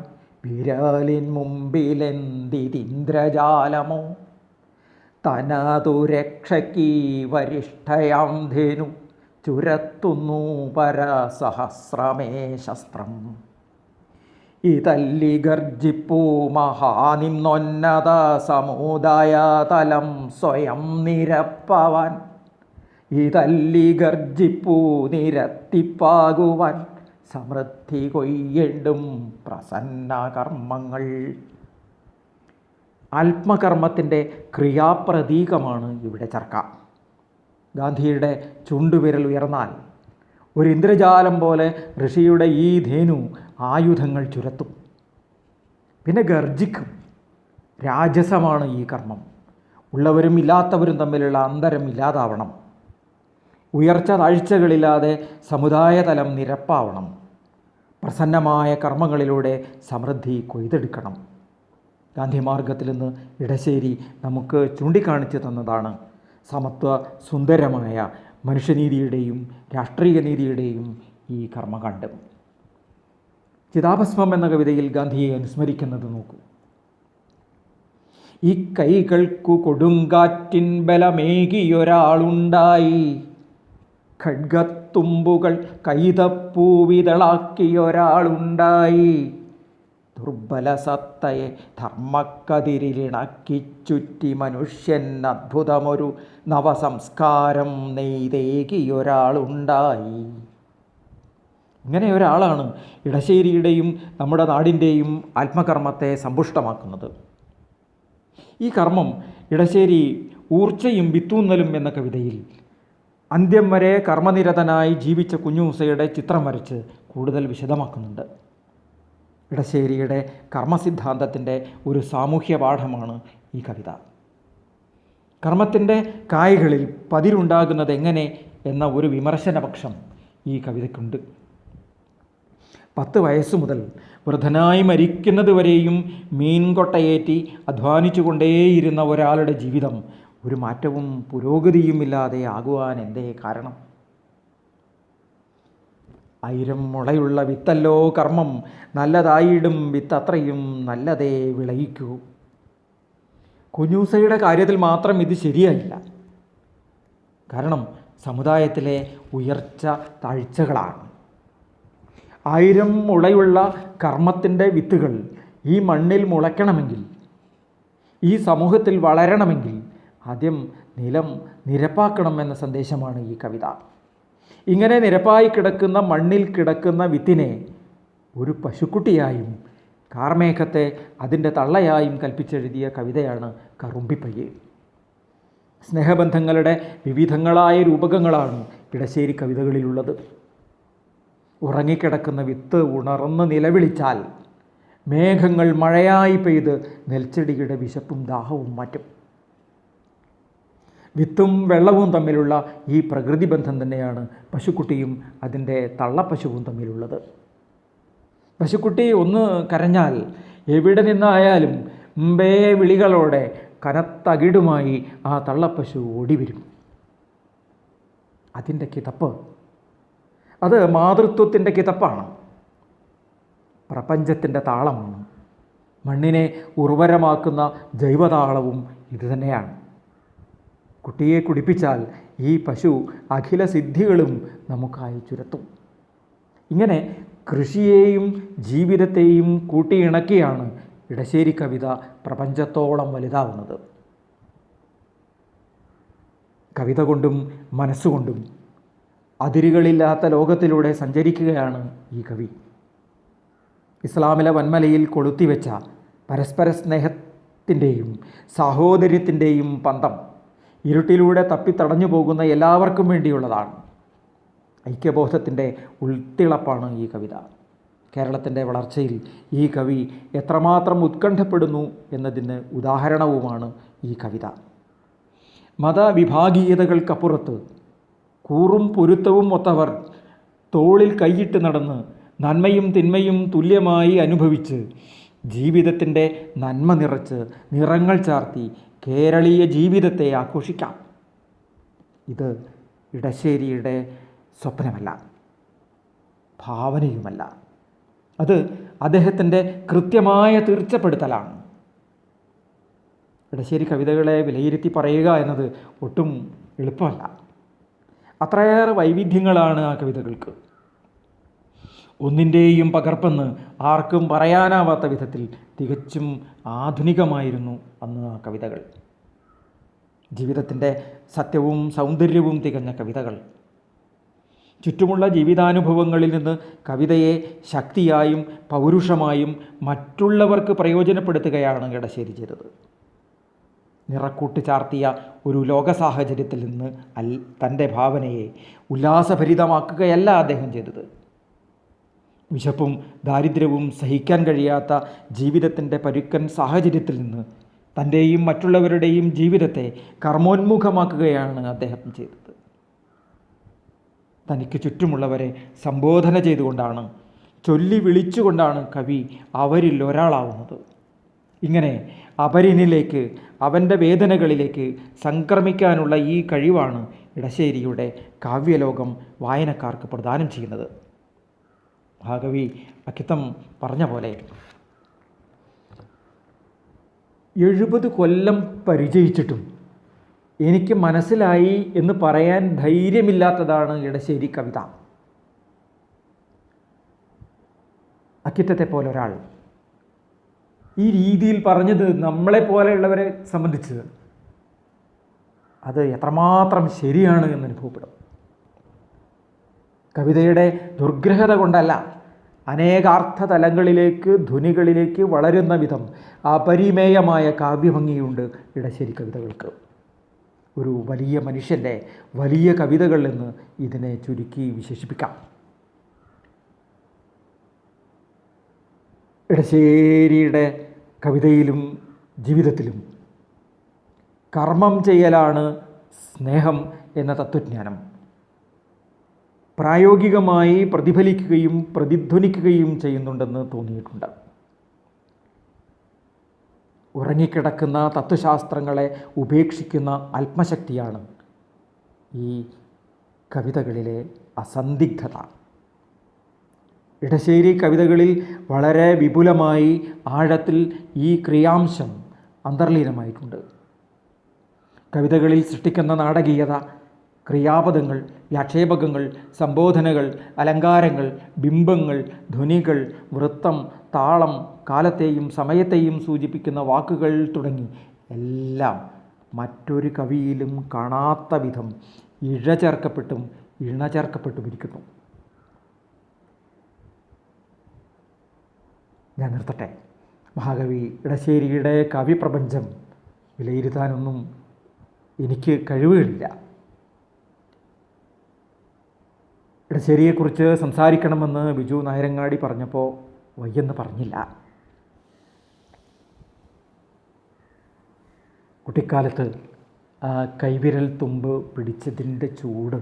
വിരലിൻ മുമ്പിലെന്തിന്ദ്രജാലമോ തനതു രക്ഷയ്ക്ക് വരിഷ്ഠയാം ധേനു ചുരത്തുന്നു പരസഹസ്രമേ ശസ്ത്രം. ഇതല്ലി ഗർജിപ്പൂ മഹാനിന്നോന്നത സമുദായ തലം സ്വയം നിരപ്പവാൻ. ഇതല്ലി ഗർജിപ്പൂ നിരത്തിപ്പാകുവാൻ സമൃദ്ധി കൊയ്യണ്ടും പ്രസന്ന കർമ്മങ്ങൾ. ആത്മകർമ്മത്തിൻ്റെ ക്രിയാപ്രതീകമാണ് ഇവിടെ ചർക്ക. ഗാന്ധിയുടെ ചുണ്ടുവിരൽ ഉയർന്നാൽ ഒരു ഇന്ദ്രജാലം പോലെ ഋഷിയുടെ ഈ ധേനു ആയുധങ്ങൾ ചുരത്തും, പിന്നെ ഗർജിക്കും. രാജസമാണ് ഈ കർമ്മം. ഉള്ളവരും ഇല്ലാത്തവരും തമ്മിലുള്ള അന്തരം ഇല്ലാതാവണം. ഉയർച്ച താഴ്ചകളില്ലാതെ സമുദായതലം നിരപ്പാവണം. പ്രസന്നമായ കർമ്മങ്ങളിലൂടെ സമൃദ്ധി കൊയ്തെടുക്കണം. ഗാന്ധിമാർഗത്തിൽ നിന്ന് ഇടശ്ശേരി നമുക്ക് ചൂണ്ടിക്കാണിച്ചു തന്നതാണ് സമത്വ സുന്ദരമായ മനുഷ്യനീതിയുടെയും രാഷ്ട്രീയ നീതിയുടെയും ഈ കർമ്മകാണ്ഡം. ചിതാഭസ്മം എന്ന കവിതയിൽ ഗാന്ധിയെ അനുസ്മരിക്കുന്നത് നോക്കൂ. ഈ കൈകൾക്കു കൊടുങ്കാറ്റിൻ ബലമേകിയൊരാളുണ്ടായി, ഖഡ്ഗത്തുമ്പുകൾ കൈതപ്പൂവിതളാക്കിയൊരാളുണ്ടായി, ദുർബല സത്തയെ ധർമ്മക്കതിരിലിണക്കി ചുറ്റി മനുഷ്യൻ അദ്ഭുതമൊരു നവസംസ്കാരം നെയ്തേകിയൊരാളുണ്ടായി. ഇങ്ങനെ ഒരാളാണ് ഇടശ്ശേരിയുടെയും നമ്മുടെ നാടിൻ്റെയും ആത്മകർമ്മത്തെ സമ്പുഷ്ടമാക്കുന്നത്. ഈ കർമ്മം ഇടശ്ശേരി ഊർച്ചയും വിത്തൂന്നലും എന്ന കവിതയിൽ അന്ത്യം വരെ കർമ്മനിരതനായി ജീവിച്ച കുഞ്ഞൂസയുടെ ചിത്രം വരച്ച് കൂടുതൽ വിശദമാക്കുന്നുണ്ട്. ഇടശ്ശേരിയുടെ കർമ്മസിദ്ധാന്തത്തിൻ്റെ ഒരു സാമൂഹ്യ പാഠമാണ് ഈ കവിത. കർമ്മത്തിൻ്റെ കായ്കളിൽ പതിരുണ്ടാകുന്നത് എങ്ങനെ എന്ന ഒരു വിമർശനപക്ഷം ഈ കവിതയ്ക്കുണ്ട്. 10 വയസ്സു മുതൽ വൃദ്ധനായി മരിക്കുന്നത് വരെയും മീൻകൊട്ടയേറ്റി അധ്വാനിച്ചു കൊണ്ടേയിരുന്ന ഒരാളുടെ ജീവിതം ഒരു മാറ്റവും പുരോഗതിയുമില്ലാതെ ആകുവാൻ എന്തേ കാരണം? 1000 മുളയുള്ള വിത്തല്ലോ കർമ്മം, നല്ലതായിടും വിത്തത്രയും നല്ലതേ വിളയിക്കൂ. കുഞ്ഞൂസയുടെ കാര്യത്തിൽ മാത്രം ഇത് ശരിയായില്ല. കാരണം സമുദായത്തിലെ ഉയർച്ച താഴ്ചകളാണ്. 1000 മുളയുള്ള കർമ്മത്തിൻ്റെ വിത്തുകൾ ഈ മണ്ണിൽ മുളയ്ക്കണമെങ്കിൽ, ഈ സമൂഹത്തിൽ വളരണമെങ്കിൽ ആദ്യം നിലം നിരപ്പാക്കണം എന്ന സന്ദേശമാണ് ഈ കവിത. ഇങ്ങനെ നിരപ്പായി കിടക്കുന്ന മണ്ണിൽ കിടക്കുന്ന വിത്തിനെ ഒരു പശുക്കുട്ടിയായും കാർമേഘത്തെ അതിൻ്റെ തള്ളയായും കൽപ്പിച്ചെഴുതിയ കവിതയാണ് കറുമ്പിപ്പയ്യ്. സ്നേഹബന്ധങ്ങളുടെ വിവിധങ്ങളായ രൂപകങ്ങളാണ് ഇടശ്ശേരി കവിതകളിലുള്ളത്. ഉറങ്ങിക്കിടക്കുന്ന വിത്ത് ഉണർന്ന് നിലവിളിച്ചാൽ മേഘങ്ങൾ മഴയായി പെയ്ത് നെൽച്ചെടിയുടെ വിശപ്പും ദാഹവും മാറ്റും. വിത്തും വെള്ളവും തമ്മിലുള്ള ഈ പ്രകൃതി ബന്ധം തന്നെയാണ് പശുക്കുട്ടിയും അതിൻ്റെ തള്ളപ്പശുവും തമ്മിലുള്ളത്. പശുക്കുട്ടി ഒന്ന് കരഞ്ഞാൽ എവിടെ നിന്നായാലും മുമ്പേ വിളികളോടെ കനത്തകിടുമായി ആ തള്ളപ്പശു ഓടിവരും. അതിൻ്റെ കിതപ്പ്, അത് മാതൃത്വത്തിൻ്റെ കിതപ്പാണ്, പ്രപഞ്ചത്തിൻ്റെ താളമാണ്. മണ്ണിനെ ഉർവരമാക്കുന്ന ജൈവതാളവും ഇതുതന്നെയാണ്. കുട്ടിയെ കുടിപ്പിച്ചാൽ ഈ പശു അഖില സിദ്ധികളും നമുക്കായി ചുരത്തും. ഇങ്ങനെ കൃഷിയെയും ജീവിതത്തെയും കൂട്ടിയിണക്കിയാണ് ഇടശ്ശേരി കവിത പ്രപഞ്ചത്തോളം വലുതാവുന്നത്. കവിത കൊണ്ടും മനസ്സുകൊണ്ടും അതിരുകളില്ലാത്ത ലോകത്തിലൂടെ സഞ്ചരിക്കുകയാണ് ഈ കവി. ഇസ്ലാമിലെ വന്മലയിൽ കൊളുത്തിവെച്ച പരസ്പര സ്നേഹത്തിൻ്റെയും സാഹോദര്യത്തിൻ്റെയും പന്തം ഇരുട്ടിലൂടെ തപ്പിത്തടഞ്ഞു പോകുന്ന എല്ലാവർക്കും വേണ്ടിയുള്ളതാണ്. ഐക്യബോധത്തിൻ്റെ ഉൾത്തിളപ്പാണ് ഈ കവിത. കേരളത്തിൻ്റെ വളർച്ചയിൽ ഈ കവി എത്രമാത്രം ഉത്കണ്ഠപ്പെടുന്നു എന്നതിന് ഉദാഹരണവുമാണ് ഈ കവിത. മതവിഭാഗീയതകൾക്കപ്പുറത്ത് കൂറും പൊരുത്തവും ഒത്തവർ തോളിൽ കൈയിട്ട് നടന്ന് നന്മയും തിന്മയും തുല്യമായി അനുഭവിച്ച് ജീവിതത്തിൻ്റെ നന്മ നിറച്ച് നിറങ്ങൾ ചാർത്തി കേരളീയ ജീവിതത്തെ ആഘോഷിക്കാം. ഇത് ഇടശ്ശേരിയുടെ സ്വപ്നമല്ല, ഭാവനയുമല്ല. അത് അദ്ദേഹത്തിൻ്റെ കൃത്യമായ തീർച്ചപ്പെടുത്തലാണ്. ഇടശ്ശേരി കവിതകളെ വിലയിരുത്തി പറയുക എന്നത് ഒട്ടും എളുപ്പമല്ല. അത്രയേറെ വൈവിധ്യങ്ങളാണ് ആ കവിതകൾക്ക്. ഒന്നിൻ്റെയും പകർപ്പെന്ന് ആർക്കും പറയാനാവാത്ത വിധത്തിൽ തികച്ചും ആധുനികമായിരുന്നു അന്ന് ആ കവിതകൾ. ജീവിതത്തിൻ്റെ സത്യവും സൗന്ദര്യവും തികഞ്ഞ കവിതകൾ. ചുറ്റുമുള്ള ജീവിതാനുഭവങ്ങളിൽ നിന്ന് കവിതയെ ശക്തിയായും പൗരുഷമായും മറ്റുള്ളവർക്ക് പ്രയോജനപ്പെടുത്തുകയാണ് ഇടശ്ശേരി ചെയ്തത്. നിറക്കൂട്ട് ചാർത്തിയ ഒരു ലോക സാഹചര്യത്തിൽ നിന്ന് തൻ്റെ ഭാവനയെ ഉല്ലാസഭരിതമാക്കുകയല്ല അദ്ദേഹം ചെയ്തത്. വിശപ്പും ദാരിദ്ര്യവും സഹിക്കാൻ കഴിയാത്ത ജീവിതത്തിൻ്റെ പരുക്കൻ സാഹചര്യത്തിൽ നിന്ന് തൻ്റെയും മറ്റുള്ളവരുടെയും ജീവിതത്തെ കർമ്മോന്മുഖമാക്കുകയാണ് അദ്ദേഹം ചെയ്തത്. തനിക്ക് ചുറ്റുമുള്ളവരെ സംബോധന ചെയ്തുകൊണ്ടാണ്, ചൊല്ലി വിളിച്ചുകൊണ്ടാണ് കവി അവരിൽ ഒരാളാവുന്നത്. ഇങ്ങനെ അപരനിലേക്ക്, അവൻ്റെ വേദനകളിലേക്ക് സംക്രമിക്കാനുള്ള ഈ കഴിവാണ് ഇടശ്ശേരിയുടെ കാവ്യലോകം വായനക്കാർക്ക് പ്രദാനം ചെയ്യുന്നത്. മഹാകവി അക്കിത്തം പറഞ്ഞ പോലെ 70 കൊല്ലം പരിചയിച്ചിട്ടും എനിക്ക് മനസ്സിലായി എന്ന് പറയാൻ ധൈര്യമില്ലാത്തതാണ് ഇടശ്ശേരി കവിത. അക്കിത്തത്തെ പോലെ ഒരാൾ ഈ രീതിയിൽ പറഞ്ഞത് നമ്മളെപ്പോലെയുള്ളവരെ സംബന്ധിച്ച് അത് എത്രമാത്രം ശരിയാണ് എന്നനുഭവപ്പെടും. കവിതയുടെ ദുർഗ്രഹത കൊണ്ടല്ല, അനേകാർത്ഥ തലങ്ങളിലേക്ക്, ധ്വനികളിലേക്ക് വളരുന്ന വിധം അപരിമേയമായ കാവ്യഭംഗിയുണ്ട് ഇടശ്ശേരി കവിതകൾക്ക്. ഒരു വലിയ മനുഷ്യൻ്റെ വലിയ കവിതകൾ എന്ന് ഇതിനെ ചുരുക്കി വിശേഷിപ്പിക്കാം. ഇടശ്ശേരിയുടെ കവിതയിലും ജീവിതത്തിലും കർമ്മം ചെയ്യലാണ് സ്നേഹം എന്ന തത്വജ്ഞാനം പ്രായോഗികമായി പ്രതിഫലിക്കുകയും പ്രതിധ്വനിക്കുകയും ചെയ്യുന്നുണ്ടെന്ന് തോന്നിയിട്ടുണ്ട്. ഉറങ്ങിക്കിടക്കുന്ന തത്വശാസ്ത്രങ്ങളെ ഉപേക്ഷിക്കുന്ന ആത്മശക്തിയാണ് ഈ കവിതകളിലെ അസന്ദിഗ്ധത. ഇടശ്ശേരി കവിതകളിൽ വളരെ വിപുലമായി ആഴത്തിൽ ഈ ക്രിയാംശം അന്തർലീനമായിട്ടുണ്ട്. കവിതകളിൽ സൃഷ്ടിക്കുന്ന നാടകീയത, ക്രിയാപദങ്ങൾ, വ്യാക്ഷേപകങ്ങൾ, സംബോധനകൾ, അലങ്കാരങ്ങൾ, ബിംബങ്ങൾ, ധ്വനികൾ, വൃത്തം, താളം, കാലത്തെയും സമയത്തെയും സൂചിപ്പിക്കുന്ന വാക്കുകൾ തുടങ്ങി എല്ലാം മറ്റൊരു കവിയിലും കാണാത്ത വിധം ഇഴചേർക്കപ്പെട്ടും ഇണചേർക്കപ്പെട്ടുമിരിക്കുന്നു. ഞാൻ നിർത്തട്ടെ. മഹാകവി ഇടശ്ശേരിയുടെ കവിപ്രപഞ്ചം വിലയിരുത്താനൊന്നും എനിക്ക് കഴിവുകളില്ല. ഇടശ്ശേരിയെക്കുറിച്ച് സംസാരിക്കണമെന്ന് ബിജു നായരങ്ങാടി പറഞ്ഞപ്പോൾ വയ്യെന്ന് പറഞ്ഞില്ല. കുട്ടിക്കാലത്ത് ആ കൈവിരൽ തുമ്പ് പിടിച്ചതിൻ്റെ ചൂട്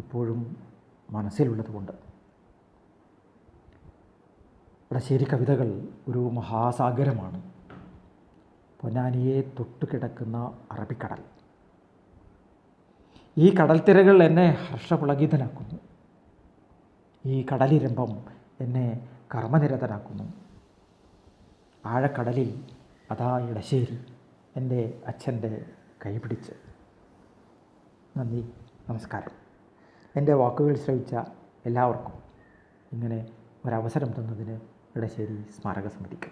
ഇപ്പോഴും മനസ്സിലുള്ളതുകൊണ്ട്. ഇടശ്ശേരി കവിതകൾ ഒരു മഹാസാഗരമാണ്. പൊന്നാനിയെ തൊട്ടുകിടക്കുന്ന അറബിക്കടൽ. ഈ കടൽത്തിരകൾ എന്നെ ഹർഷപുളകിതനാക്കുന്നു. ഈ കടലിരമ്പം എന്നെ കർമ്മനിരതനാക്കുന്നു. ആഴക്കടലിൽ അതാ ഇടശ്ശേരി എൻ്റെ അച്ഛൻ്റെ കൈപിടിച്ച്. നന്ദി, നമസ്കാരം. എൻ്റെ വാക്കുകൾ ശ്രവിച്ച എല്ലാവർക്കും ഇങ്ങനെ ഒരവസരം തന്നതിന് ഇടശ്ശേരി സ്മാരക സമിതിക്ക്